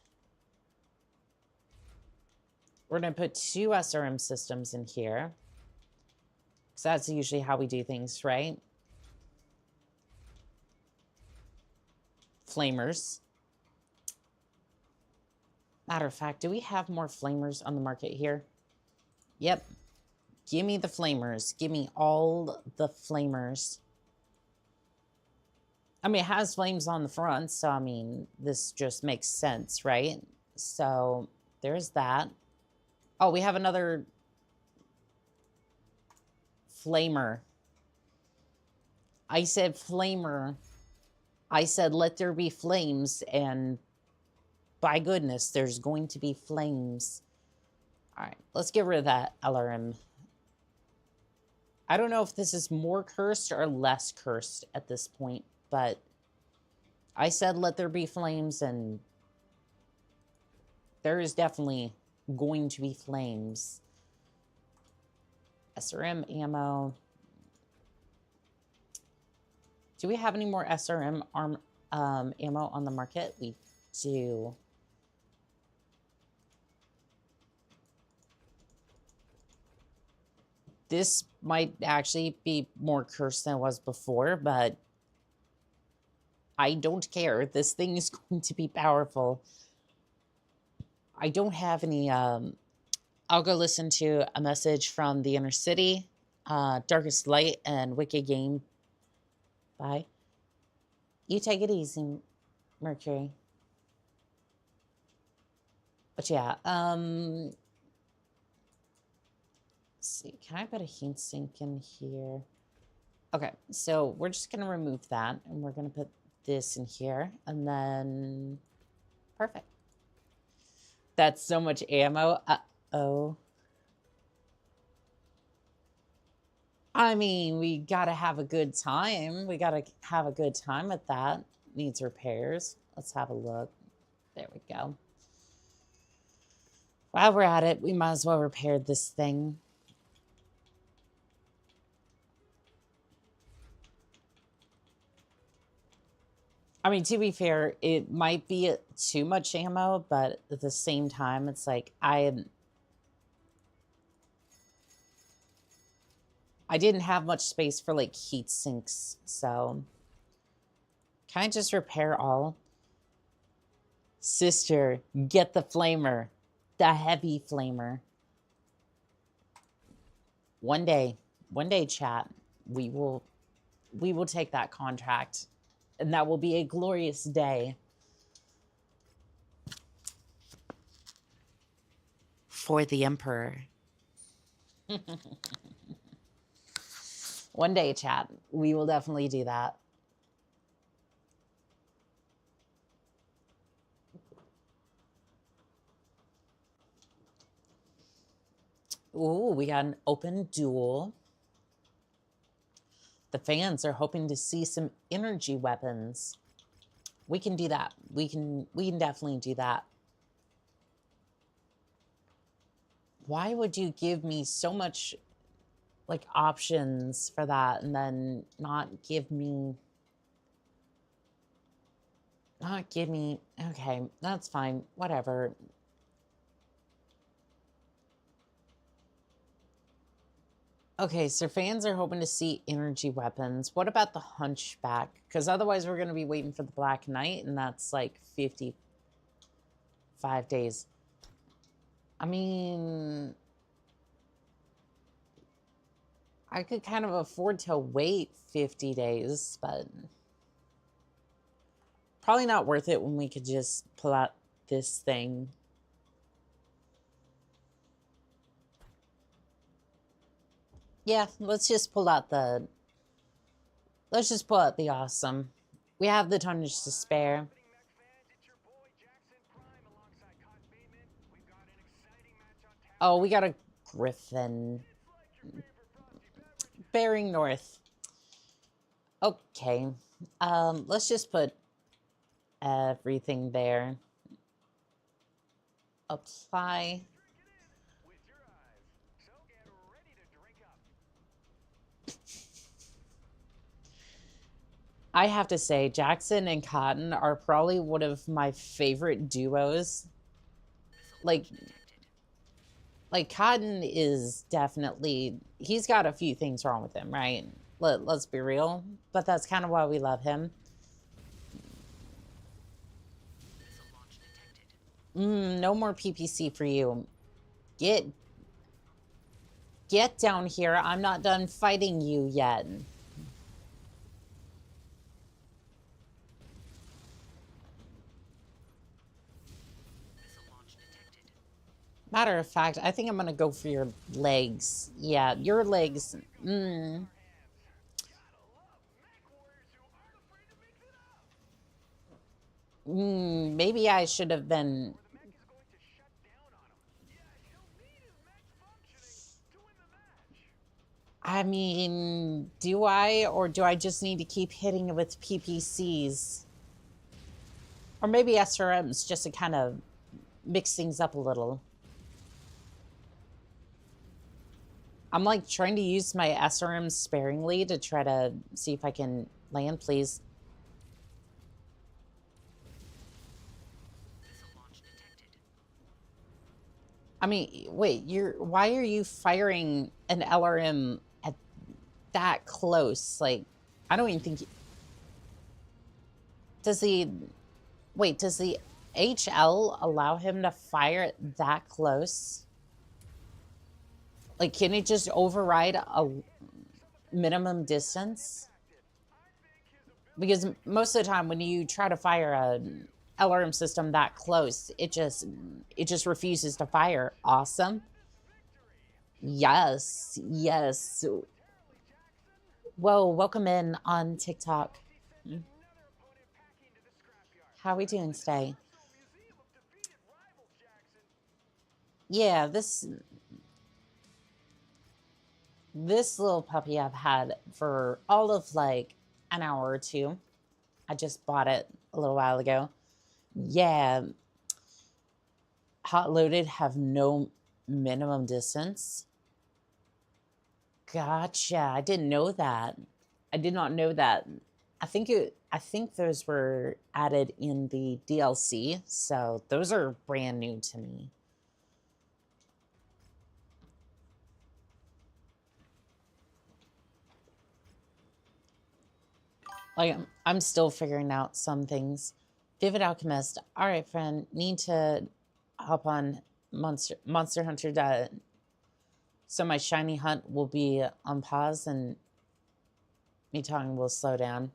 We're going to put 2 SRM systems in here. Because that's usually how we do things, right? Flamers. Matter of fact, do we have more flamers on the market here? Yep. Give me the flamers. Give me all the flamers. I mean, it has flames on the front, so I mean, this just makes sense, right? So there's that. Oh, we have another flamer. I said flamer. I said let there be flames, and by goodness, there's going to be flames. All right, let's get rid of that LRM. I don't know if this is more cursed or less cursed at this point, but I said let there be flames, and there is definitely going to be flames. SRM ammo. Do we have any more SRM ammo on the market? We do. This might actually be more cursed than it was before, but I don't care. This thing is going to be powerful. I don't have any... I'll go listen to a message from the Inner City, Darkest Light, and Wicked Game. Bye. You take it easy, Mercury. But yeah, let's see. Can I put a heat sink in here? Okay, so we're just going to remove that, and we're going to put this in here, and then perfect. That's so much ammo. Uh-oh. I mean, we gotta have a good time. We gotta have a good time with that. Needs repairs. Let's have a look. There we go. While we're at it, we might as well repair this thing. I mean, to be fair, it might be too much ammo, but at the same time, it's like I didn't have much space for like heat sinks, so can I just repair all? Sister, get the flamer, the heavy flamer. One day, chat, we will take that contract, and that will be a glorious day for the Emperor. One day, chat, we will definitely do that. Ooh, we got an open duel. The fans are hoping to see some energy weapons. We can do that. We can definitely do that. Why would you give me so much like options for that and then not give me okay, that's fine. Whatever. Okay, so fans are hoping to see energy weapons. What about the Hunchback? Because otherwise we're going to be waiting for the Black Knight, and that's like 55 days. I mean, I could kind of afford to wait 50 days, but probably not worth it when we could just pull out this thing. Yeah, let's just pull out the awesome. We have the tonnage to spare. Oh, we got a Griffin. Bearing north. Okay. Let's just put everything there. Apply. I have to say, Jackson and Cotton are probably one of my favorite duos. Like Cotton is definitely, he's got a few things wrong with him, right? Let's be real, but that's kind of why we love him. No more PPC for you. Get down here. I'm not done fighting you yet. Matter of fact, I think I'm gonna go for your legs. Yeah, your legs. Maybe I should have been. I mean, do I, or do I just need to keep hitting it with PPCs? Or maybe SRMs, just to kind of mix things up a little. I'm like trying to use my SRMs sparingly to try to see if I can land, please. I mean, wait, why are you firing an LRM at that close? Like, I don't even think... Does the HL allow him to fire it that close? Like, can it just override a minimum distance? Because most of the time when you try to fire a LRM system that close, it just refuses to fire. Awesome. Yes. Whoa, welcome in on TikTok. How we doing today? Yeah, this little puppy I've had for all of like an hour or two. I just bought it a little while ago. Yeah. Hot loaded have no minimum distance. Gotcha. I didn't know that. I did not know that. I think those were added in the DLC, so those are brand new to me. Like, I'm still figuring out some things. Vivid Alchemist. All right, friend. Need to hop on Monster Hunter. So my shiny hunt will be on pause and me talking will slow down.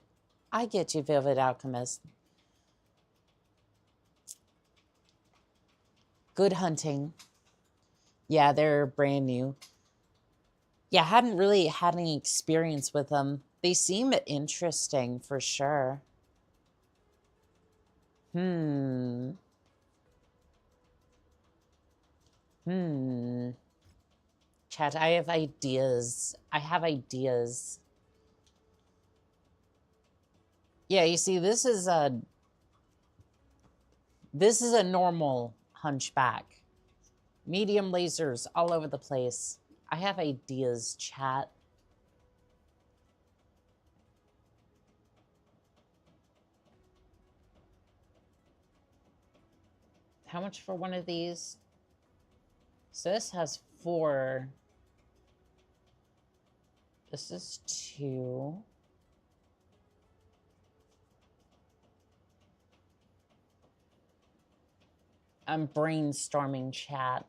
I get you, Vivid Alchemist. Good hunting. Yeah, they're brand new. Yeah, I hadn't really had any experience with them. They seem interesting for sure. Chat, I have ideas. Yeah, you see, this is a normal hunchback. Medium lasers all over the place. I have ideas, chat. How much for one of these? So this has 4. This is 2. I'm brainstorming, chat.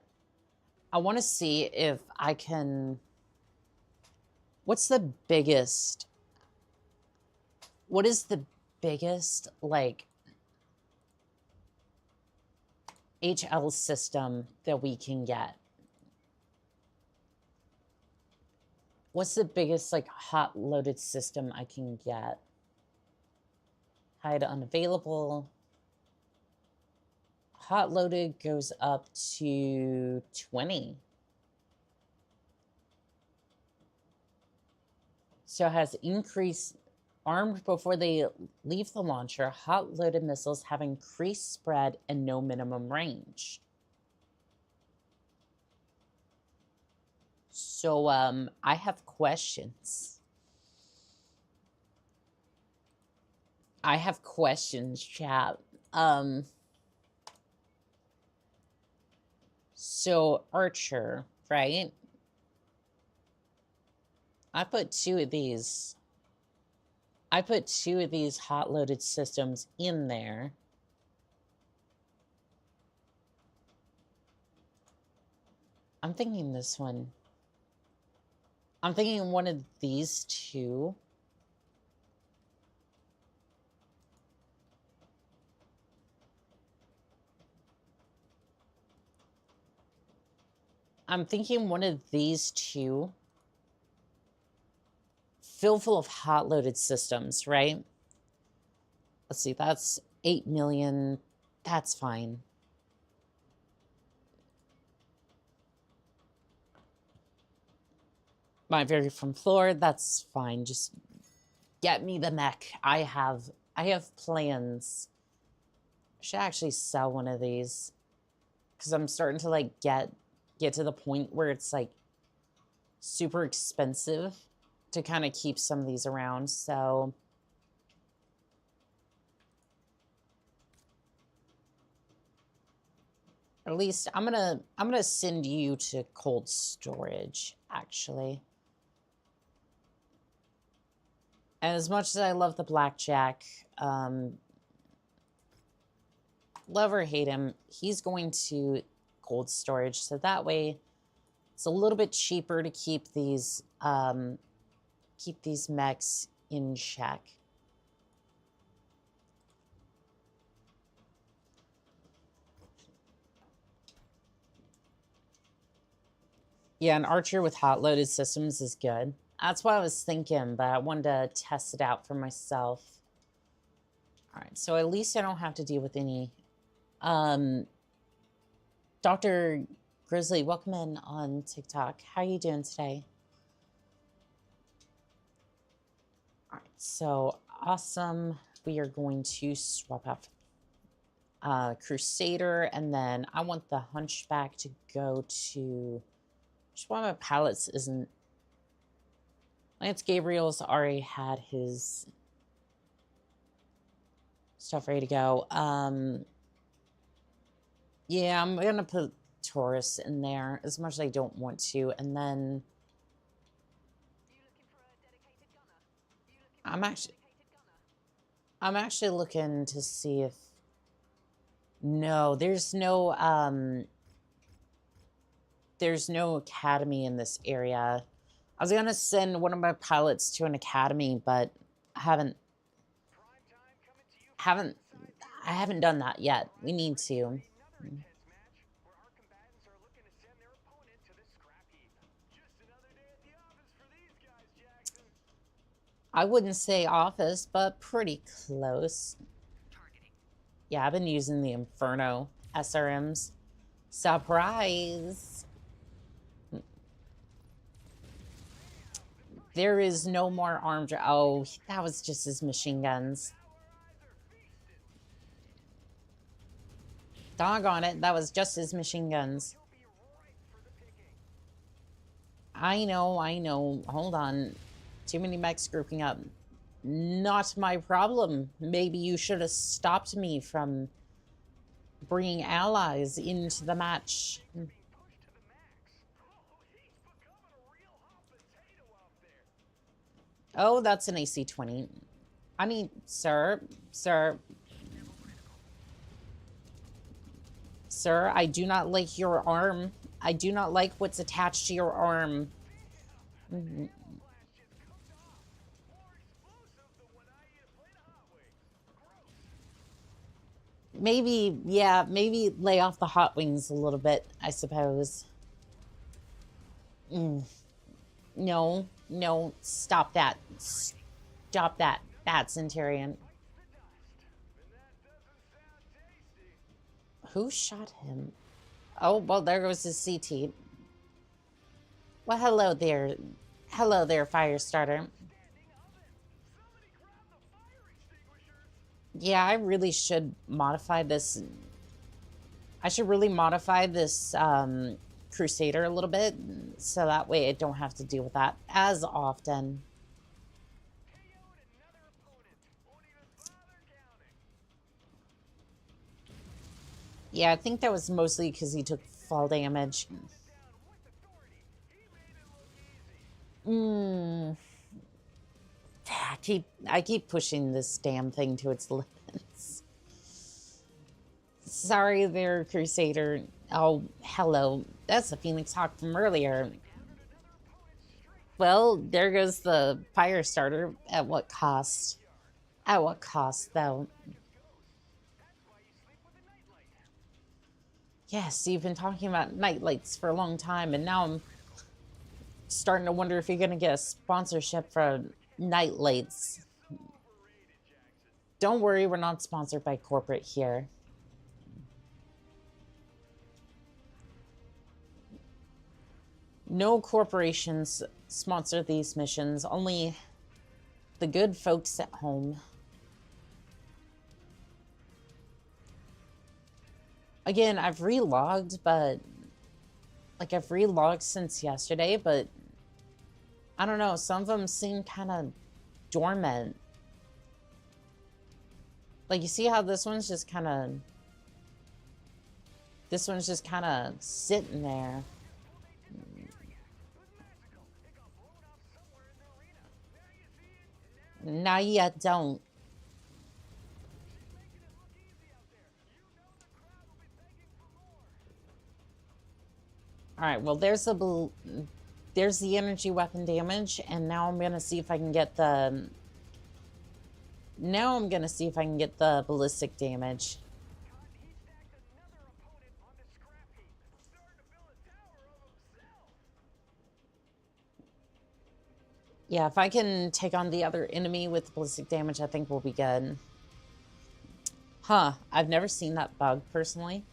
I want to see if I can... What's the biggest... What is the biggest, like, HL system that we can get? What's the biggest, like, hot loaded system I can get? Hide unavailable. Hot loaded goes up to 20. So it has increased... Armed before they leave the launcher, hot loaded missiles have increased spread and no minimum range. So, I have questions. I have questions, chat. So, Archer, right? I put 2 of these. I put 2 of these hot-loaded systems in there. I'm thinking this one. I'm thinking one of these 2. I'm thinking one of these 2. Full of hot-loaded systems, right? Let's see, that's 8 million. That's fine. My vary from floor, that's fine. Just get me the mech. I have plans. I should actually sell one of these. Because I'm starting to, like, get to the point where it's, like, super expensive to kind of keep some of these around, so... At least I'm gonna send you to cold storage, actually. And as much as I love the blackjack, love or hate him, he's going to cold storage, so that way it's a little bit cheaper to keep these mechs in check. Yeah, an Archer with hot loaded systems is good. That's what I was thinking, but I wanted to test it out for myself. All right, so at least I don't have to deal with any. Dr. Grizzly, welcome in on TikTok. How are you doing today? All right, so awesome. We are going to swap out Crusader, and then I want the Hunchback to go to... Just why my pallets isn't... Lance Gabriel's already had his stuff ready to go. Yeah, I'm gonna put Taurus in there as much as I don't want to, and then I'm actually looking to see if... No, there's no academy in this area. I was gonna send one of my pilots to an academy, but I haven't done that yet. We need to. I wouldn't say office, but pretty close. Yeah, I've been using the Inferno SRMs. Surprise! There is no more armed... Oh, that was just his machine guns. Doggone it, that was just his machine guns. You'll be ripe for the picking. I know. Hold on. Too many mechs grouping up. Not my problem. Maybe you should have stopped me from bringing allies into the match. Being pushed to the max. Oh, he's becoming a real hot potato out there. Oh, that's an AC-20. I mean, sir, I do not like your arm. I do not like what's attached to your arm. Flash just cooked off. More explosive than when I played a hot wings. Gross. Maybe, yeah, maybe lay off the hot wings a little bit, I suppose. No, stop that. Stop that. That's Centurion. The dust. And that doesn't sound tasty. Who shot him? Oh, well, there goes his CT. Well, hello there. Hello there, fire starter. Standing oven. Somebody grab the fire extinguishers. Yeah, I really should modify this. I should really modify this Crusader a little bit, so that way I don't have to deal with that as often. KO'd another opponent. Won't even bother counting. Yeah, I think that was mostly because he took fall damage. Down with authority. He made it look easy. I keep pushing this damn thing to its limits. Sorry there, Crusader. Oh, hello. That's the Phoenix Hawk from earlier. Downed another opponent's strength. Well, there goes the fire starter. At what cost? At what cost, though? That's why you sleep with a nightlight. Yes, you've been talking about nightlights for a long time, and now I'm starting to wonder if you're going to get a sponsorship for nightlights. Overrated, Jackson. Don't worry, we're not sponsored by corporate here. No corporations sponsor these missions, only the good folks at home. Again, I've relogged, but I've relogged since yesterday, but I don't know, some of them seem kind of dormant. Like, you see how this one's just kind of sitting there. Now you don't. All right, well, there's the energy weapon damage, and now I'm gonna see if I can get the. Now I'm gonna see if I can get the ballistic damage. He stacked another opponent on the scrap heap. Starting to build a tower of himself. Yeah, if I can take on the other enemy with ballistic damage, I think we'll be good. Huh, I've never seen that bug personally.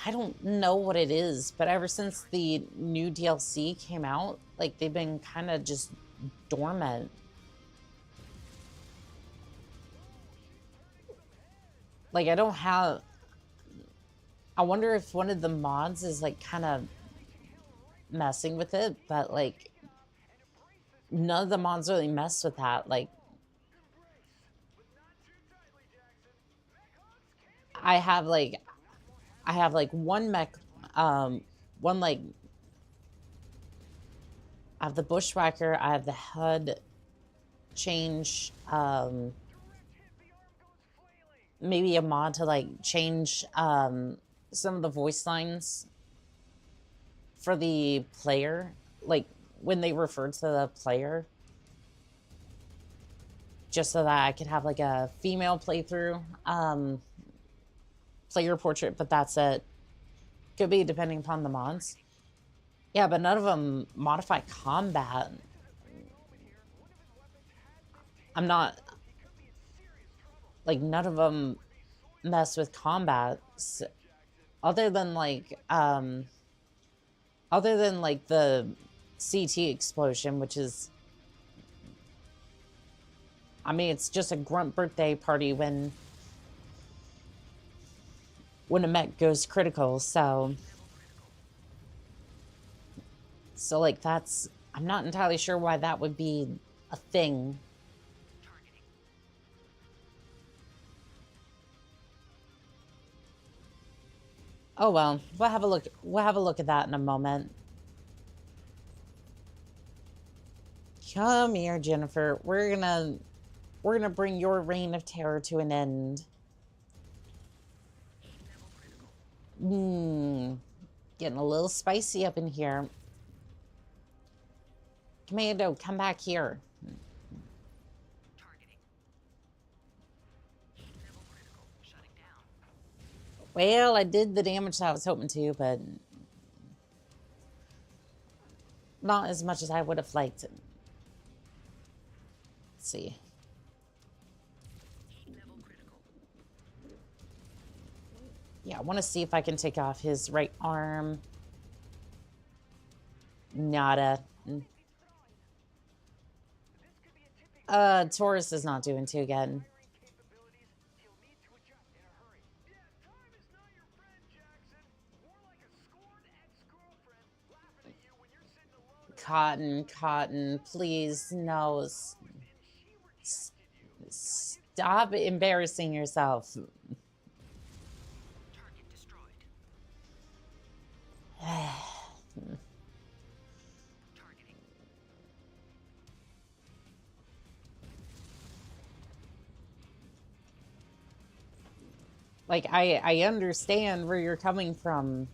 I don't know what it is, but ever since the new DLC came out, like, they've been kind of just dormant. Like, I don't have... I wonder if one of the mods is, like, kind of messing with it, but, like, none of the mods really mess with that. Like, I have like one mech, one, like, I have the Bushwhacker, I have the HUD change, maybe a mod to, like, change, some of the voice lines for the player, like, when they refer to the player, just so that I could have, like, a female playthrough, player portrait, but that's it. Could be depending upon the mods. Yeah, but none of them modify combat. I'm not... Like, none of them mess with combat. Other than, like, the CT explosion, which is... I mean, it's just a grunt birthday party when when a mech goes critical. So like that's, I'm not entirely sure why that would be a thing. Targeting. Oh well, we'll have a look. We'll have a look at that in a moment. Come here, Jennifer. We're gonna bring your reign of terror to an end. Level critical. Getting a little spicy up in here. Commando, come back here. Targeting. Level critical. Shutting down. Well, I did the damage that I was hoping to, but not as much as I would have liked. Let's see. Level critical. Yeah, I want to see if I can take off his right arm. Nada. Taurus is not doing too good. Capabilities, he'll need to adjust in a hurry. Yeah, time is not your friend, Jackson. More like a scorned ex-girlfriend laughing at you when you're sitting alone. Cotton, please, no. And she rejected you. Stop embarrassing yourself. Target destroyed. Targeting. Like, I understand where you're coming from.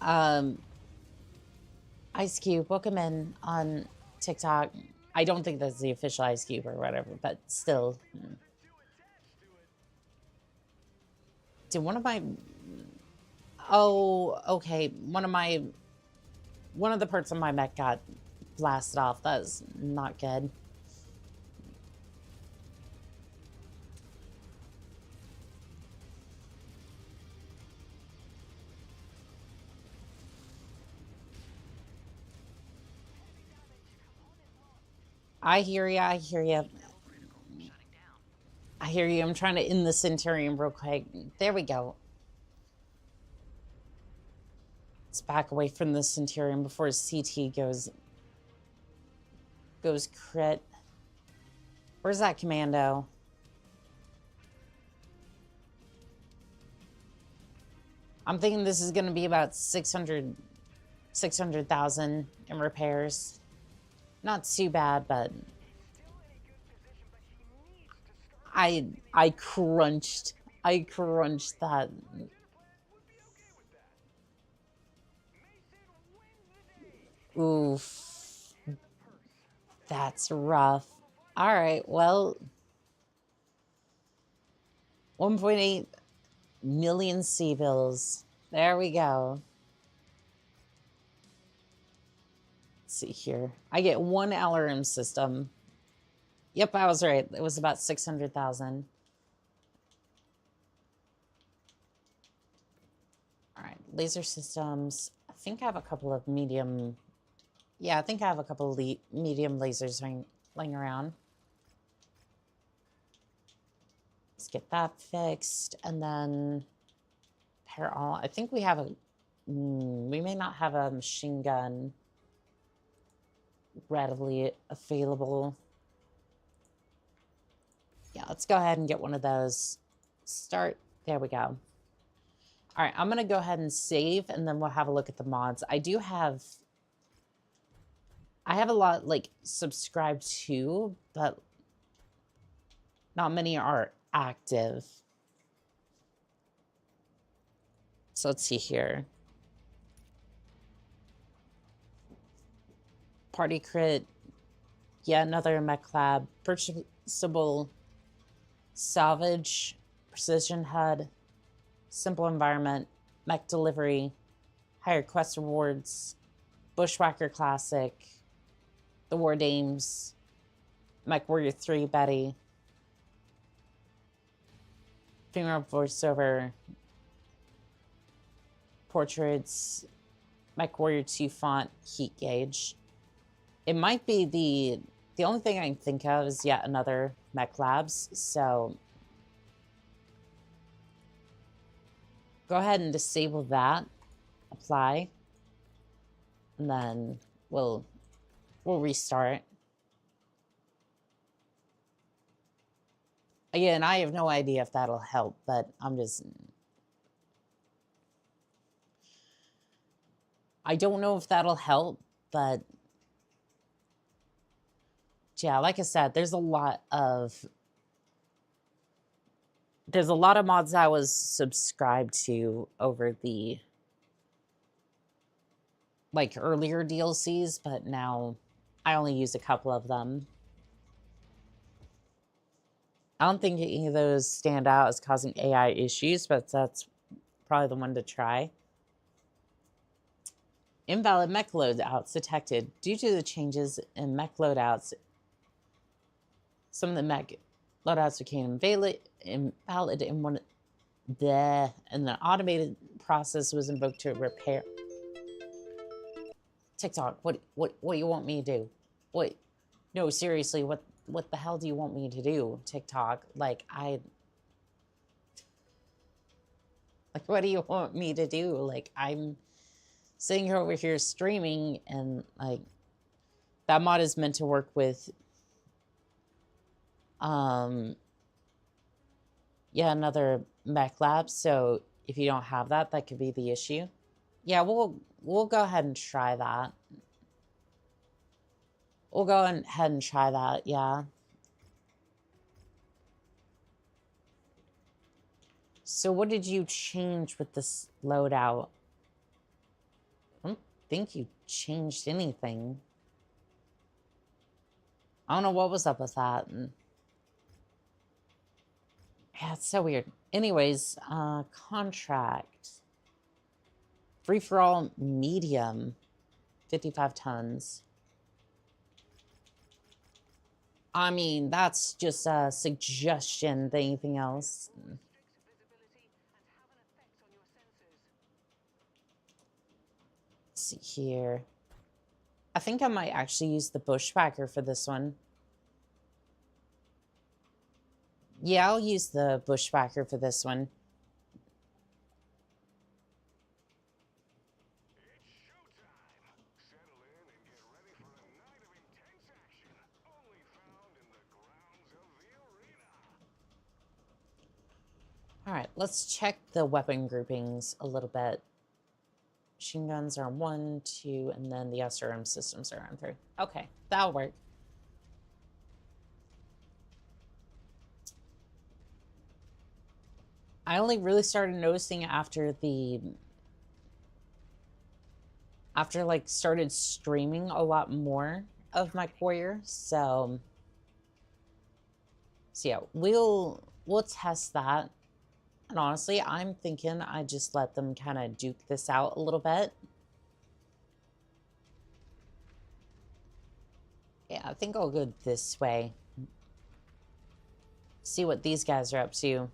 Ice Cube, book him in on TikTok. I don't think that's the official Ice Cube or whatever, but still. Did one of my... Oh, okay. One of the parts of my mech got blasted off. That's not good. I hear you. I hear you. Level critical. Shutting down. I hear you. I'm trying to end the Centurion real quick. There we go. Let's back away from the Centurion before his CT goes crit. Where's that commando? I'm thinking this is going to be about 600,000 in repairs. Not too bad, but I crunched that. Oof. That's rough. All right, well, 1.8 million C-bills. There we go. Let's see here. I get one LRM system. Yep, I was right. It was about 600,000. All right, laser systems. I think I have a couple of medium. Yeah, I think I have a couple of medium lasers laying around. Let's get that fixed, and then pair all. I think we have a. We may not have a machine gun readily available. Yeah, let's go ahead and get one of those. Start. There we go. All right, I'm going to go ahead and save, and then we'll have a look at the mods. I have a lot, like, subscribed to, but not many are active. So let's see here. Party crit. Yeah, another mech lab. Purchasable salvage. Precision HUD. Simple environment. Mech delivery. Higher quest rewards. Bushwhacker Classic. The War Dames. Mech Warrior 3 Betty. Female voiceover. Portraits. Mech Warrior 2 font. Heat gauge. It might be the only thing I can think of is yet another Mech Labs, so go ahead and disable that. Apply. And then we'll restart. Again, I have no idea if that'll help, but I don't know if that'll help, but yeah, like I said, there's a lot of mods I was subscribed to over the like earlier DLCs, but now I only use a couple of them. I don't think any of those stand out as causing AI issues, but that's probably the one to try. Invalid mech loadouts detected. Due to the changes in mech loadouts, some of the mech loadouts became invalid and the automated process was invoked to repair. TikTok, what do you want me to do? What? No, seriously, what the hell do you want me to do, TikTok? Like, what do you want me to do? Like, I'm sitting over here streaming, and like, that mod is meant to work with, yeah, another mech lab. So if you don't have that, that could be the issue. Yeah, we'll go ahead and try that. We'll go ahead and try that, yeah. So what did you change with this loadout? I don't think you changed anything. I don't know what was up with that. Yeah, it's so weird. Anyways, contract. Free-for-all medium. 55 tons. I mean, that's just a suggestion than anything else. Let's see here. I think I might actually use the bushwhacker for this one. Yeah, I'll use the bushwhacker for this one. All right, let's check the weapon groupings a little bit. Machine guns are on 1, 2, and then the SRM systems are on 3. Okay, that'll work. I only really started noticing after like started streaming a lot more of my warrior. So yeah, we'll test that. And honestly, I'm thinking I just let them kind of duke this out a little bit. Yeah, I think I'll go this way. See what these guys are up to.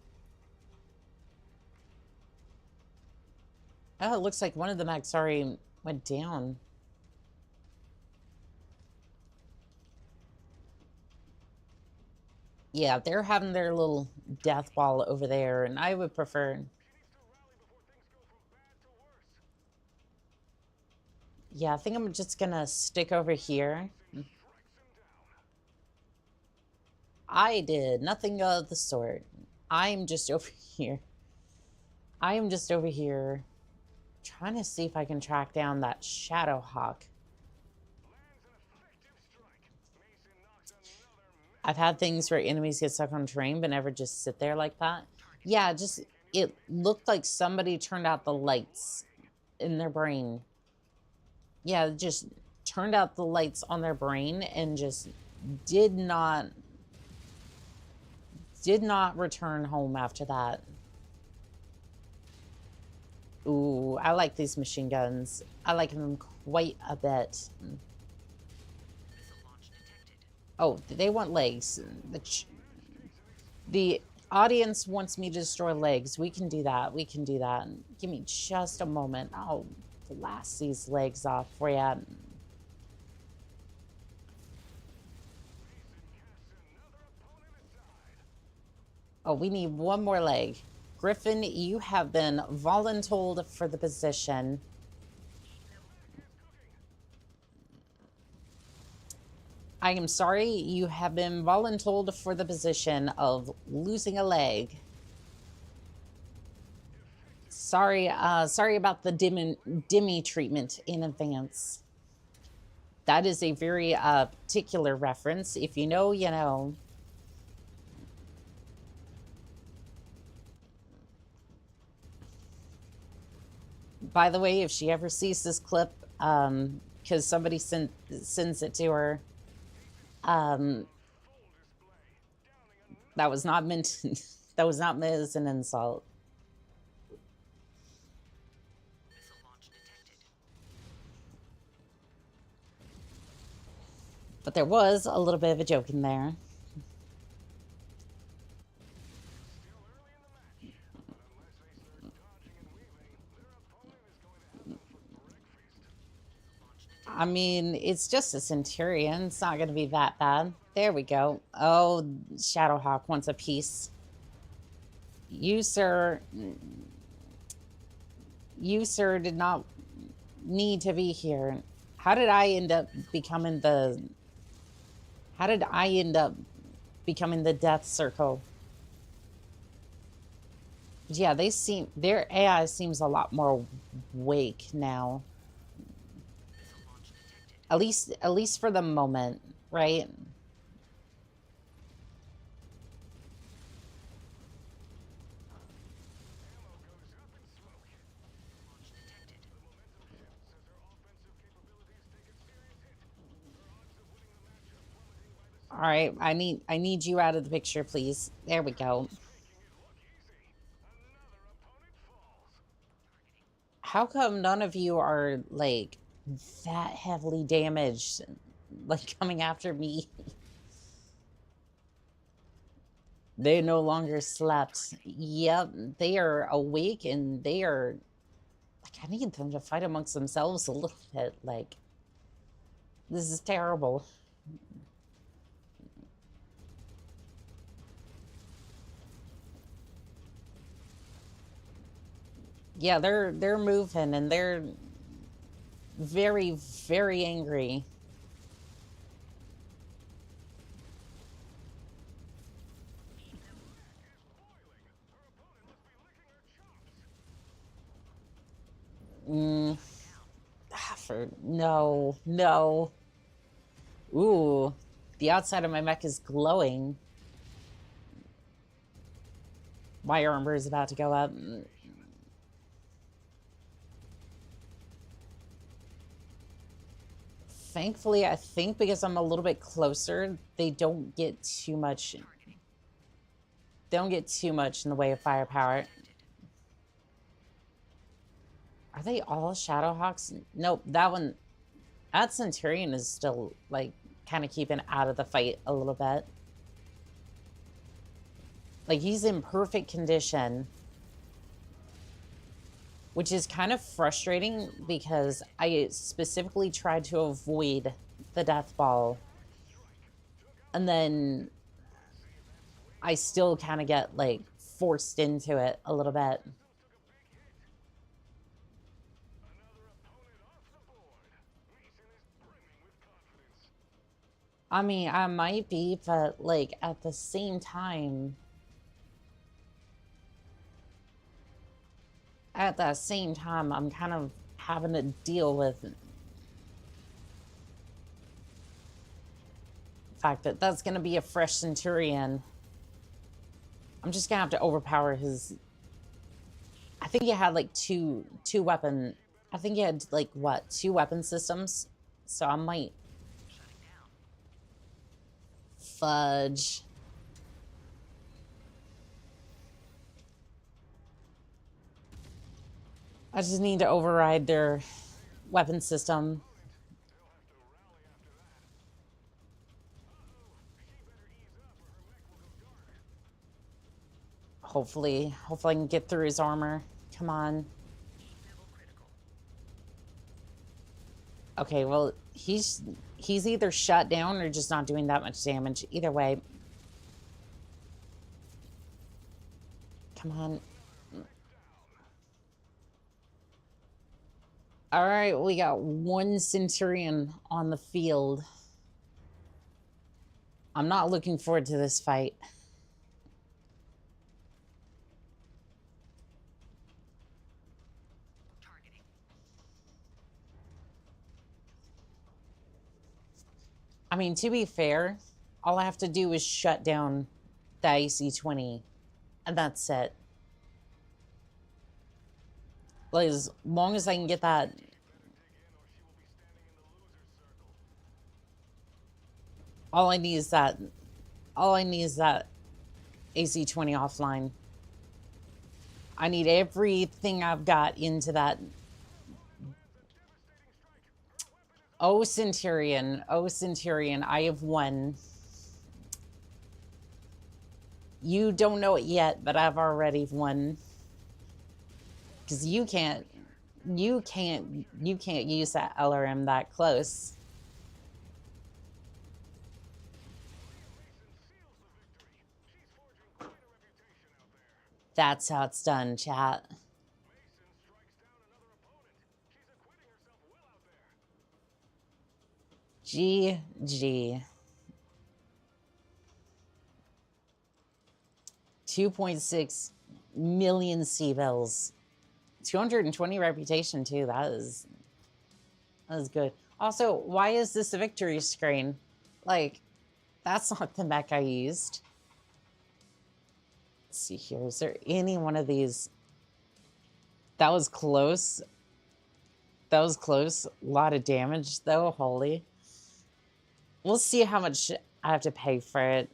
Oh, it looks like one of the mechs already went down. Yeah, they're having their little death ball over there, and I would prefer... Yeah, I think I'm just gonna stick over here. I did nothing of the sort. I'm just over here. I am just over here trying to see if I can track down that Shadow Hawk. I've had things where enemies get stuck on terrain but never just sit there like that. Yeah, just it looked like somebody turned out the lights in their brain. Yeah, just turned out the lights on their brain and just did not return home after that. Ooh, I like these machine guns. I like them quite a bit. Oh, they want legs. The audience wants me to destroy legs. We can do that. We can do that. Give me just a moment. I'll blast these legs off for you. Oh, we need one more leg. Griffin, you have been voluntold for the position. I am sorry, you have been voluntold for the position of losing a leg. Sorry, sorry about the dimmy treatment in advance. That is a very particular reference. If you know, you know. By the way, if she ever sees this clip, because somebody sends it to her, that was not meant. That was not meant as an insult. Missile launch detected. But there was a little bit of a joke in there. I mean, it's just a Centurion. It's not going to be that bad. There we go. Oh, Shadowhawk wants a piece. You, sir, did not need to be here. How did I end up becoming the... How did I end up becoming the death circle? Yeah, their AI seems a lot more awake now. At least for the moment, right? All right, I need you out of the picture, please. There we go. How come none of you are like that heavily damaged, like coming after me? They no longer slept. Yep, they are awake and they are like, I need them to fight amongst themselves a little bit. Like, this is terrible. Yeah, they're moving and they're very, very angry. No, no. Ooh, the outside of my mech is glowing. My armor is about to go up. Thankfully, I think because I'm a little bit closer, they don't get too much. They don't get too much in the way of firepower. Are they all Shadowhawks? Nope, that Centurion is still, like, kind of keeping out of the fight a little bit. Like, he's in perfect condition. Which is kind of frustrating because I specifically tried to avoid the death ball. And then I still kind of get, like, forced into it a little bit. I mean, I might be, but, like, at the same time... At the same time, I'm kind of having to deal with the fact that that's going to be a fresh Centurion. I'm just going to have to overpower his... I think he had, like, two weapon... I think he had, like, what, 2 weapon systems? So I might... Fudge. I just need to override their weapon system. Hopefully I can get through his armor. Come on. Okay, well, he's either shut down or just not doing that much damage. Either way. Come on. All right, we got one Centurion on the field. I'm not looking forward to this fight. Targeting. I mean, to be fair, all I have to do is shut down the AC-20, and that's it. Like, as long as I can get that. All I need is that. All I need is that AC-20 offline. I need everything I've got into that. Oh, Centurion. Oh, Centurion. I have won. You don't know it yet, but I've already won. Because you can't use that LRM that close. That's how it's done, chat. GG. 2.6 million C-bills. 220 reputation too. That is good. Also, why is this a victory screen? Like, that's not the mech I used. Let's see here. Is there any one of these? That was close. That was close. A lot of damage though. Holy. We'll see how much I have to pay for it.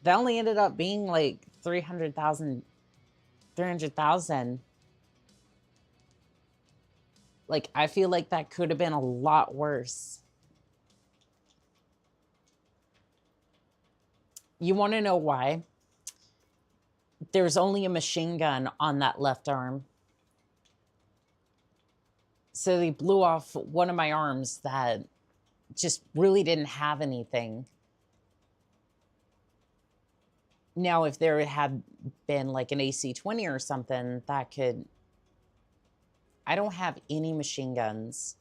That only ended up being like 300,000. 300,000. Like, I feel like that could have been a lot worse. You want to know why? There's only a machine gun on that left arm. So they blew off one of my arms that just really didn't have anything. Now, if there had been like an AC-20 or something, that could... I don't have any machine guns.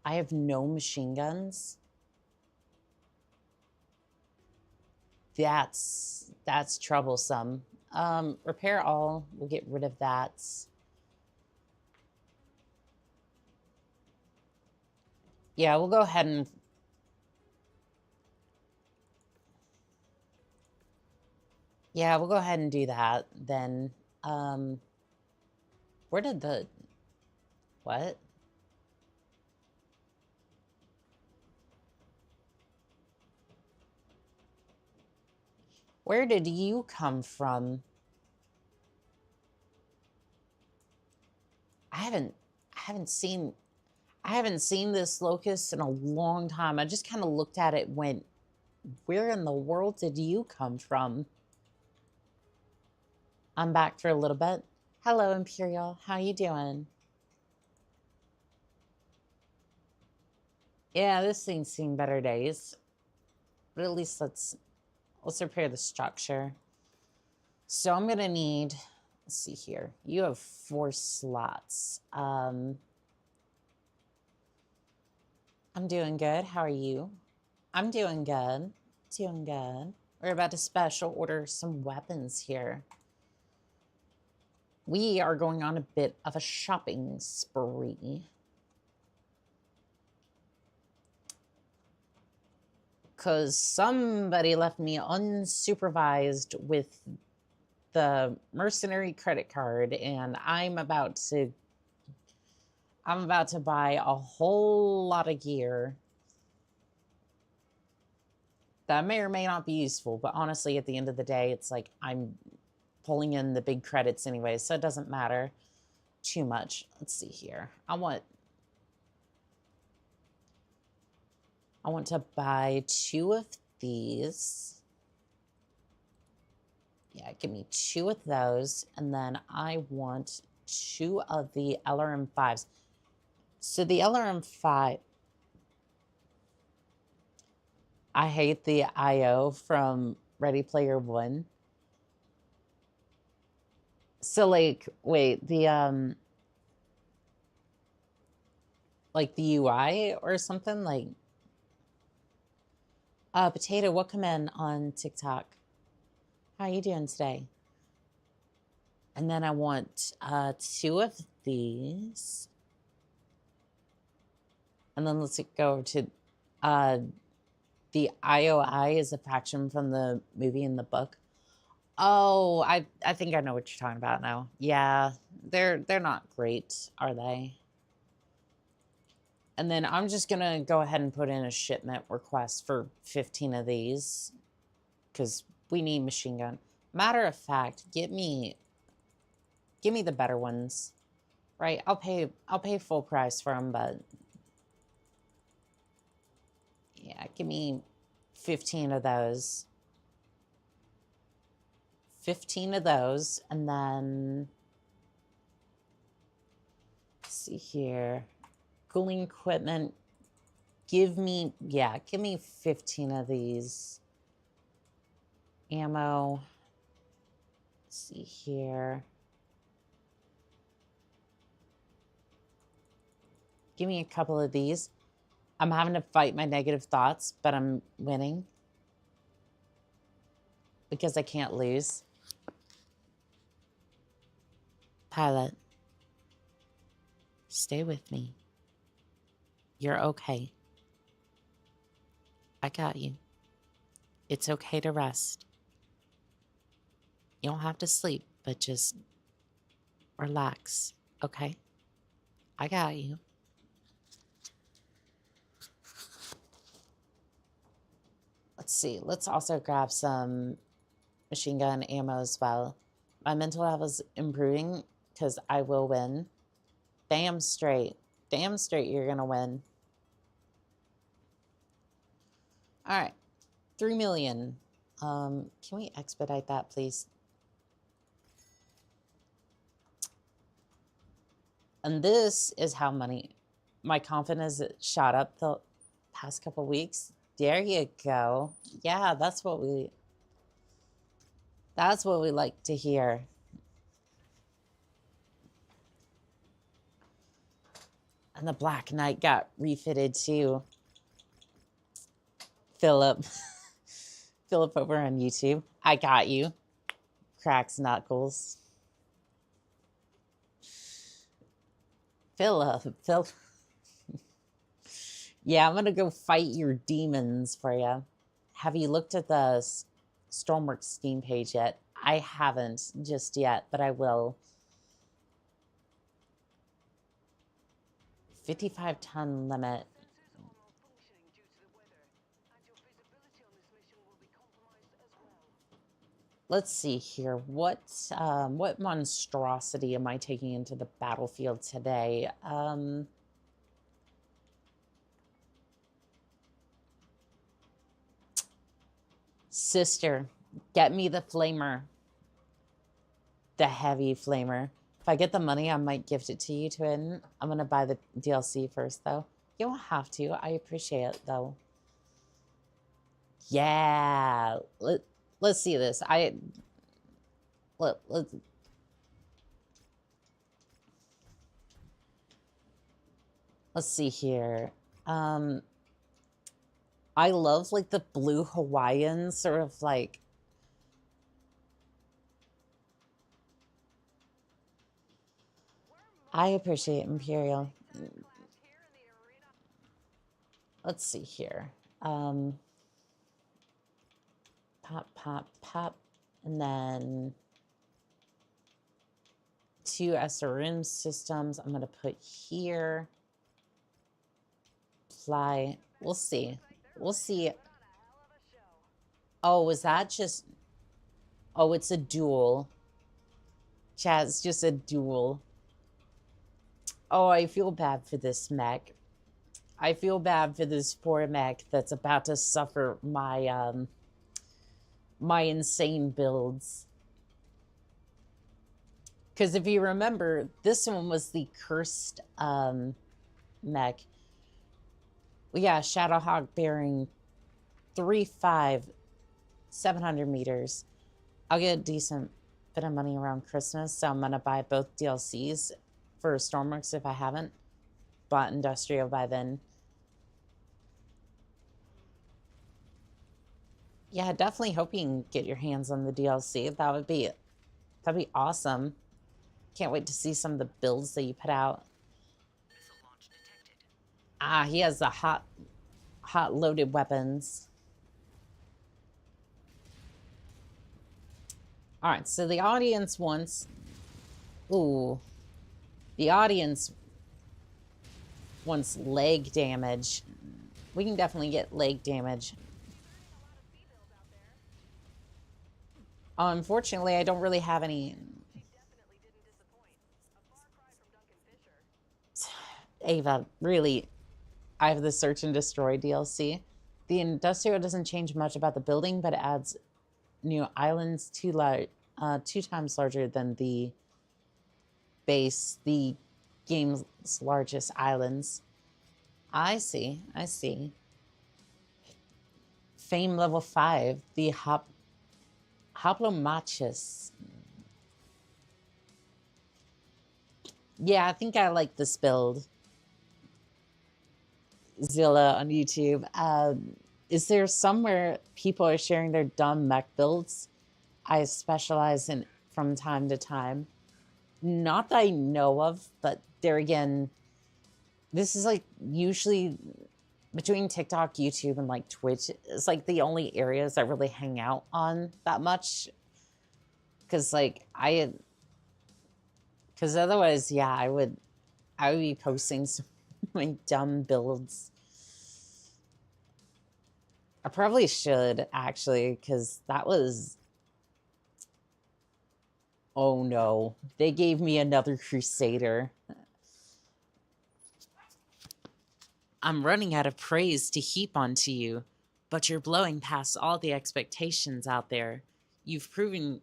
I have no machine guns. That's troublesome. Repair all. We'll get rid of that. Yeah, we'll go ahead and... Yeah, we'll go ahead and do that then. Where did the... What? Where did you come from? I haven't seen this locust in a long time. I just kind of looked at it and went, where in the world did you come from? I'm back for a little bit. Hello, Imperial. How you doing? Yeah, this thing's seen better days. But at least let's repair the structure. So I'm gonna need, let's see here. You have 4 slots. I'm doing good. How are you? I'm doing good. Doing good. We're about to special order some weapons here. We are going on a bit of a shopping spree. Because somebody left me unsupervised with the mercenary credit card, and I'm about to buy a whole lot of gear that may or may not be useful, but honestly, at the end of the day, it's like I'm pulling in the big credits anyway, so it doesn't matter too much. Let's see here. I want to buy 2 of these. Yeah, give me 2 of those, and then I want 2 of the LRM5s. So the LRM5, I hate the IO from Ready Player One. So like, wait, like the UI or something like, Potato, welcome in on TikTok. How you doing today? And then I want 2 of these. And then let's go over to the IOI is a faction from the movie and the book. Oh, I think I know what you're talking about now. Yeah, they're not great, are they? And then I'm just gonna go ahead and put in a shipment request for 15 of these because we need machine gun. Matter of fact, give me the better ones, right? I'll pay full price for them, but yeah, give me 15 of those. 15 of those, and then let's see here. Cooling equipment. Give me 15 of these. Ammo. Let's see here. Give me a couple of these. I'm having to fight my negative thoughts, but I'm winning. Because I can't lose. Pilot. Stay with me. You're okay. I got you. It's okay to rest. You don't have to sleep, but just relax, okay? I got you. Let's see. Let's also grab some machine gun ammo as well. My mental health is improving because I will win. Damn straight. Damn straight you're going to win. All right. 3 million. Can we expedite that, please? And this is how my confidence shot up the past couple weeks. There you go. Yeah, that's what we like to hear. And the Black Knight got refitted too. Philip over on YouTube. I got you. Cracks knuckles. Philip. Yeah, I'm gonna go fight your demons for you. Have you looked at the Stormworks Steam page yet? I haven't just yet, but I will. 55-ton limit. Let's see here. What monstrosity am I taking into the battlefield today? Sister, get me the flamer. The heavy flamer. If I get the money, I might gift it to you, Twin. I'm going to buy the DLC first, though. You don't have to. I appreciate it, though. Yeah. Let's see this. Let's see here. I love, like, the blue Hawaiian sort of, like... I appreciate Imperial. Let's see here. Pop, pop, pop. And then 2 SRM systems I'm going to put here. Fly. We'll see. We'll see. Oh, was that just... Oh, it's a duel. Chat, it's just a duel. Oh, I feel bad for this mech. I feel bad for this poor mech that's about to suffer my, my insane builds. Because if you remember, this one was the cursed, mech. Yeah, Shadowhawk bearing 3.5, 700 meters. I'll get a decent bit of money around Christmas, so I'm gonna buy both DLCs for Stormworks if I haven't bought Industrial by then. Yeah, definitely hope you can get your hands on the DLC. That'd be awesome. Can't wait to see some of the builds that you put out. Missile launch detected. Ah, he has the hot loaded weapons. All right, so the audience wants... Ooh. The audience wants leg damage. We can definitely get leg damage. Unfortunately, I don't really have any... Ava, really, I have the Search and Destroy DLC. The Industrial doesn't change much about the building, but it adds new islands 2 times larger than the base, the game's largest islands. I see. Fame level 5, the Hoplomachus. Yeah, I think I like this build. Zilla on YouTube. Is there somewhere people are sharing their dumb mech builds? I specialize in from time to time. Not that I know of, but there again, this is like usually between TikTok, YouTube, and like Twitch, it's like the only areas I really hang out on that much. Cause like cause otherwise, yeah, I would be posting some my dumb builds. I probably should actually, cause that was... Oh no, they gave me another Crusader. I'm running out of praise to heap onto you, but you're blowing past all the expectations out there. You've proven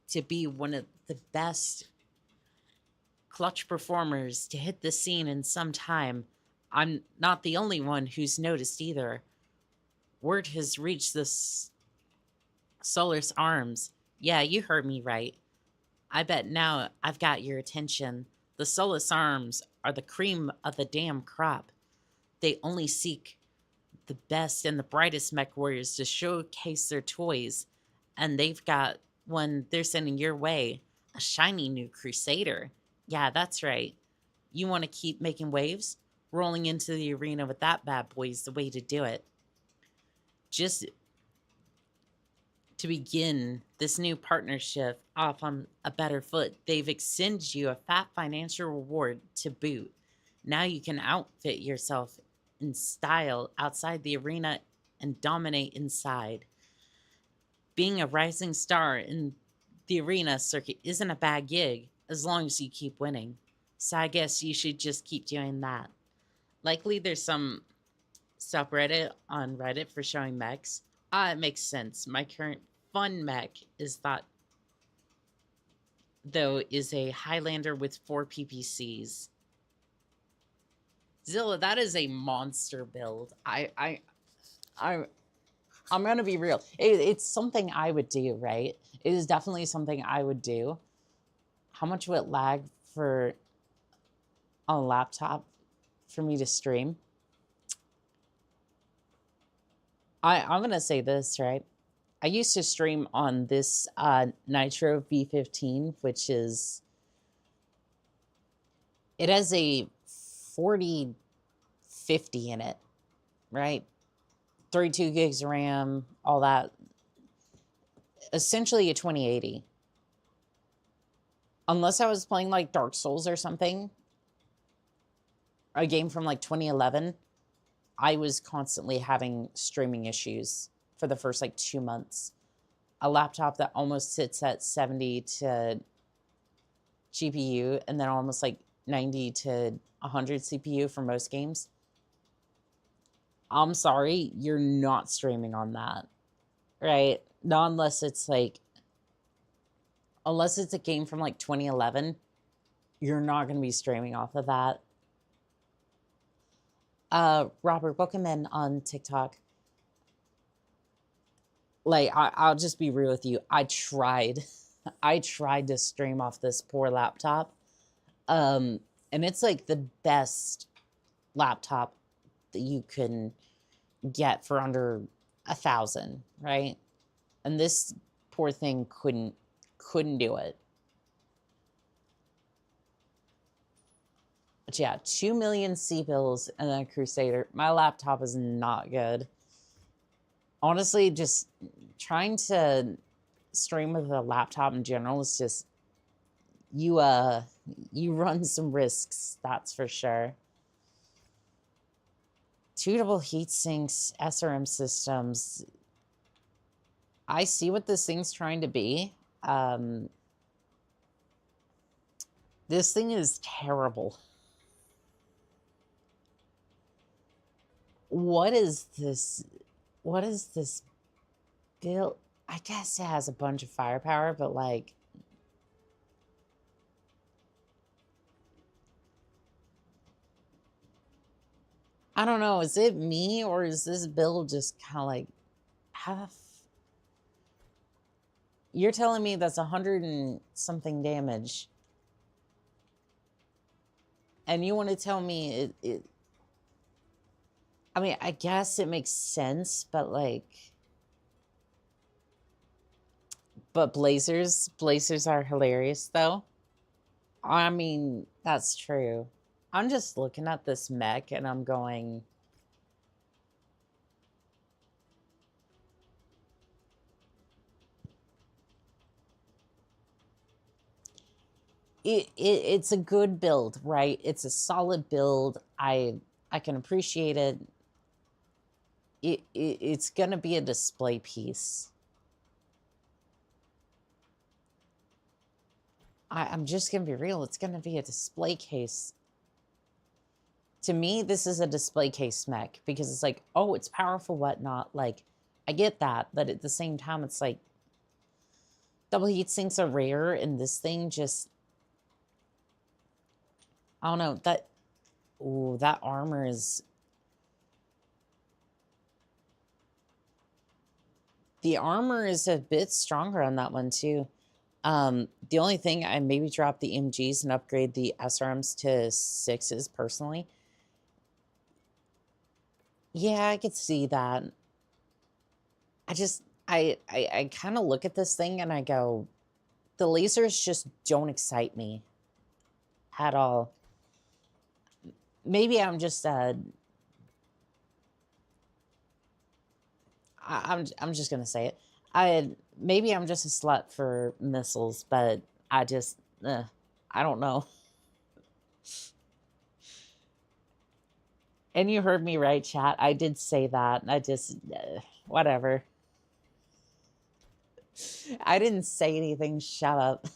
to be one of the best clutch performers to hit the scene in some time. I'm not the only one who's noticed either. Word has reached the Solar's arms. Yeah, you heard me right. I bet now I've got your attention. The Solus Arms are the cream of the damn crop. They only seek the best and the brightest mech warriors to showcase their toys, and they've got one they're sending your way, a shiny new Crusader. Yeah, that's right. You want to keep making waves? Rolling into the arena with that bad boy is the way to do it. Just to begin this new partnership off on a better foot, they've extended you a fat financial reward to boot. Now you can outfit yourself in style outside the arena and dominate inside. Being a rising star in the arena circuit isn't a bad gig as long as you keep winning. So I guess you should just keep doing that. Likely there's some subreddit on Reddit for showing mechs. It makes sense. My current fun mech is thought, though, is a Highlander with 4 PPCs. Zilla, that is a monster build. I'm gonna be real. It's something I would do, right? It is definitely something I would do. How much would it lag for on a laptop for me to stream? I'm gonna say this, right? I used to stream on this Nitro V15, which is... It has a 4050 in it, right? 32 gigs of RAM, all that. Essentially a 2080. Unless I was playing like Dark Souls or something, a game from like 2011, I was constantly having streaming issues for the first like 2 months. A laptop that almost sits at 70 to GPU and then almost like 90 to 100 CPU for most games. I'm sorry, you're not streaming on that, right? Not unless it's like, unless it's a game from like 2011, you're not going to be streaming off of that. Robert Bookman on TikTok. Like, I'll just be real with you. I tried I tried to stream off this poor laptop. And it's like the best laptop that you can get for under 1,000, right? And this poor thing couldn't do it. But yeah, 2 million C-bills and then a Crusader. My laptop is not good. Honestly, just trying to stream with a laptop in general is just, you run some risks, that's for sure. 2 double heat sinks, SRM systems. I see what this thing's trying to be. This thing is terrible. What is this? What is this build? I guess it has a bunch of firepower, but like, I don't know. Is it me or is this build just kind of like, you're telling me that's 100 and something damage, and you want to tell me it I mean, I guess it makes sense, but like, but blazers are hilarious though. I mean, that's true. I'm just looking at this mech and I'm going, it's a good build, right? It's a solid build. I can appreciate it. It's gonna be a display piece. I'm just gonna be real. It's gonna be a display case. To me, this is a display case mech because it's like, oh, it's powerful, whatnot. Like, I get that, but at the same time, it's like double heat sinks are rare, and this thing just, I don't know, that, ooh, that armor is, the armor is a bit stronger on that one too. The only thing, I maybe drop the MGs and upgrade the SRMs to 6s personally. Yeah, I could see that. I kind of look at this thing and I go, the lasers just don't excite me at all. Maybe I'm just I'm just gonna say it. Maybe I'm just a slut for missiles, but I just I don't know. And you heard me right, chat. I did say that. I just whatever. I didn't say anything. Shut up.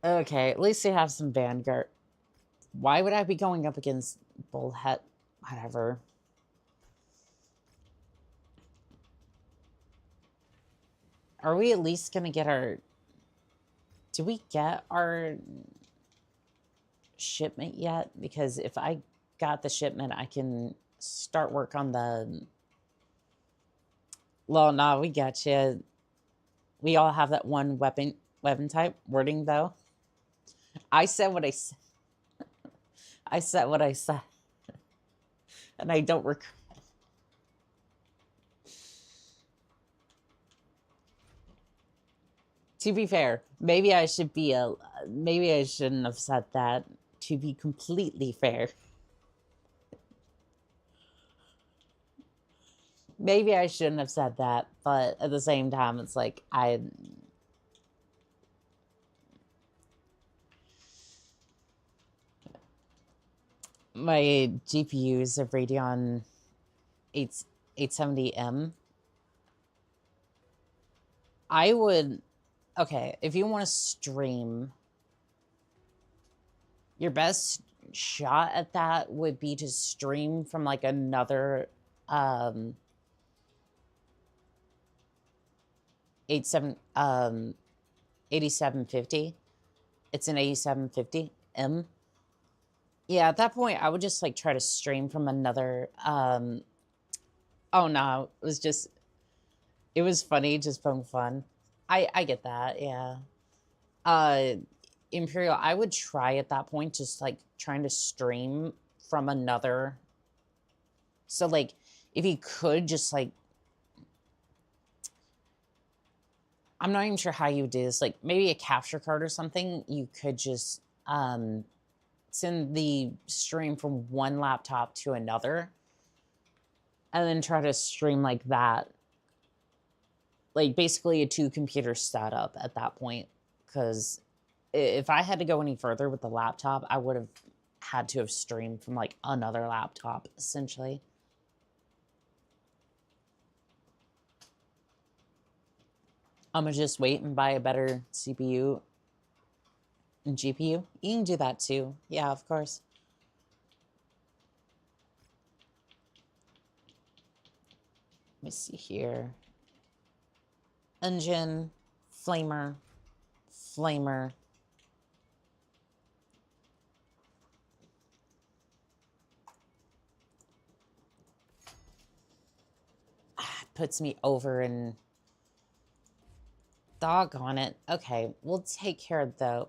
Okay, at least they have some Vanguard. Why would I be going up against Bullhead? Whatever. Are we at least gonna get our... Do we get our shipment yet? Because if I got the shipment, I can start work on the... Well, no, we got you. We all have that one weapon type wording, though. I said what I said. I said what I said. And I don't recall. To be fair, maybe I should be maybe I shouldn't have said that, to be completely fair. Maybe I shouldn't have said that, but at the same time, it's like, my GPU is a Radeon 870M. I would... Okay, if you want to stream, your best shot at that would be to stream from like another 8750. It's an 8750M. Yeah, at that point, I would just like try to stream from another. Oh no, it was just It was funny, just poking fun. I get that, yeah. Imperial, I would try at that point just like trying to stream from another. So like if you could just like, I'm not even sure how you would do this, like maybe a capture card or something, you could just send the stream from one laptop to another and then try to stream like that. Like basically a 2-computer setup at that point, because if I had to go any further with the laptop, I would have had to have streamed from like another laptop, essentially. I'm gonna just wait and buy a better CPU and GPU. You can do that too. Yeah, of course. Let me see here. Engine, flamer, flamer. Puts me over and doggone it. Okay, we'll take care of the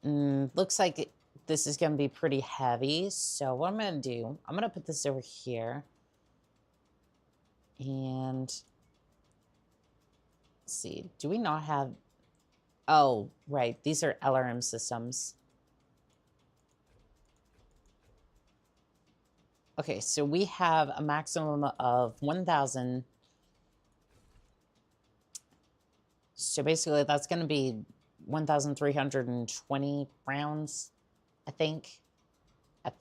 looks like this is gonna be pretty heavy. So what I'm gonna do, I'm gonna put this over here. And let's see, do we not have, oh, right, these are LRM systems. Okay, so we have a maximum of 1,000. So basically that's going to be 1,320 rounds, I think. That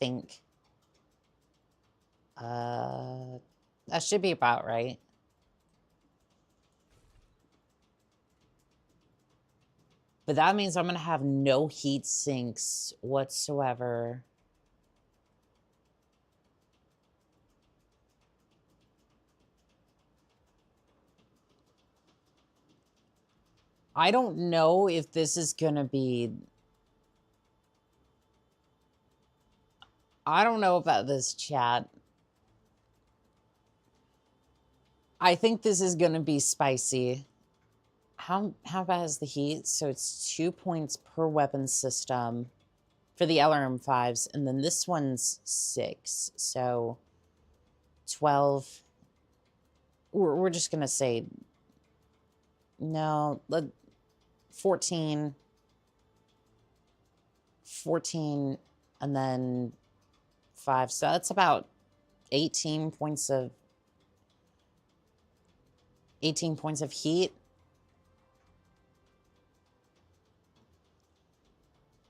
should be about right. But that means I'm going to have no heat sinks whatsoever. I don't know if this is going to be... I don't know about this, chat. I think this is going to be spicy. How bad is the heat? So it's 2 points per weapon system for the LRM5s, and then this one's 6. So 12. We're just going to say... No, 14, and then 5. So that's about 18 points of heat.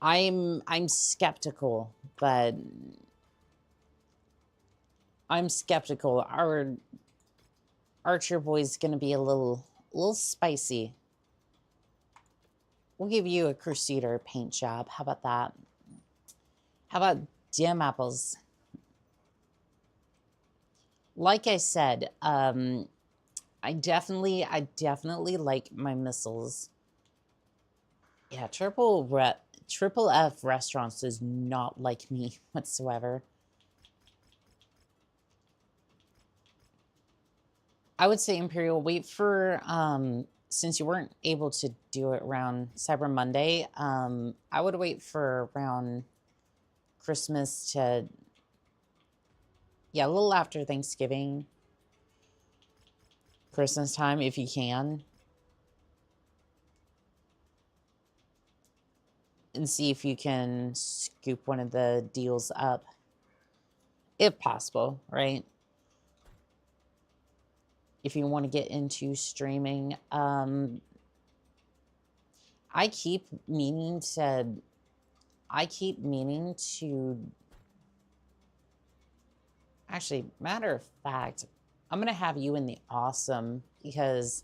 I'm skeptical, but I'm skeptical. Our Archer boy's gonna be a little spicy. We'll give you a Crusader paint job. How about that? How about dim apples? Like I said, I definitely like my missiles. Yeah, Triple F Restaurants does not like me whatsoever. I would say Imperial, wait for since you weren't able to do it around Cyber Monday, I would wait for around Christmas to, yeah, a little after Thanksgiving, Christmas time, if you can. And see if you can scoop one of the deals up. If possible, right? If you want to get into streaming. I keep meaning to... Actually, matter of fact, I'm going to have you in the awesome, because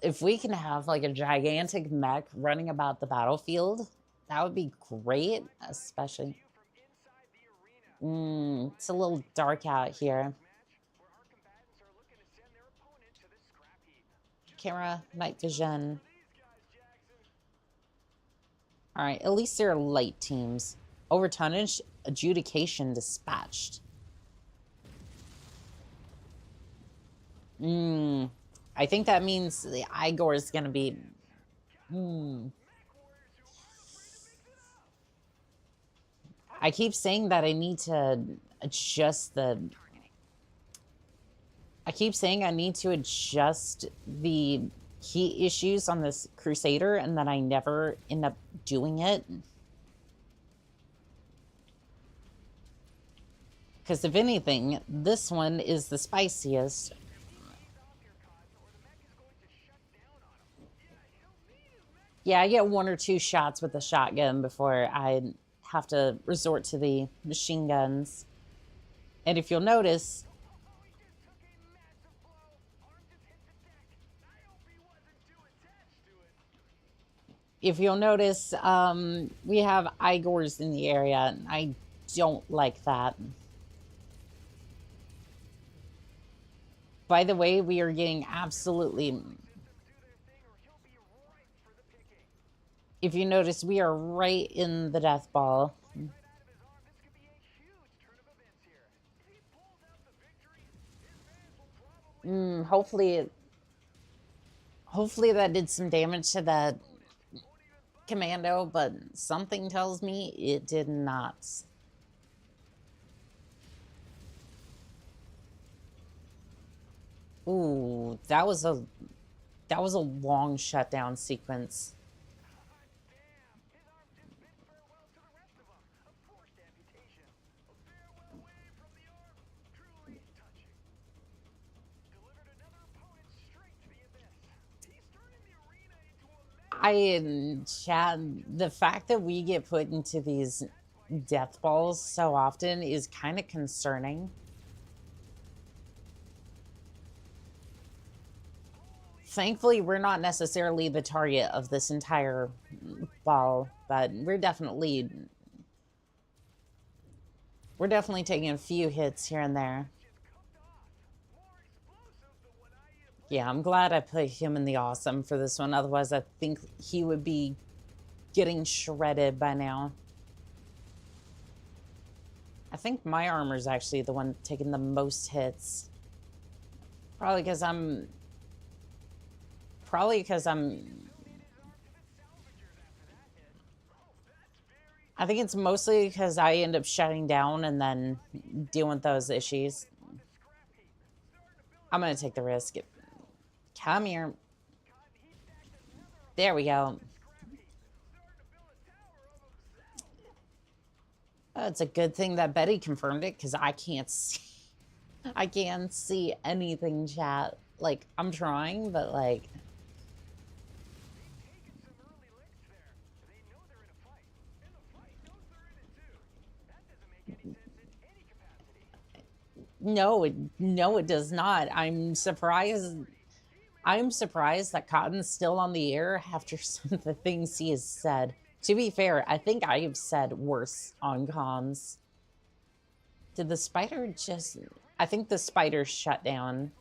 if we can have like a gigantic mech running about the battlefield, that would be great, especially... it's a little dark out here. Camera, night vision. All right, at least there are light teams. Over tonnage, adjudication dispatched. I think that means the Igor is gonna be. I keep saying that I need to adjust the. I keep saying I need to adjust the heat issues on this Crusader, and then I never end up doing it. Because if anything, this one is the spiciest. Yeah, I get 1 or 2 shots with the shotgun before I have to resort to the machine guns. And if you'll notice, we have Igors in the area, and I don't like that. By the way, we are getting absolutely... If you notice, we are right in the death ball. Hopefully that did some damage to that commando, but something tells me it did not. Ooh, that was a long shutdown sequence. Chad, the fact that we get put into these death balls so often is kind of concerning. Thankfully, we're not necessarily the target of this entire ball, but we're definitely taking a few hits here and there. Yeah, I'm glad I put him in the awesome for this one. Otherwise, I think he would be getting shredded by now. I think my armor is actually the one taking the most hits. Probably because I'm... I think it's mostly because I end up shutting down and then dealing with those issues. I'm going to take the risk. Come here. There we go. It's a good thing that Betty confirmed it, because I can't see anything, chat. Like, I'm trying, but like... No, it does not. I'm surprised that Cotton's still on the air after some of the things he has said. To be fair, I think I have said worse on comms. Did the spider just... I think the spider shut down.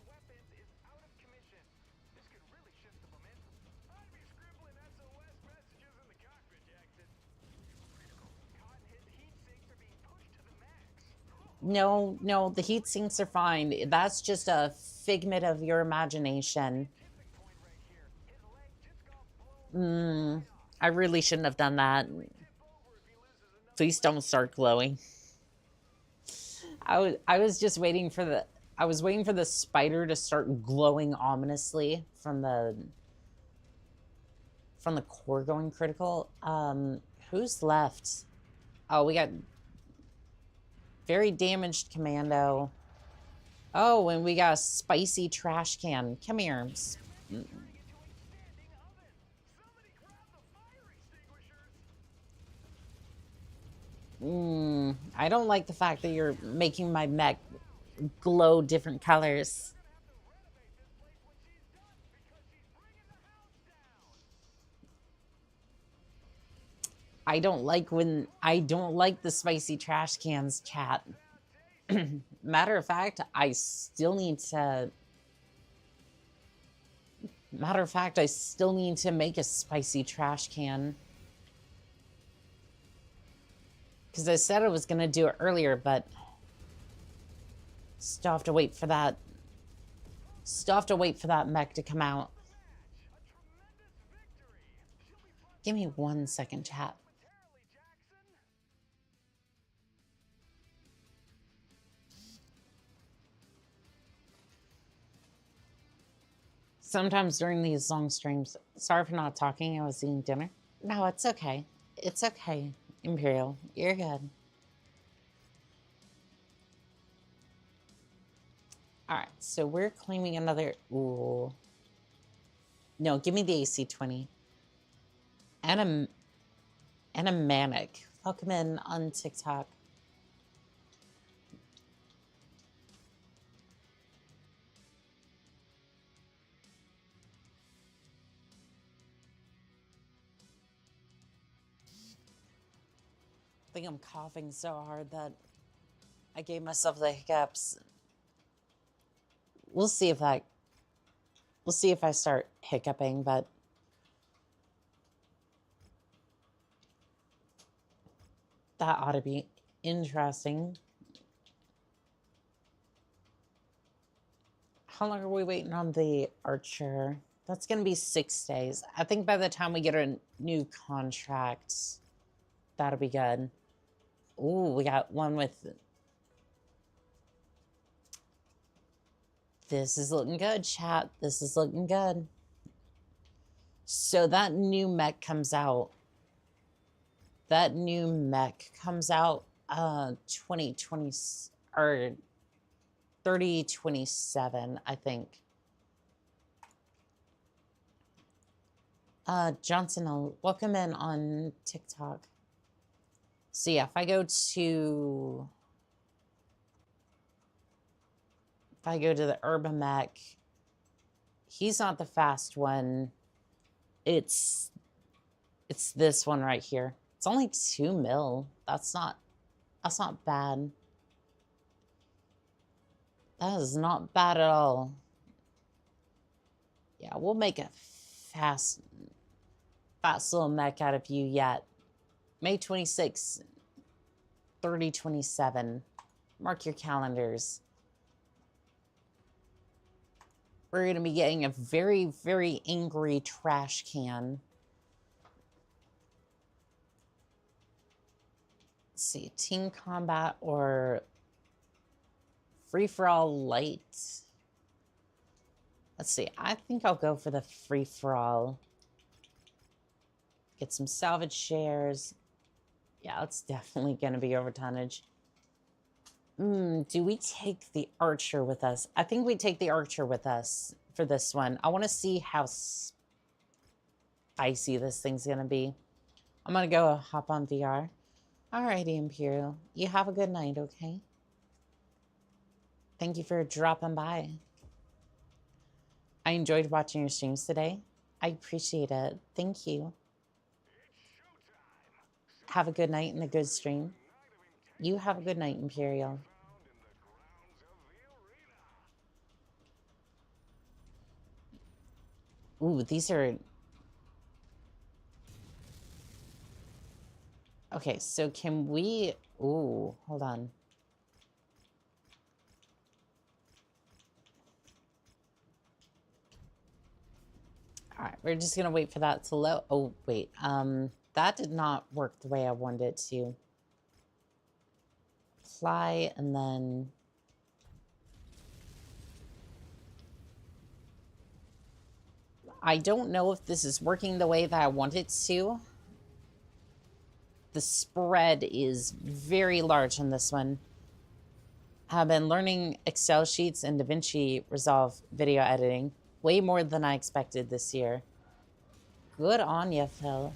No, the heat sinks are fine. That's just a figment of your imagination. I really shouldn't have done that. Please don't start glowing. I was just waiting for the... I was waiting for the spider to start glowing ominously from the core going critical. Who's left? Oh, we got very damaged commando. Oh, and we got a spicy trash can. Come here. I don't like the fact that you're making my mech glow different colors. I don't like the spicy trash cans, chat. Matter of fact, I still need to make a spicy trash can. Because I said I was going to do it earlier, but still have to wait for that Still have to wait for that mech to come out. Give me 1 second, chat. Sometimes during these long streams, sorry for not talking, I was eating dinner. No, it's okay. It's okay, Imperial. You're good. All right, so we're claiming another. Ooh. No, give me the AC-20. And a manic. Welcome in on TikTok. I think I'm coughing so hard that I gave myself the hiccups. We'll see if I start hiccuping, but that ought to be interesting. How long are we waiting on the Archer? That's going to be 6 days. I think by the time we get a new contract, that'll be good. Ooh, we got one with... This is looking good, chat. This is looking good. So that new mech comes out. That new mech comes out 2020 or 3027, I think. Johnson, welcome in on TikTok. So yeah, if I go to the Urban Mech, he's not the fast one. It's this one right here. It's only 2 mil. That's not bad. That is not bad at all. Yeah, we'll make a fast little mech out of you yet. May 26, 3027. Mark your calendars. We're going to be getting a very, very angry trash can. Let's see, team combat or free-for-all light. Let's see, I think I'll go for the free-for-all. Get some salvage shares. Yeah, it's definitely going to be over tonnage. Do we take the Archer with us? I think we take the Archer with us for this one. I want to see how spicy this thing's going to be. I'm going to go hop on VR. Alrighty, Imperial. You have a good night, okay? Thank you for dropping by. I enjoyed watching your streams today. I appreciate it. Thank you. Have a good night and a good stream. You have a good night, Imperial. Ooh, these are... Okay, so can we... Ooh, hold on. All right, we're just gonna wait for that to load. Oh, wait, that did not work the way I wanted it to. Apply, and then... I don't know if this is working the way that I want it to. The spread is very large on this one. I've been learning Excel sheets and DaVinci Resolve video editing way more than I expected this year. Good on you, Phil.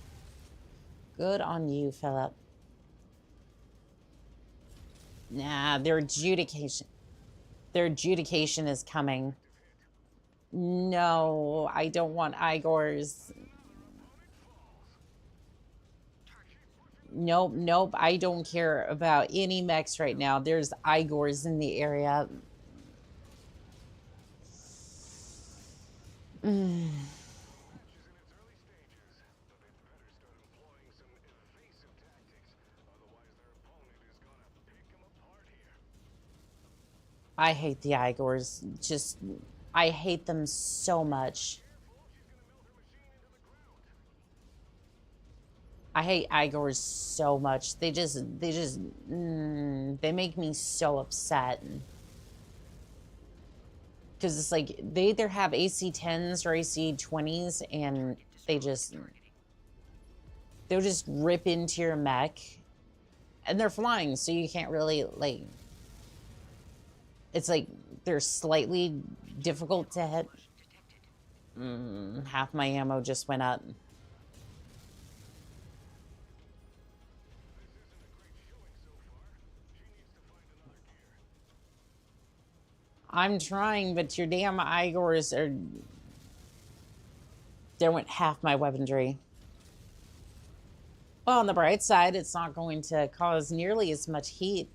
Good on you, Philip. Nah, their adjudication is coming. No, I don't want Igors. Nope, nope. I don't care about any mechs right now. There's Igors in the area. I hate the Igors. Just I hate them so much. I hate Igors so much. They make me so upset. Because it's like, they either have AC 10s or AC 20s, and they'll just rip into your mech. And they're flying, so you can't really, like, it's like, they're slightly difficult to hit. Half my ammo just went up. I'm trying, but your damn Igors are... There went half my weaponry. Well, on the bright side, it's not going to cause nearly as much heat.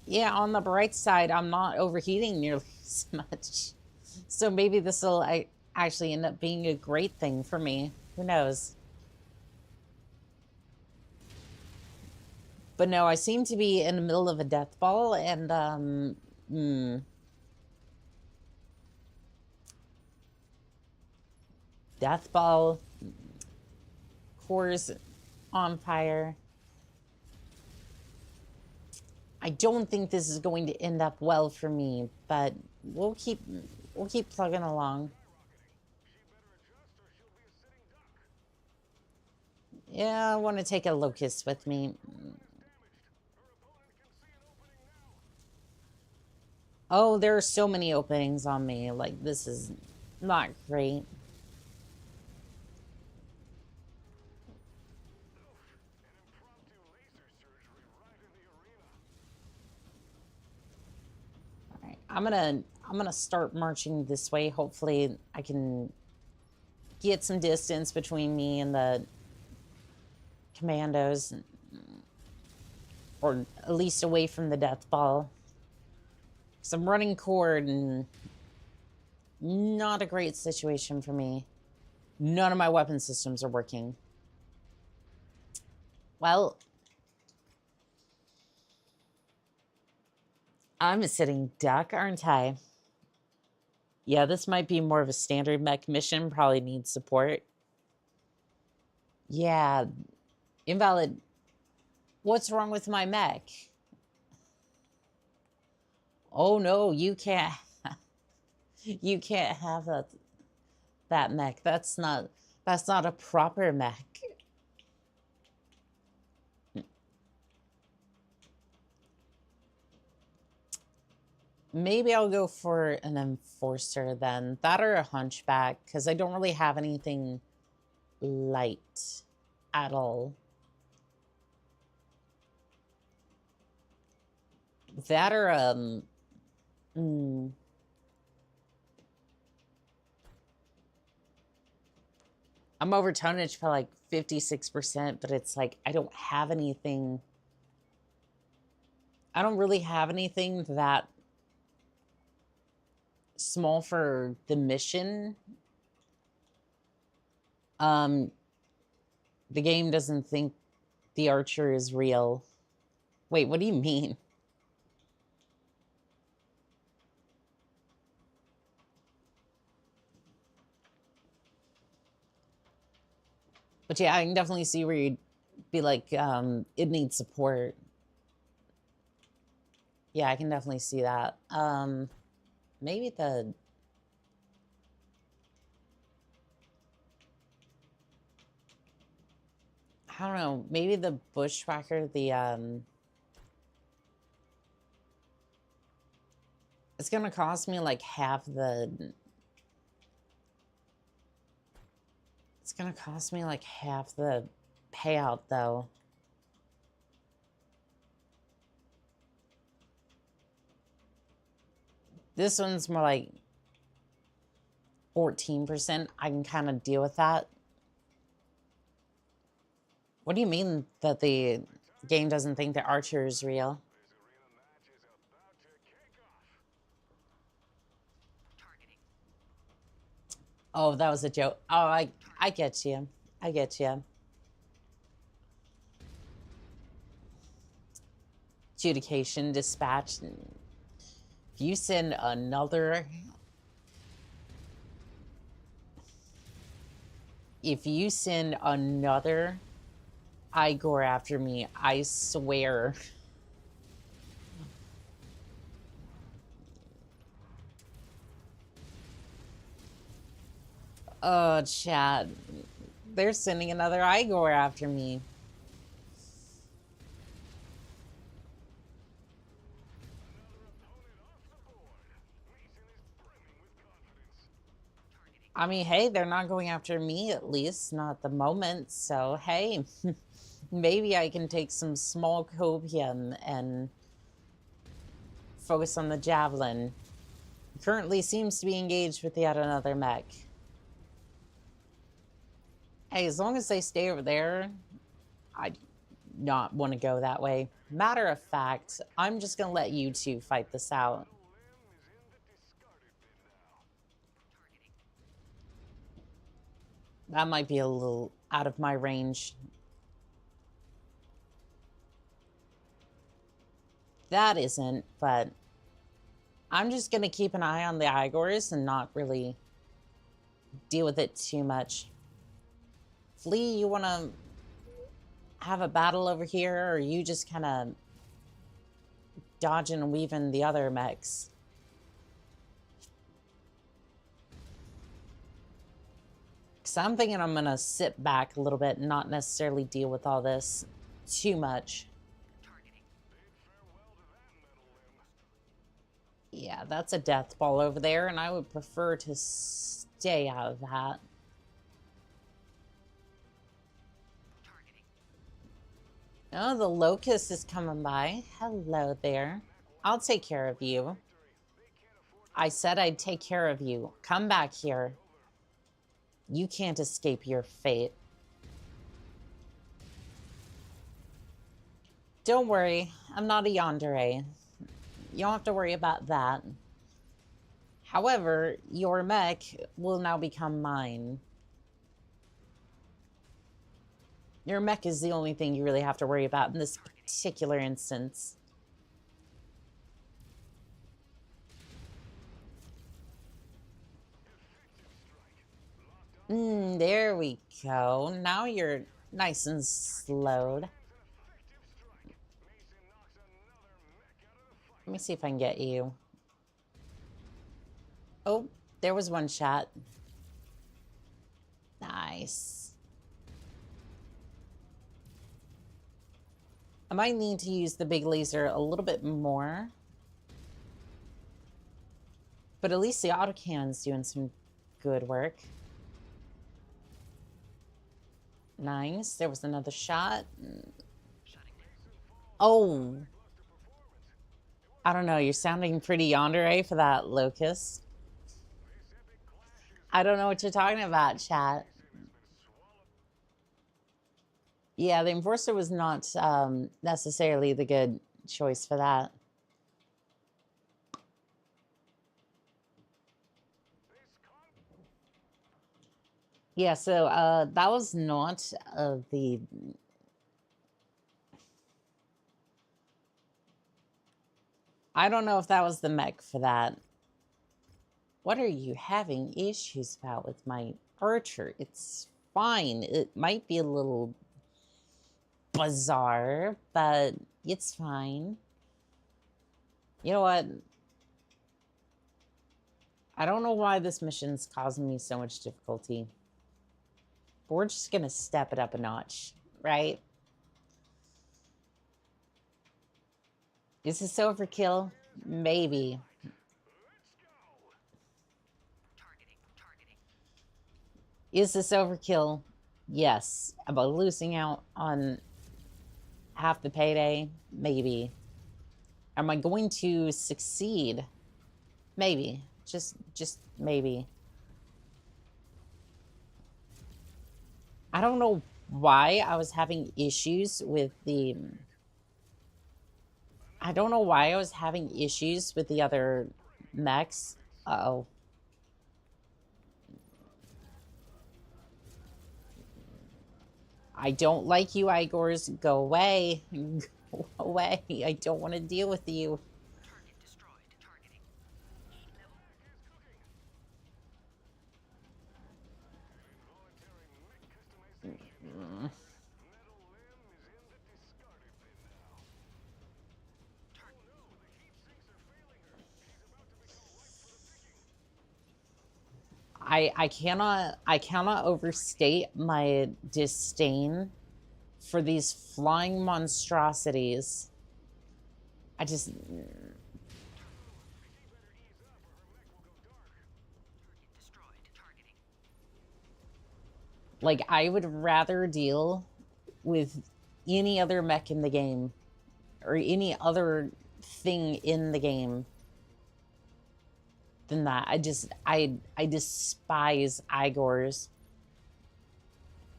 Yeah, on the bright side, I'm not overheating nearly as much. So maybe this will actually end up being a great thing for me. Who knows? But no, I seem to be in the middle of a death ball, and death ball, cores on fire. I don't think this is going to end up well for me, but we'll keep plugging along. Yeah, I want to take a locust with me. Oh, there are so many openings on me. Like, this is not great. All right, I'm gonna start marching this way. Hopefully, I can get some distance between me and the commandos, or at least away from the death ball. Because I'm running cord, and not a great situation for me. None of my weapon systems are working. Well, I'm a sitting duck, aren't I? Yeah, this might be more of a standard mech mission. Probably needs support. Yeah, invalid. What's wrong with my mech? Oh no, you can't. You can't have that mech. That's not a proper mech. Maybe I'll go for an enforcer then. That or a hunchback, because I don't really have anything light at all. That or I'm over tonnage for like 56%, but it's like I don't have anything. I don't really have anything that small for the mission. The game doesn't think the archer is real. Wait, what do you mean? But yeah, I can definitely see where you'd be like, it needs support. Yeah, I can definitely see that. Maybe the... I don't know, maybe the bushwhacker, it's gonna cost me like half the... It's gonna cost me like half the payout, though. This one's more like 14%. I can kind of deal with that. What do you mean that the game doesn't think the archer is real? Oh, that was a joke. Oh, I get you. I get you. adjudication dispatch. If you send another... If you send another Igor after me, I swear... Oh, chat. They're sending another Igor after me. I mean, hey, they're not going after me, at least, not at the moment. So, hey, maybe I can take some small copium and focus on the javelin. Currently seems to be engaged with yet another mech. Hey, as long as they stay over there, I do not want to go that way. Matter of fact, I'm just going to let you two fight this out. That might be a little out of my range. That isn't, but I'm just going to keep an eye on the Igors and not really deal with it too much. Flea, you want to have a battle over here, or are you just kind of dodging and weaving the other mechs? Because I'm thinking I'm going to sit back a little bit and not necessarily deal with all this too much. Yeah, that's a death ball over there, and I would prefer to stay out of that. Oh, the locust is coming by. Hello there. I'll take care of you. I said I'd take care of you. Come back here. You can't escape your fate. Don't worry, I'm not a yandere. You don't have to worry about that. However, your mech will now become mine. Your mech is the only thing you really have to worry about in this particular instance. There we go. Now you're nice and slowed. Let me see if I can get you. Oh, there was one shot. Nice. I might need to use the big laser a little bit more. But at least the autocannon's doing some good work. Nice. There was another shot. Oh. I don't know. You're sounding pretty yandere for that locust. I don't know what you're talking about, chat. Yeah, the Enforcer was not necessarily the good choice for that. Yeah, so that was not the... I don't know if that was the mech for that. What are you having issues about with my archer? It's fine. It might be a little bizarre, but it's fine. You know what? I don't know why this mission's causing me so much difficulty. But we're just gonna step it up a notch, right? Is this overkill? Maybe. Is this overkill? Yes. About losing out on half the payday? Maybe. Am I going to succeed? Maybe. Just maybe. I don't know why I was having issues with the... I don't know why I was having issues with the other mechs. Uh-oh. I don't like you, Igors. Go away. Go away. I don't want to deal with you. Target destroyed. Targeting. Heat level. Involuntary mech customization. Metal limb is in the discarded bin now. Oh no, the heat sinks are failing her. She's about to become ripe for the picking. I cannot overstate my disdain for these flying monstrosities. I just She better ease up or her mech will go dark. Target destroyed. Targeting. like I would rather deal with any other mech in the game or any other thing in the game than that. I despise Igors.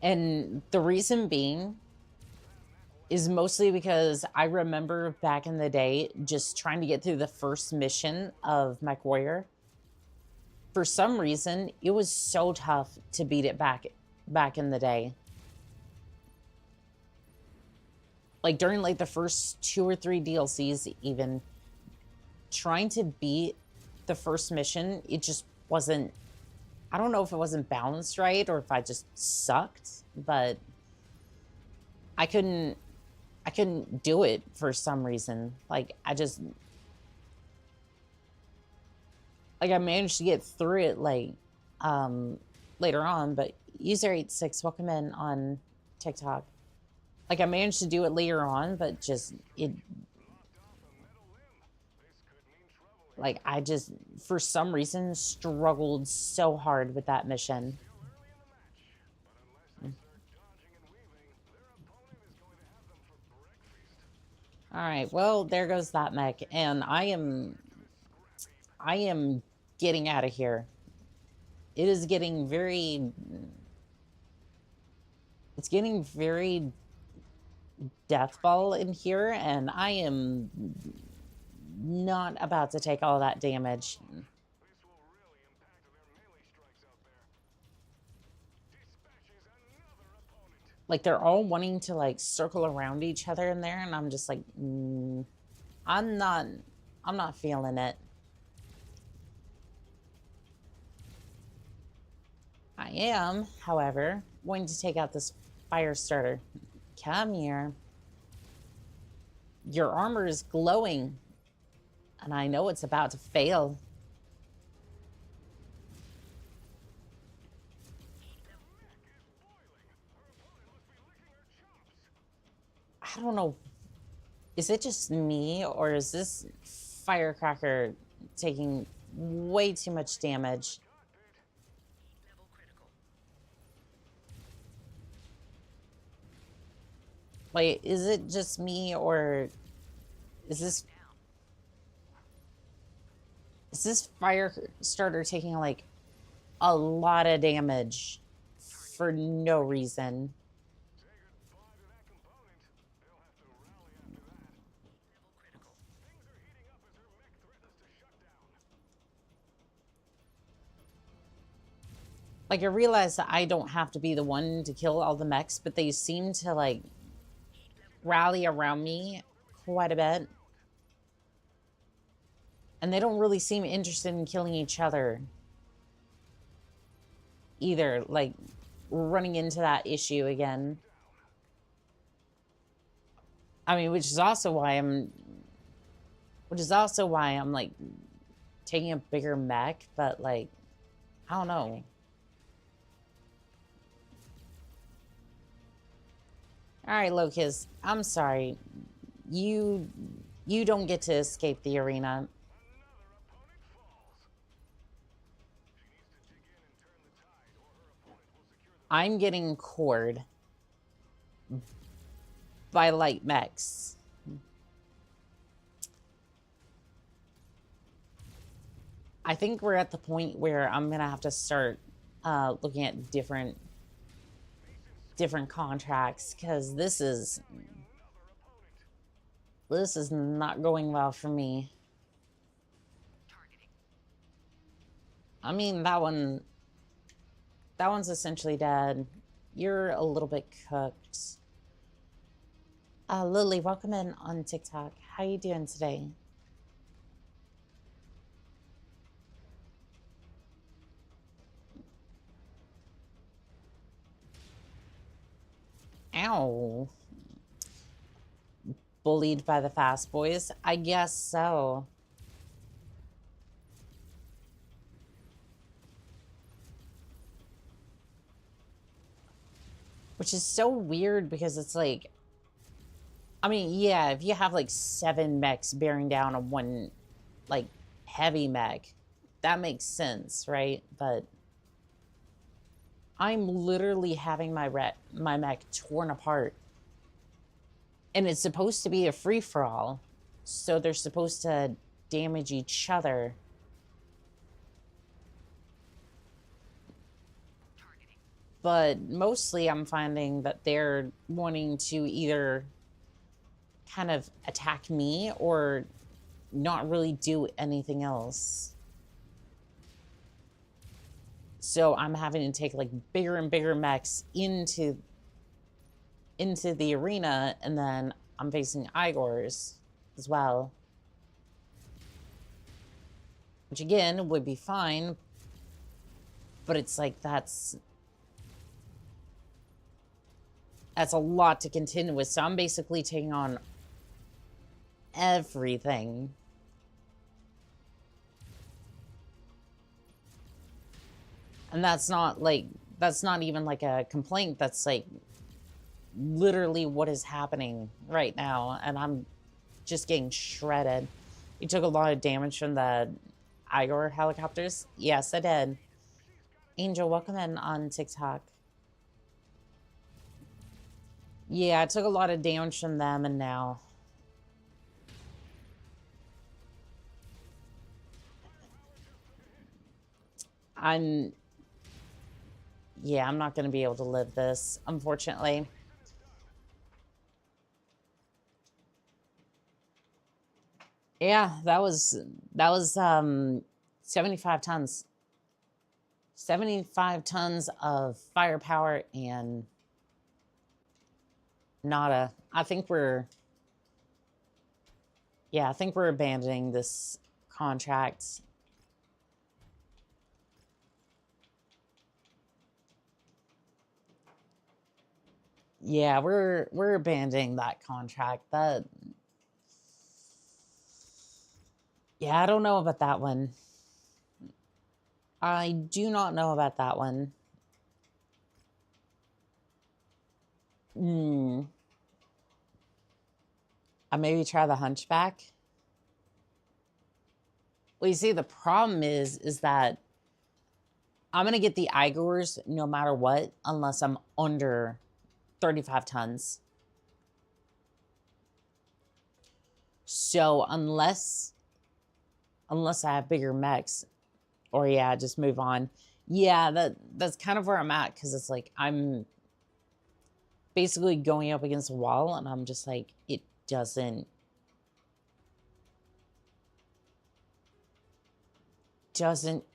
And the reason being is mostly because I remember back in the day just trying to get through the first mission of Mech Warrior. For some reason, it was so tough to beat it back in the day. Like during like the first 2 or 3 DLCs even, trying to beat the first mission, it just wasn't, I don't know if it wasn't balanced right or if I just sucked, but I couldn't do it for some reason. Like I managed to get through it like later on, but user86, welcome in on TikTok. Like I managed to do it later on, but just it like I just for some reason struggled so hard with that mission. All right, well, there goes that mech, and I am getting out of here. It is getting very, it's getting very deathball in here, and I am not about to take all that damage. This will really impact their melee strikes out there. Dispatches another opponent. Like they're all wanting to like circle around each other in there, and I'm just like, I'm not feeling it. I am, however, going to take out this fire starter. Come here. Your armor is glowing, and I know it's about to fail. I don't know. Is it just me, or is this firecracker taking way too much damage? Heat level critical. Like, is it just me, or is this fire starter taking like a lot of damage for no reason? Say goodbye to that component. They'll have to rally after that. Level critical. Things are heating up as their mech threatens to shut down. Like, I realize that I don't have to be the one to kill all the mechs, but they seem to like rally around me quite a bit. And they don't really seem interested in killing each other either. Like, we're running into that issue again. I mean, which is also why I'm like taking a bigger mech, but like, I don't know. All right, Locust, I'm sorry. You don't get to escape the arena. Another opponent falls. She needs to dig in and turn the tide, or her opponent will secure the I'm getting cored by light mechs. I think we're at the point where I'm gonna have to start looking at different contracts, because this is not going well for me. Targeting. I mean, that one's essentially dead. You're a little bit cooked. Lily, welcome in on TikTok. How you doing today? Ow. Bullied by the fast boys? I guess so. Which is so weird because it's like, I mean, yeah, if you have like 7 mechs bearing down on one, like, heavy mech, that makes sense, right? But I'm literally having my mech torn apart. And it's supposed to be a free-for-all, so they're supposed to damage each other. But mostly I'm finding that they're wanting to either kind of attack me or not really do anything else. So I'm having to take like bigger and bigger mechs into the arena, and then I'm facing Igors as well. Which again would be fine, but it's like that's a lot to contend with. So I'm basically taking on everything. And that's not even like a complaint. That's like literally what is happening right now. And I'm just getting shredded. You took a lot of damage from the Igor helicopters? Yes, I did. Angel, welcome in on TikTok. Yeah, I took a lot of damage from them, and now I'm not going to be able to live this, unfortunately. Yeah, that was 75 tons. 75 tons of firepower and nada. I think we're abandoning this contract. Yeah, we're abandoning that contract. Yeah, I don't know about that one. I do not know about that one. I maybe try the Hunchback. Well, you see, the problem is that I'm gonna get the Igors no matter what, unless I'm under 35 tons. So unless I have bigger mechs, or yeah, just move on. Yeah, that's kind of where I'm at, because it's like I'm basically going up against a wall, and I'm just like, it doesn't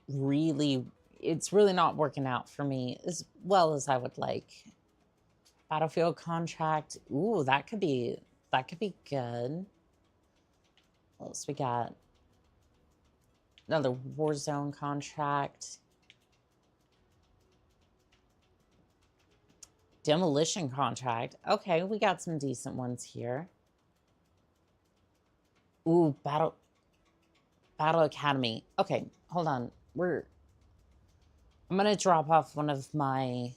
really, it's really not working out for me as well as I would like. Battlefield contract. Ooh, that could be good. What else we got? Another Warzone contract. Demolition contract. Okay, we got some decent ones here. Ooh, Battle Academy. Okay, hold on. I'm gonna drop off one of my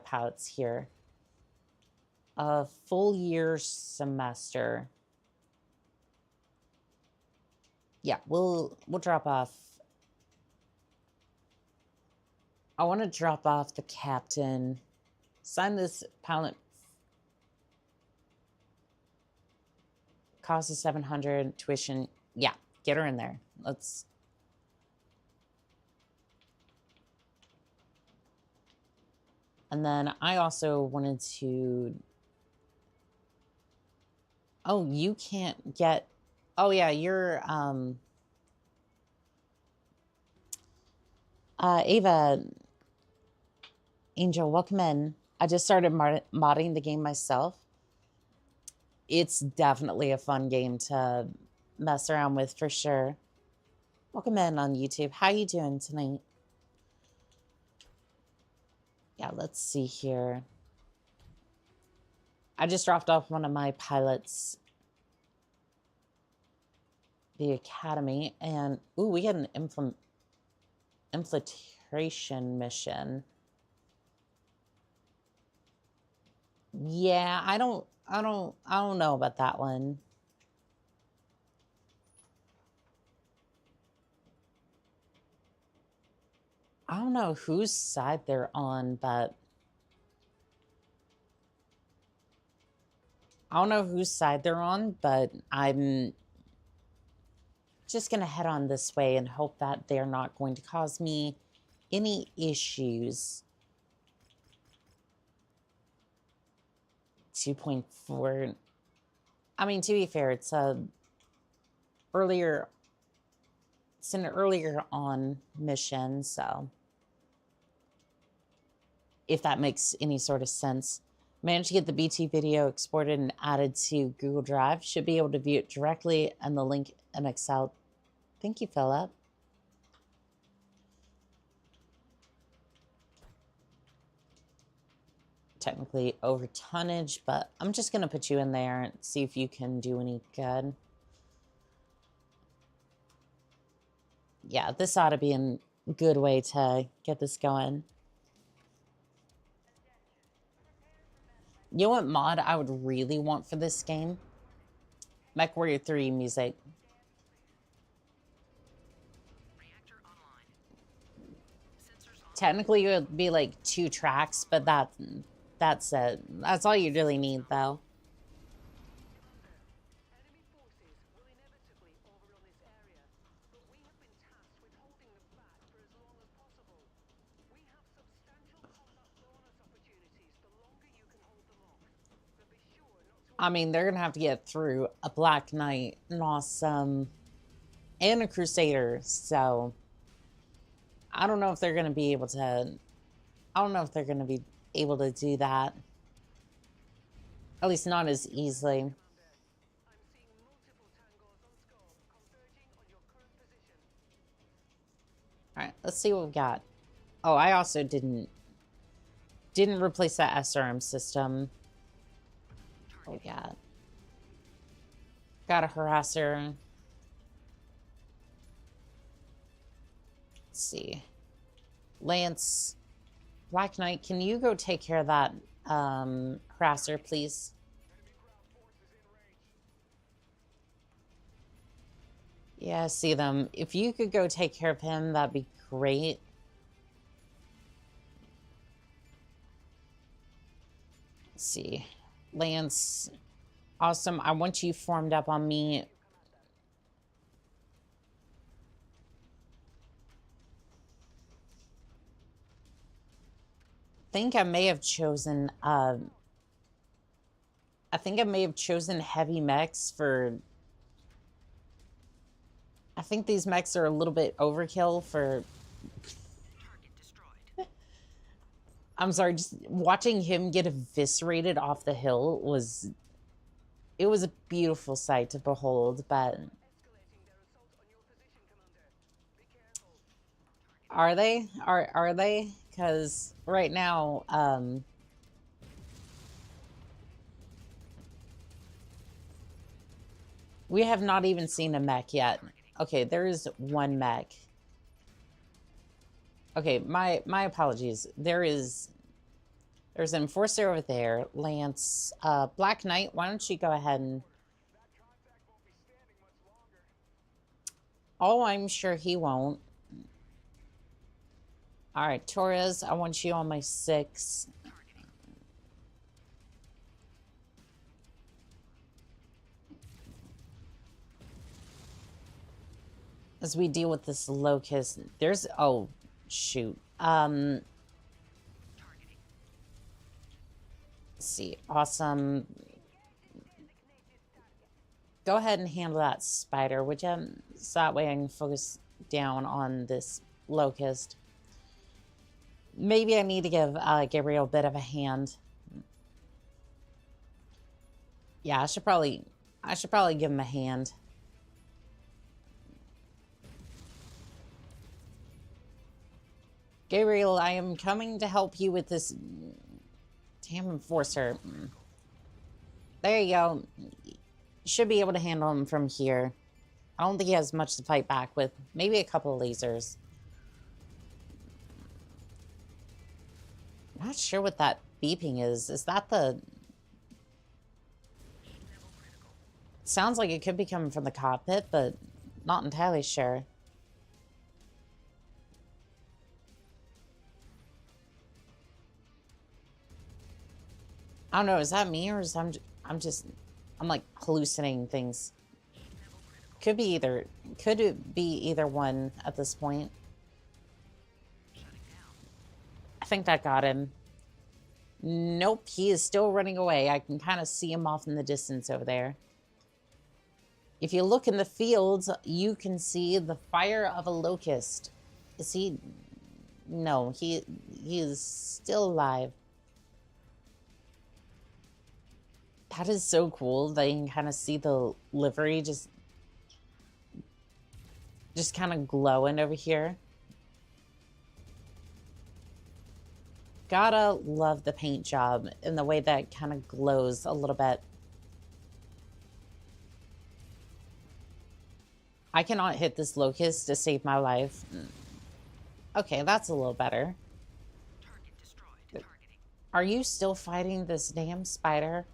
pilots here. A full year semester. Yeah, we'll drop off. I want to drop off the captain. Sign this pilot. Cost is 700. Tuition. Yeah, get her in there. Let's. And then I also wanted to. Oh, you can't get. Oh yeah, you're Ava. Angel, welcome in. I just started modding the game myself. It's definitely a fun game to mess around with for sure. Welcome in on YouTube. How you doing tonight? Yeah, let's see here. I just dropped off one of my pilots, the academy, and ooh, we got an infiltration mission. Yeah, I don't know about that one. I don't know whose side they're on, but I'm just gonna head on this way and hope that they're not going to cause me any issues. 2.4. I mean, to be fair, it's an earlier on mission, so if that makes any sort of sense. Managed to get the BT video exported and added to Google Drive. Should be able to view it directly and the link in Excel. Thank you, Philip. Technically over tonnage, but I'm just going to put you in there and see if you can do any good. Yeah, this ought to be a good way to get this going. You know what mod I would really want for this game? MechWarrior 3 music. Reactor online. Sensors on. Technically, it would be like 2 tracks, but that's it. That's all you really need, though. Enemy forces will inevitably overrun this area, but we have been tasked with holding them back for as long as possible. We have substantial combat bonus opportunities the longer you can hold them off. But be sure not to... I mean, they're gonna have to get through a Black Knight, an Awesome, and a Crusader, so I don't know if they're gonna be able to. I don't know if they're gonna be able to do that. At least not as easily. I'm seeing multiple tangos on scope converging on your current position. All right, let's see what we've got. Oh, I also didn't replace that SRM system. Oh, yeah. Got a harasser. Let's see. Lance, Black Knight, can you go take care of that harasser, please? Enemy ground forces in range. Yeah, I see them. If you could go take care of him, that'd be great. Let's see. Lance, awesome. I want you formed up on me. I think I may have chosen heavy mechs for... I think these mechs are a little bit overkill for... Target destroyed. I'm sorry, just watching him get eviscerated off the hill was... It was a beautiful sight to behold, but... Escalating their assault on your position, Commander. Be careful. Are they? Are they? Because right now, we have not even seen a mech yet. Okay, there is one mech. Okay, my apologies. There's an enforcer over there. Lance, Black Knight, why don't you go ahead and... That contact won't be standing much longer. Oh, I'm sure he won't. All right, Torres, I want you on my 6. Targeting. As we deal with this locust, there's... Oh, shoot. Targeting. Let's see. Awesome. Go ahead and handle that spider, would you? So that way I can focus down on this locust. Maybe I need to give Gabriel a bit of a hand. Yeah, I should probably give him a hand. Gabriel, I am coming to help you with this damn enforcer. There you go. Should be able to handle him from here. I don't think he has much to fight back with. Maybe a couple of lasers. Not sure what that beeping is. Is that the... Sounds like it could be coming from the cockpit, but not entirely sure. I don't know, is that me or is I'm like hallucinating things? Could be either. Could it be either one at this point? I think that got him. Nope, he is still running away. I can kind of see him off in the distance over there. If you look in the fields, you can see the fire of a locust. Is he... No, he is still alive. That is so cool that you can kind of see the livery just kind of glowing over here. Gotta love the paint job and the way that kind of glows a little bit. I cannot hit this locust to save my life. Okay, that's a little better. Target destroyed. Targeting. Are you still fighting this damn spider?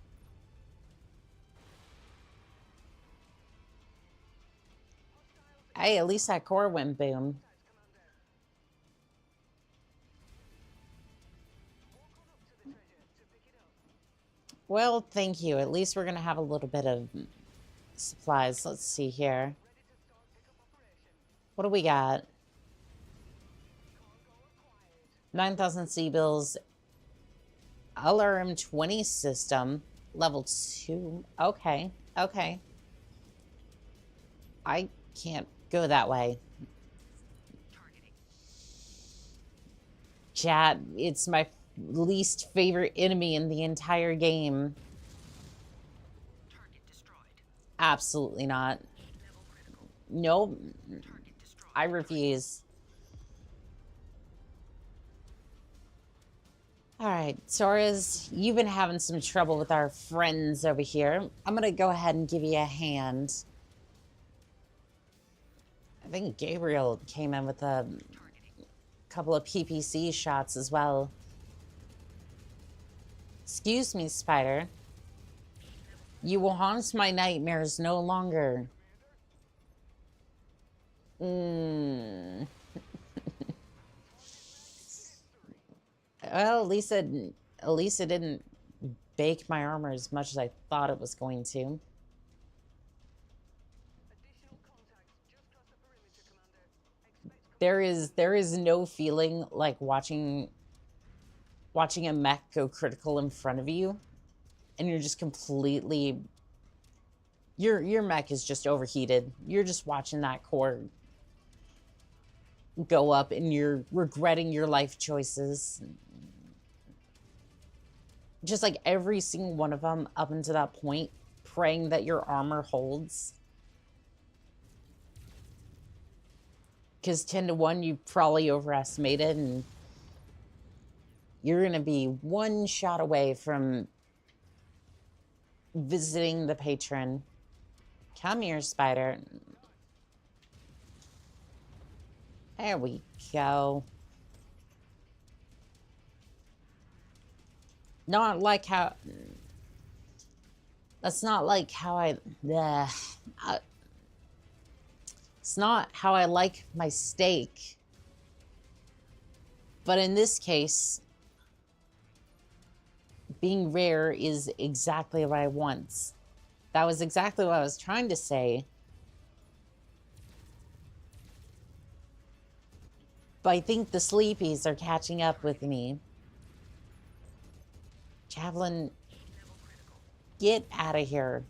Hey, at least that core went boom. Well, thank you. At least we're going to have a little bit of supplies. Let's see here. What do we got? 9,000 C-bills. LRM-20 system. Level 2. Okay. Okay. I can't go that way. Targeting. Chat, it's my least favorite enemy in the entire game. Target destroyed. Absolutely not. Level critical. Nope. Target destroyed. I refuse. Alright, Sora's, you've been having some trouble with our friends over here. I'm gonna go ahead and give you a hand. I think Gabriel came in with a couple of PPC shots as well. Excuse me, Spider. You will haunt my nightmares no longer. Well, at least it didn't bake my armor as much as I thought it was going to. There is no feeling like watching a mech go critical in front of you, and you're just completely... Your mech is just overheated. You're just watching that core go up, and you're regretting your life choices. Just like every single one of them up until that point, praying that your armor holds. Because 10 to 1, you probably overestimated, and you're going to be one shot away from visiting the patron. Come here, Spider. There we go. Not like how... That's not like how it's not how I like my steak. But in this case, being rare is exactly what I want. That was exactly what I was trying to say. But I think the sleepies are catching up with me. Javelin, get out of here.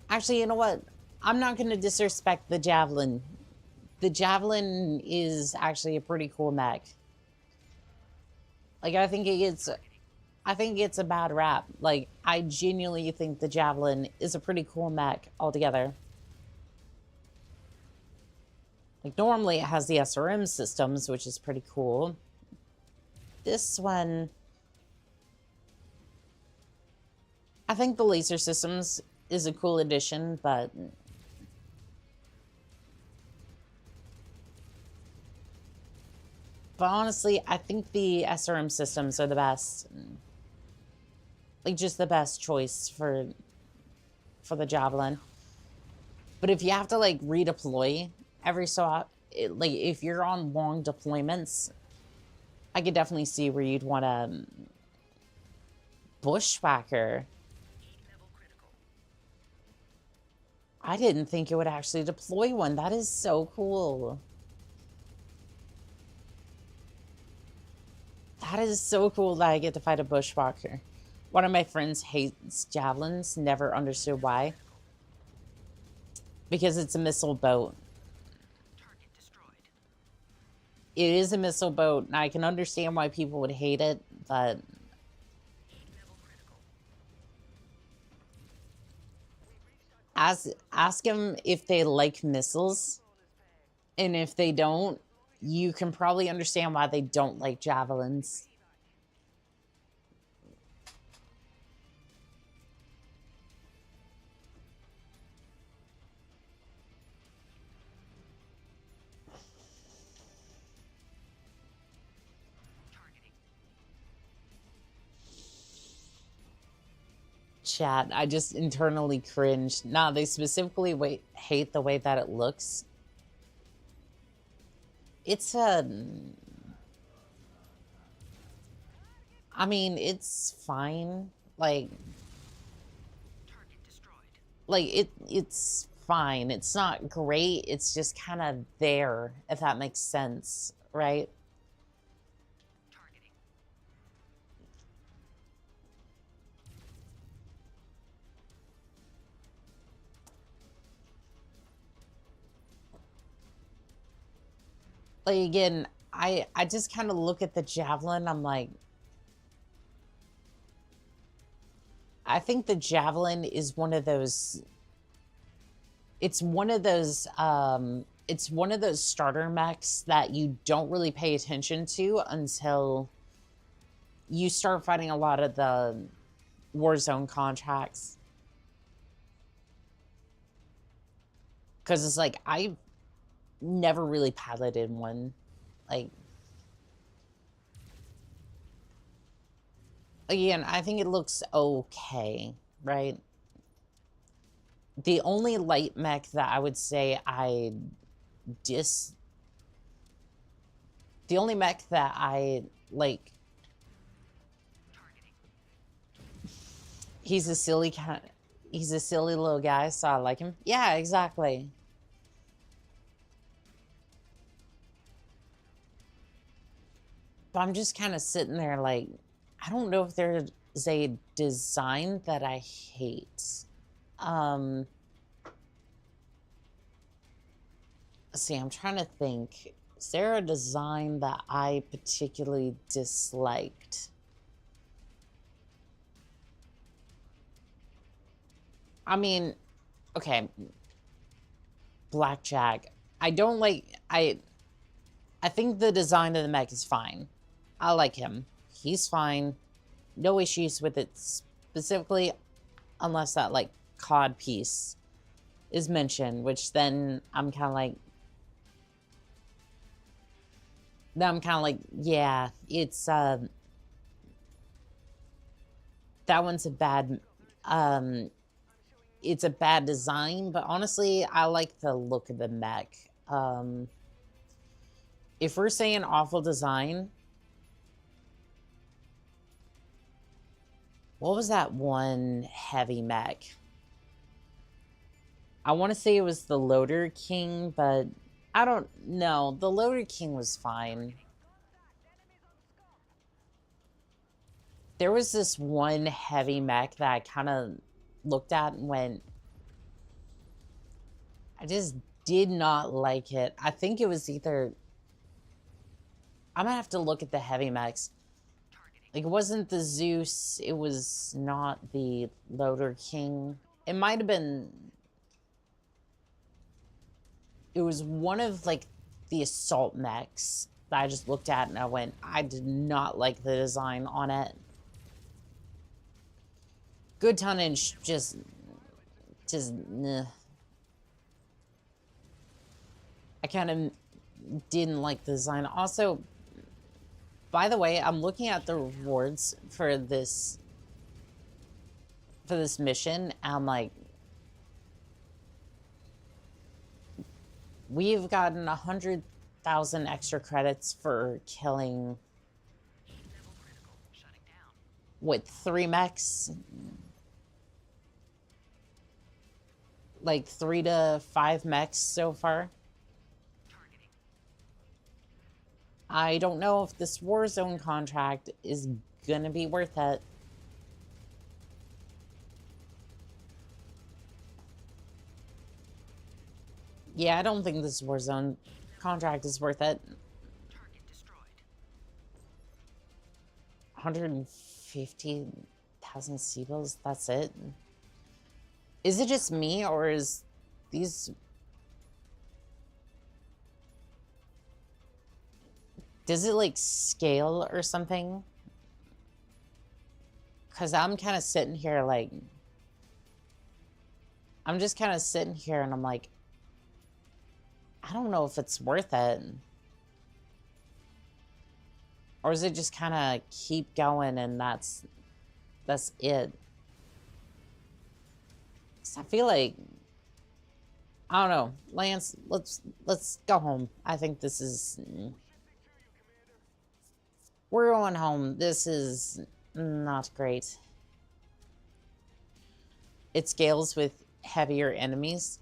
Actually, you know what? I'm not going to disrespect the Javelin. the Javelin is actually a pretty cool mech. Like, I think it's a bad rap. Like, I genuinely think the Javelin is a pretty cool mech altogether. Like, normally it has the SRM systems, which is pretty cool. This one, I think the laser systems is a cool addition, but honestly, I think the SRM systems are the best. Like, just the best choice for the Javelin. But if you have to, like, redeploy every so often, like, if you're on long deployments, I could definitely see where you'd want a bushwhacker. I didn't think it would actually deploy one. That is so cool. That is so cool that I get to fight a bushwhacker. One of my friends hates javelins, never understood why. Because it's a missile boat. Target destroyed. It is a missile boat, and I can understand why people would hate it, but Level critical. ask them if they like missiles, and if they don't, you can probably understand why they don't like javelins. Targeting. Chat, I just internally cringed. Nah, they specifically hate the way that it looks. It's a... I mean, it's fine. Like... Target destroyed. Like, it's fine. It's not great. It's just kind of there, if that makes sense, right? Targeting. Like, again, I just kind of look at the Javelin, I'm like... I think the Javelin is one of those... It's one of those starter mechs that you don't really pay attention to until you start fighting a lot of the Warzone contracts. Because it's like, I never really piloted one. Like, again, I think it looks okay, right? The only light mech that I would say the only mech that I like, Targeting. he's a silly little guy, so I like him. Yeah, exactly. But I'm just kind of sitting there like, I don't know if there's a design that I hate. See, I'm trying to think. Is there a design that I particularly disliked? I mean, okay. Blackjack. I don't like... I think the design of the mech is fine. I like him. He's fine. No issues with it specifically, unless that, like, COD piece is mentioned, which then I'm kind of like... Then I'm kind of like, yeah, it's, that one's a bad, it's a bad design, but honestly, I like the look of the mech. If we're saying awful design, what was that one heavy mech? I want to say it was the Loader King, but I don't know. The Loader King was fine. There was this one heavy mech that I kind of looked at and went, I just did not like it. I think it was either... I'm gonna have to look at the heavy mechs. Like, it wasn't the Zeus. It was not the Loader King. It might have been... It was one of, like, the assault mechs that I just looked at and I went, I did not like the design on it. Good tonnage, just nah. I kind of didn't like the design. Also, by the way, I'm looking at the rewards for this mission. I'm like, we've gotten 100,000 extra credits for killing what, 3 mechs? Like 3 to 5 mechs so far. I don't know if this Warzone contract is gonna be worth it. Yeah, I don't think this Warzone contract is worth it. Target destroyed. 150,000 Seabills, that's it? Is it just me, or is these... Does it, like, scale or something? Because I'm kind of sitting here, like... I'm just kind of sitting here, and I'm like... I don't know if it's worth it. Or is it just kind of keep going, and that's it? 'Cause I feel like... I don't know. Lance, let's go home. I think this is... We're going home. This is not great. It scales with heavier enemies.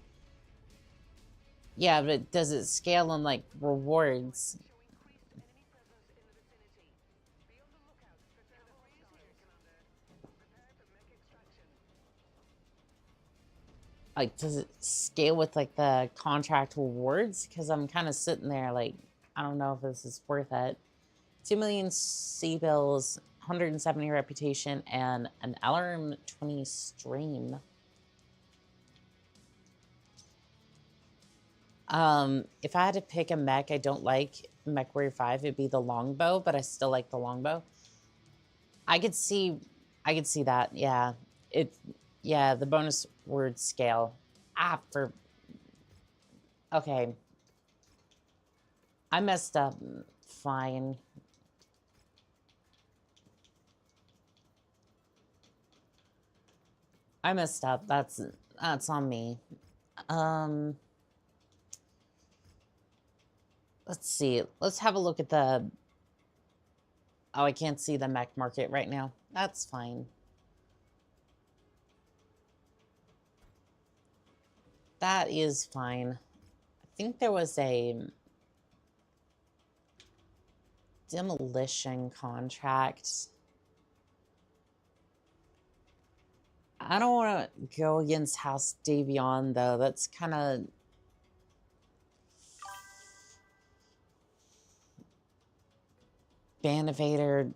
Yeah, but does it scale on, like, rewards? Like, does it scale with, like, the contract rewards? Because I'm kind of sitting there, like, I don't know if this is worth it. 2 million Seabills, 170 reputation, and an alarm 20 stream. If I had to pick a mech I don't like, MW5, it'd be the longbow, but I still like the longbow. I could see that, yeah. Yeah, the bonus word scale. Okay. I messed up. Fine. I messed up. That's on me. Let's see. Let's have a look at the... Oh, I can't see the mech market right now. That's fine. That is fine. I think there was a demolition contract. I don't want to go against House Davion, though. That's kind of... Band Evader.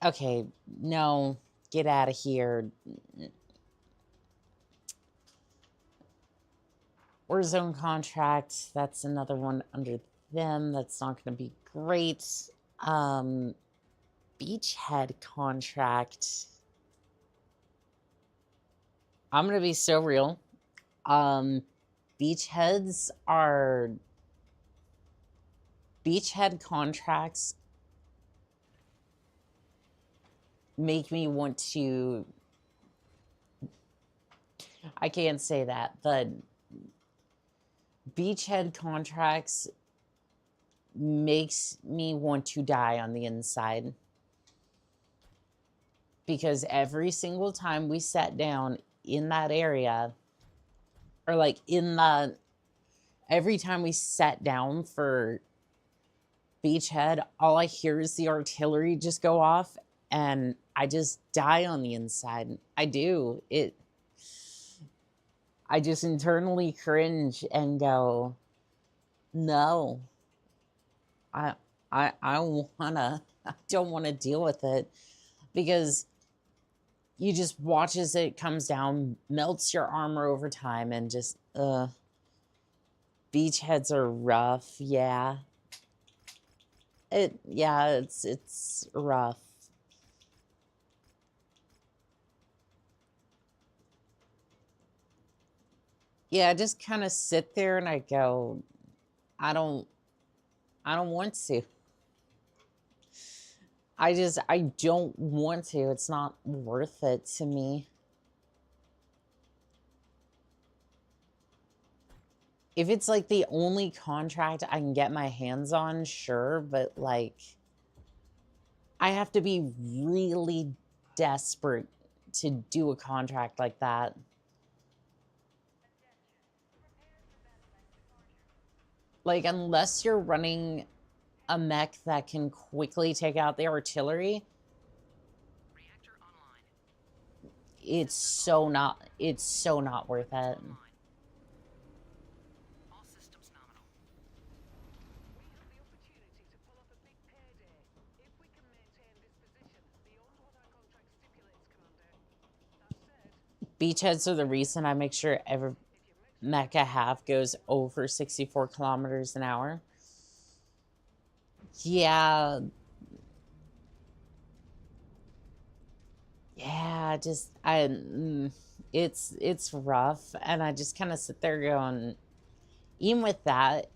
Okay, no. Get out of here. Warzone contract. That's another one under them. That's not going to be great. Beachhead contract. I'm going to be so real. Beachhead contracts make me want to... I can't say that, but beachhead contracts makes me want to die on the inside. Because every single time we sat down in that area, or like every time we sat down for beachhead, all I hear is the artillery just go off, and I just die on the inside. I do. I just internally cringe and go, No. I I don't wanna deal with it because you just watch as it comes down, melts your armor over time, and just beachheads are rough, yeah. It's rough. Yeah, I just kind of sit there and I go, I don't want to. I don't want to. It's not worth it to me. If it's like the only contract I can get my hands on, sure, but like I have to be really desperate to do a contract like that. Like, unless you're running a mech that can quickly take out the artillery, Reactor online. it's so not worth it. Online. All systems nominal. We have the opportunity to pull off a big payday if we can maintain this position beyond what our contract stipulates, Commander. That said, Beachheads are the reason I make sure every if your mech I have goes over 64 kilometers an hour. Yeah. Yeah, it's rough, and I just kind of sit there going, even with that,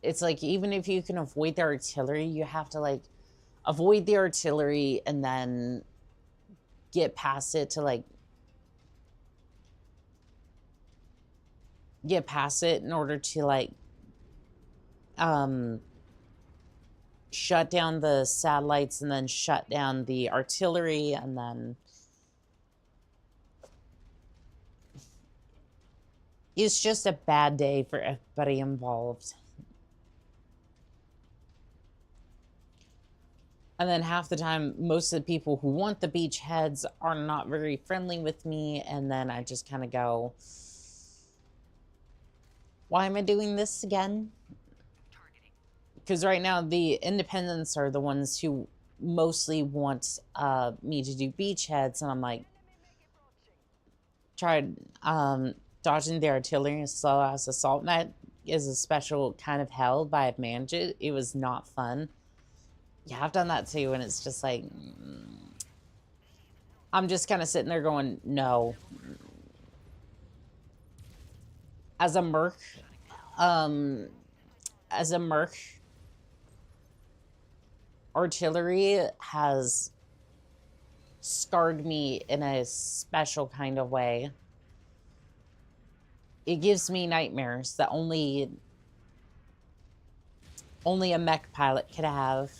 it's like, even if you can avoid the artillery, you have to like avoid the artillery and then get past it to like get past it in order to like shut down the satellites and then shut down the artillery, and then it's just a bad day for everybody involved. And then half the time, most of the people who want the beachheads are not very friendly with me, and then I just kind of go, why am I doing this again? Targeting. Because right now the independents are the ones who mostly want me to do beachheads, and I'm like, tried dodging the artillery and slow ass assault net is a special kind of hell, but I've managed it. It was not fun. Yeah, I've done that too, and it's just like, I'm just kind of sitting there going, no. As a merc, artillery has scarred me in a special kind of way. It gives me nightmares that only a mech pilot could have.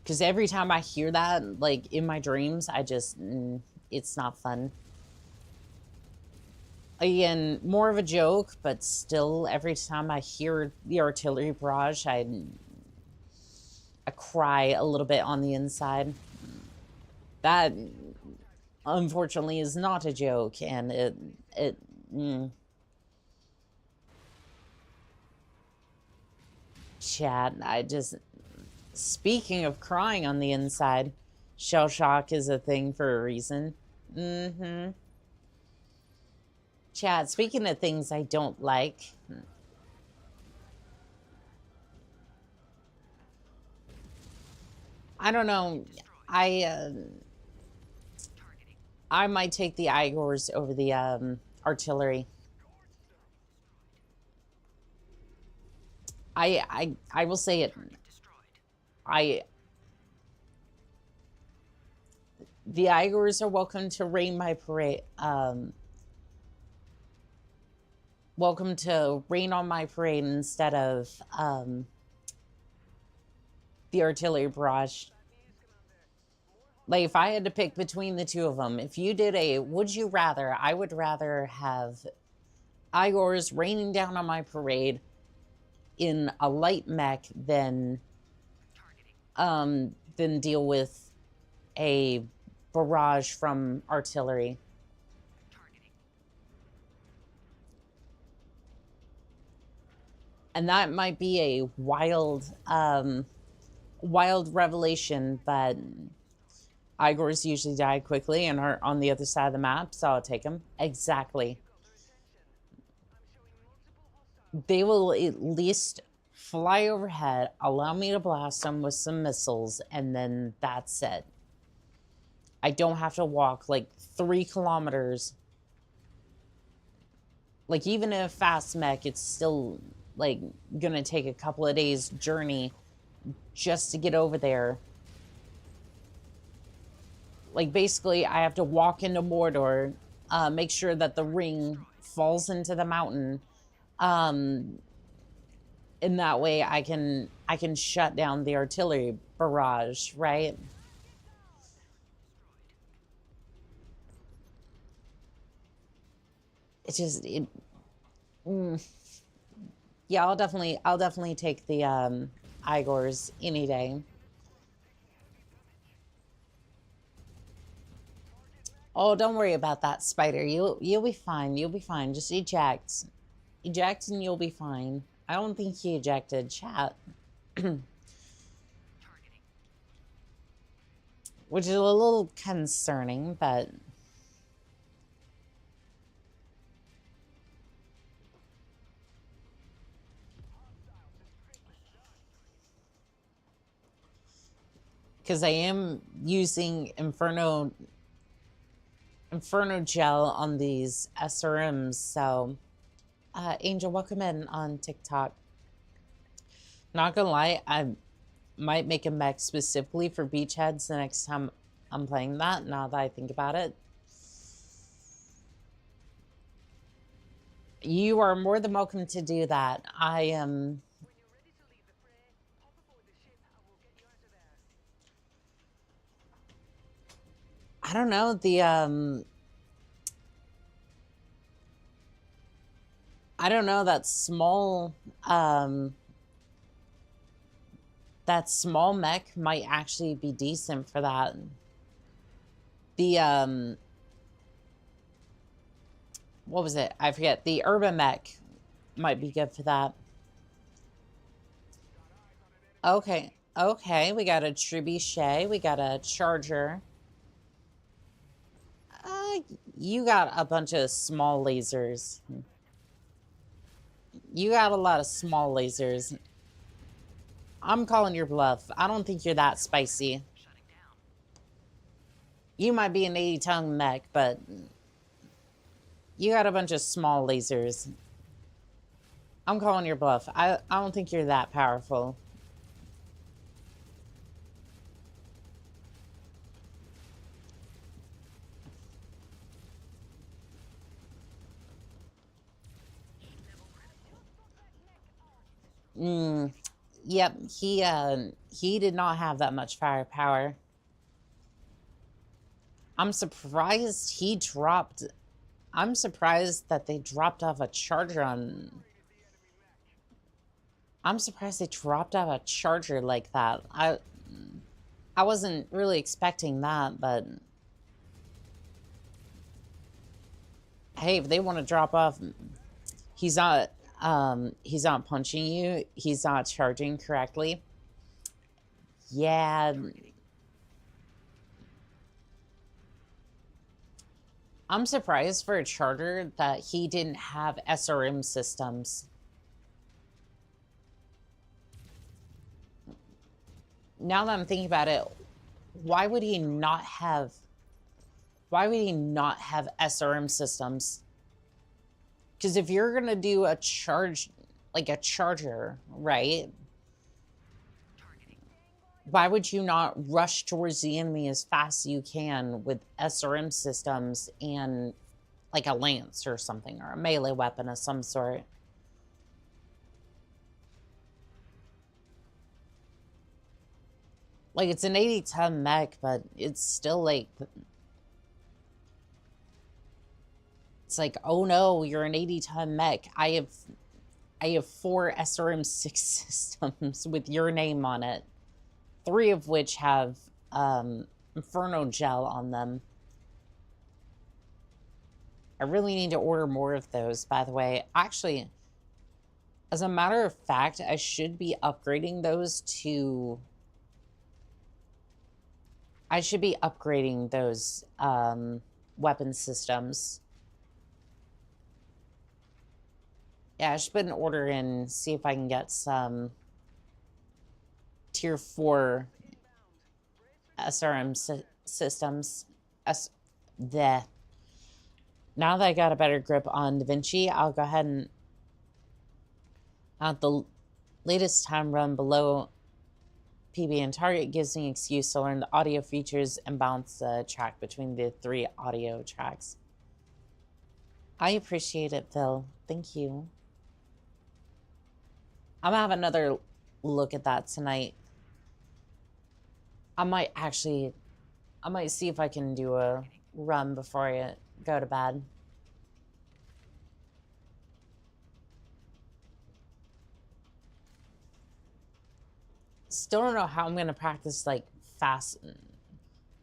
Because every time I hear that, like in my dreams, I just, it's not fun. Again, more of a joke, but still, every time I hear the artillery barrage, I cry a little bit on the inside. That, unfortunately, is not a joke, and it chat, speaking of crying on the inside, shell shock is a thing for a reason. Chat, speaking of things I don't like, I don't know. I might take the Igors over the artillery. I will say it. The Igors are welcome to rain my parade. Welcome to rain on my parade instead of the artillery barrage. Like, if I had to pick between the two of them, if you did a would you rather, I would rather have Igors raining down on my parade in a light mech than deal with a barrage from artillery. Targeting. And that might be a wild, wild revelation, but Igors usually die quickly and are on the other side of the map, so I'll take them. Exactly. They will at least fly overhead, allow me to blast them with some missiles, and then that's it. I don't have to walk like 3 kilometers. Like, even in a fast mech, it's still, like, gonna take a couple of days journey just to get over there. Like, basically, I have to walk into Mordor, make sure that the ring falls into the mountain, in that way I can shut down the artillery barrage, right? It's just yeah, I'll definitely take the Igors any day. Oh, don't worry about that, Spider. You'll be fine. You'll be fine. Just eject. Eject and you'll be fine. I don't think he ejected, chat. Which is a little concerning, but... because I am using Inferno gel on these SRMs, so Angel, welcome in on TikTok. Not gonna lie, I might make a mech specifically for beachheads the next time I'm playing that, now that I think about it. You are more than welcome to do that. I am... I don't know, the, I don't know, that small mech might actually be decent for that. The, what was it? I forget. The urban mech might be good for that. Okay, okay, we got a trebuchet, we got a charger. You got a bunch of small lasers. You got a lot of small lasers. I'm calling your bluff. I don't think you're that spicy. You might be an 80-ton mech, but you got a bunch of small lasers. I'm calling your bluff. I don't think you're that powerful. Yep, he did not have that much firepower. I'm surprised he dropped... I'm surprised that they dropped off a charger on... I'm surprised they dropped off a charger like that. I wasn't really expecting that, but... Hey, if they want to drop off... He's not punching you. He's not charging correctly. Yeah. I'm surprised for a charger that he didn't have SRM systems. Now that I'm thinking about it, why would he not have SRM systems? Because if you're gonna do a charge, like a charger, right? Why would you not rush towards the enemy as fast as you can with SRM systems and like a lance or something, or a melee weapon of some sort? Like, it's an 80-ton mech, but it's still like... It's like, oh no, you're an 80-ton mech. I have 4 SRM6 systems with your name on it. 3 of which have Inferno gel on them. I really need to order more of those, by the way. Actually, as a matter of fact, I should be upgrading those to... I should be upgrading those weapon systems. Yeah, I should put an order in, see if I can get some tier 4 SRM systems. Now that I got a better grip on DaVinci, I'll go ahead and at the latest time run below PB and target gives me an excuse to learn the audio features and balance the track between the 3 audio tracks. I appreciate it, Phil. Thank you. I'm gonna have another look at that tonight. I might see if I can do a run before I go to bed. Still don't know how I'm gonna practice like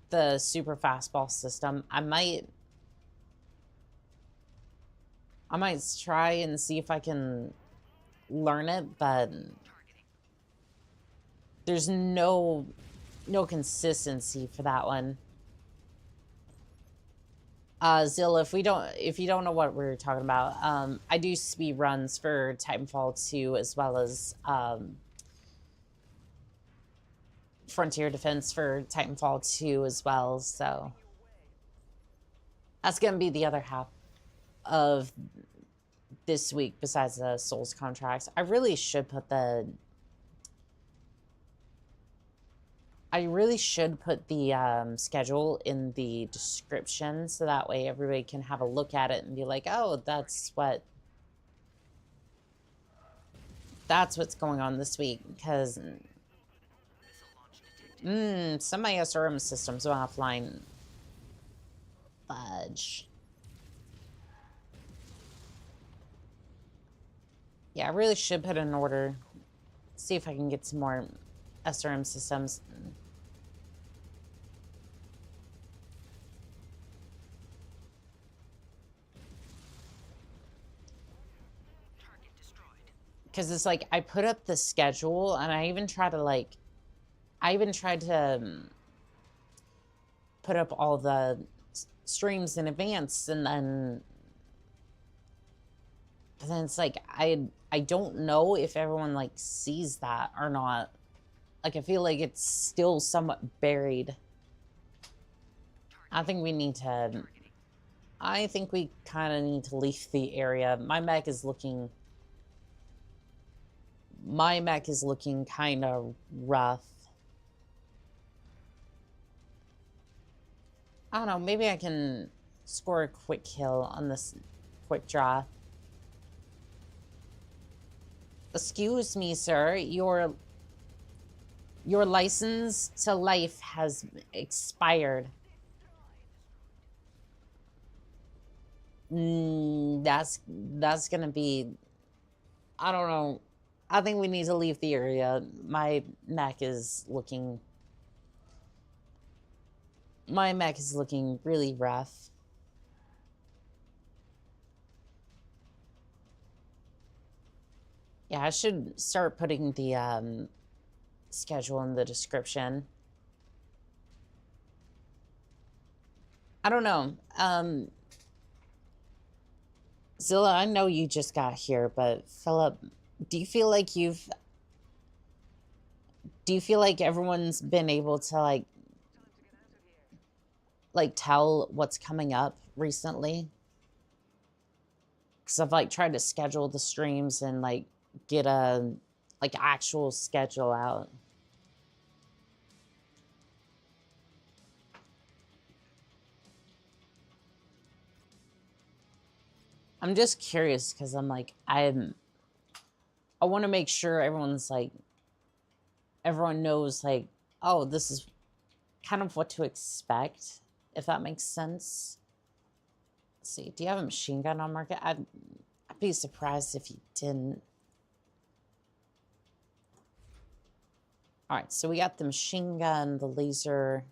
the super fastball system. I might try and see if I can learn it, but there's no consistency for that one. Zilla, if you don't know what we're talking about, I do speed runs for Titanfall 2 as well as Frontier Defense for Titanfall 2 as well, so that's gonna be the other half of this week besides the Souls contracts. I really should put the schedule in the description so that way everybody can have a look at it and be like, oh, that's what's going on this week, because some of my SRM systems are offline. Fudge. Yeah, I really should put in an order. See if I can get some more SRM systems. Because it's like, I put up the schedule, and I even tried to put up all the streams in advance, and then it's like, I don't know if everyone like sees that or not. Like, I feel like it's still somewhat buried. I think we kind of need to leave the area. My mech is looking kind of rough. I don't know, maybe I can score a quick kill on this quick draw. Excuse me, sir. Your license to life has expired. That's gonna be... I don't know. I think we need to leave the area. My mech is looking really rough. Yeah, I should start putting the schedule in the description. I don't know. Zilla, I know you just got here, but Philip, do you feel like everyone's been able to like tell what's coming up recently? Because I've tried to schedule the streams and get a actual schedule out. I'm just curious because I want to make sure everyone knows oh, this is kind of what to expect, if that makes sense. Let's see, do you have a machine gun on market? I'd be surprised if you didn't. All right, so we got the machine gun, the laser.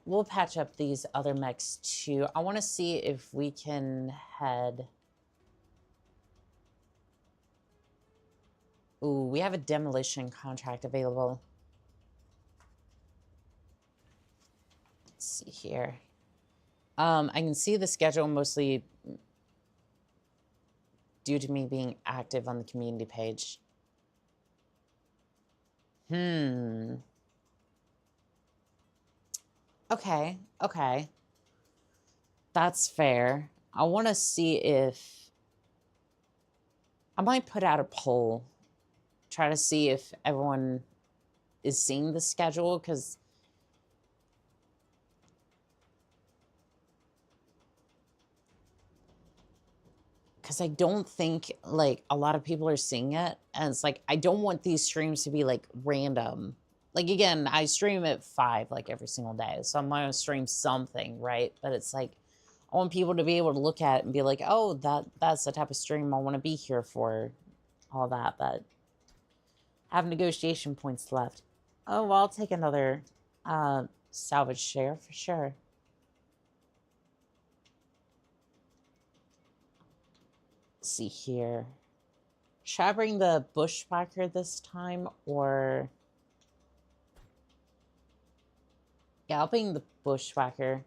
we'll patch up these other mechs too. I want to see if we can head. Ooh, we have a demolition contract available. Let's see here. I can see the schedule mostly due to me being active on the community page. Okay, okay. That's fair. I want to see if... I might put out a poll. Try to see if everyone is seeing the schedule, because... Because I don't think, like, a lot of people are seeing it. And it's like, I don't want these streams to be, like, random. Like, again, I stream at 5, like, every single day. So I'm going to stream something, right? But it's like, I want people to be able to look at it and be like, oh, that's the type of stream I want to be here for. All that. But I have negotiation points left. Oh, well, I'll take another salvage share for sure. Let's see here. Should I bring the bushwhacker this time, or... Yeah, I'll bring the bushwhacker.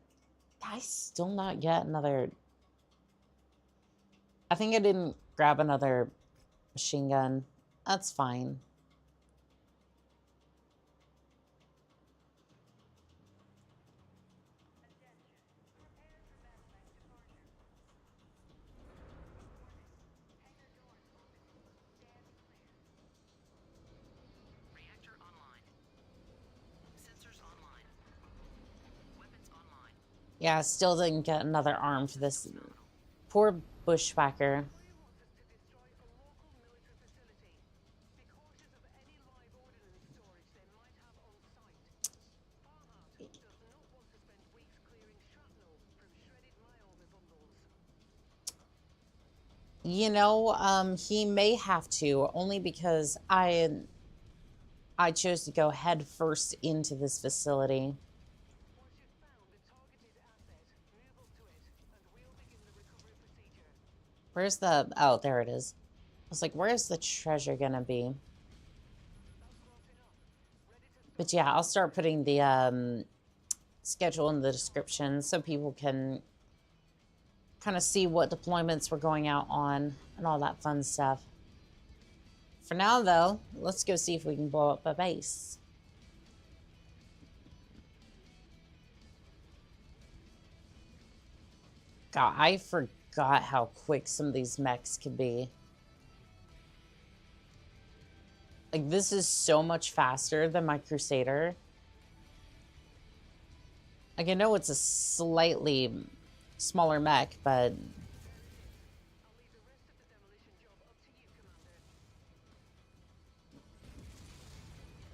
I still not get another... I think I didn't grab another machine gun. That's fine. Reactor online. Sensors online. Weapons online. Yeah, I still didn't get another arm for this poor bushwhacker. You know, he may have to, only because I chose to go head first into this facility. Where's the... Oh, there it is. I was like, where's the treasure gonna be? But yeah, I'll start putting the schedule in the description so people can kind of see what deployments we're going out on and all that fun stuff. For now, though, let's go see if we can blow up a base. God, I forgot how quick some of these mechs can be. Like, this is so much faster than my Crusader. Like, I know it's a slightly smaller mech, but...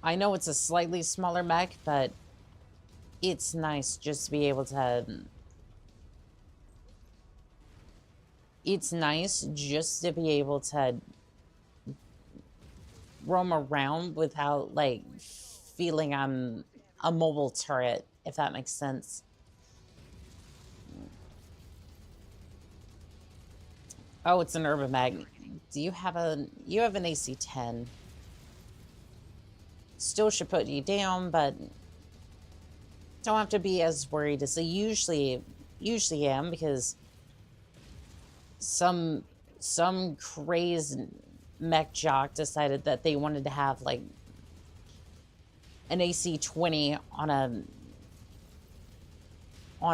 I know it's a slightly smaller mech, but it's nice just to be able to... It's nice just to be able to roam around without, like, feeling I'm a mobile turret, if that makes sense. Oh, it's an urban mag. Do you have you have an AC-10? Still should put you down, but don't have to be as worried as I usually am, because some crazed mech jock decided that they wanted to have like an AC-20 on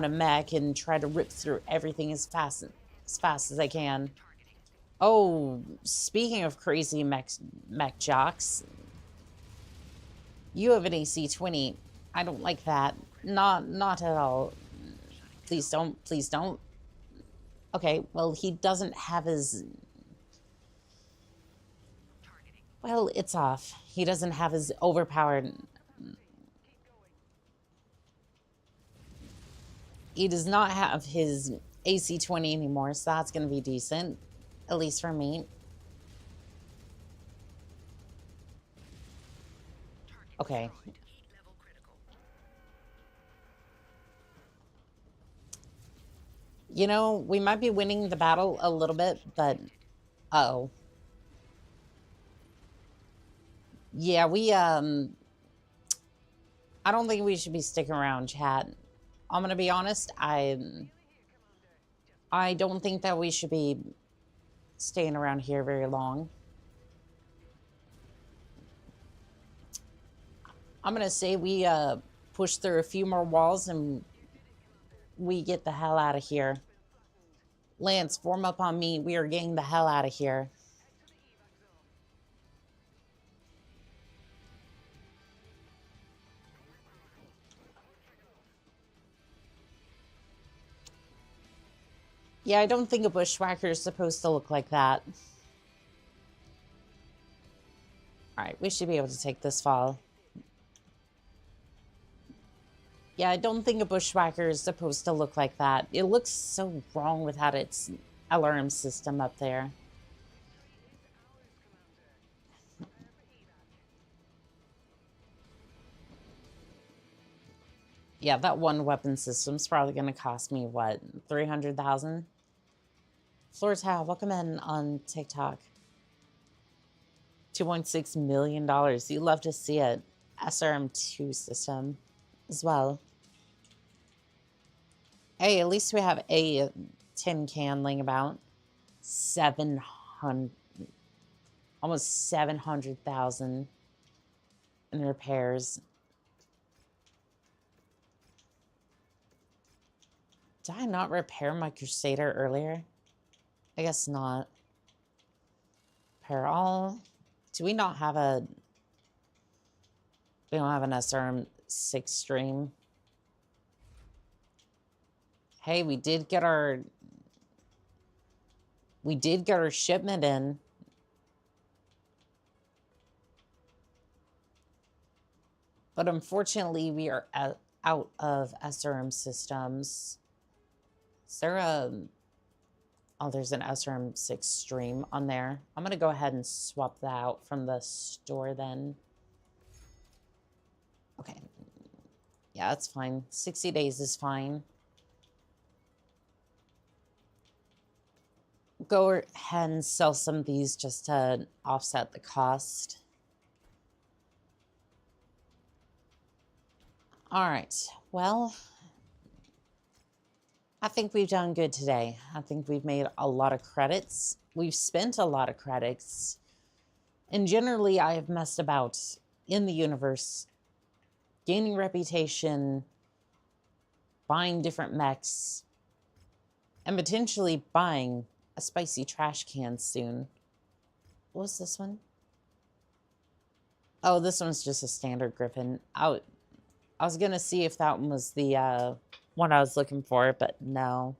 a mech and try to rip through everything as fast as they can. Oh, speaking of crazy mech jocks, you have an AC-20. I don't like that. Not at all. Please don't. Please don't. Okay, well, he doesn't have his... Well, it's off. He doesn't have his overpowered... He does not have his AC-20 anymore, so that's going to be decent. At least for me. Okay. You know, we might be winning the battle a little bit, but uh-oh. Yeah, I don't think we should be sticking around, chat. I'm gonna be honest, I don't think that we should be staying around here very long. I'm gonna say we push through a few more walls and we get the hell out of here. Lance, form up on me. We are getting the hell out of here. Yeah, I don't think a bushwhacker is supposed to look like that. All right, we should be able to take this fall. Yeah, I don't think a bushwhacker is supposed to look like that. It looks so wrong without its alarm system up there. Yeah, that one weapon system's probably going to cost me, what, 300,000? Floor Tile, welcome in on TikTok. $2.6 million. You love to see it. SRM2 system as well. Hey, at least we have a tin can laying about. 700, almost 700,000 in repairs. Did I not repair my Crusader earlier? I guess not. Repair all. Do we not have a... We don't have an SRM6 stream. Hey, we did get our shipment in. But unfortunately, we are out of SRM systems. Is there a... Oh, there's an SRM6 stream on there. I'm going to go ahead and swap that out from the store then. Okay. Yeah, that's fine. 60 days is fine. Go ahead and sell some of these just to offset the cost. All right. Well, I think we've done good today. I think we've made a lot of credits. We've spent a lot of credits. And generally, I have messed about in the universe, gaining reputation, buying different mechs, and potentially buying a spicy trash can soon. What was this one? Oh, this one's just a standard Griffin. I was going to see if that one was the one I was looking for, but no.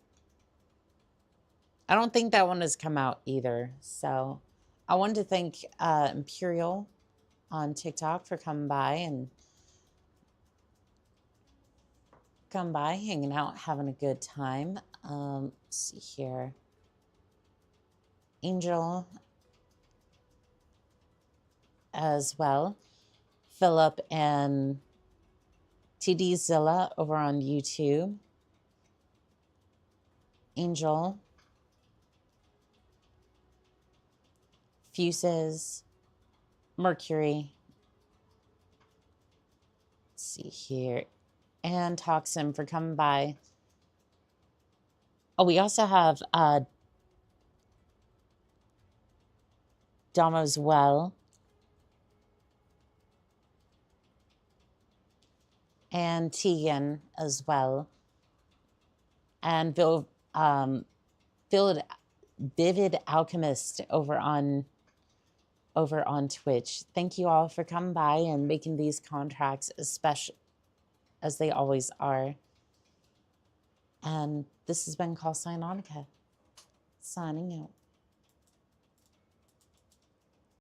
I don't think that one has come out either. So I wanted to thank Imperial on TikTok for coming by and hanging out, having a good time. Let's see here. Angel as well. Philip and TD Zilla over on YouTube. Angel. Fuses. Mercury. Let's see here. And Toxin for coming by. Oh, we also have Dom as well. And Tegan as well. And Vivid Alchemist over on Twitch. Thank you all for coming by and making these contracts as special as they always are. And this has been Call Sign Onica, signing out.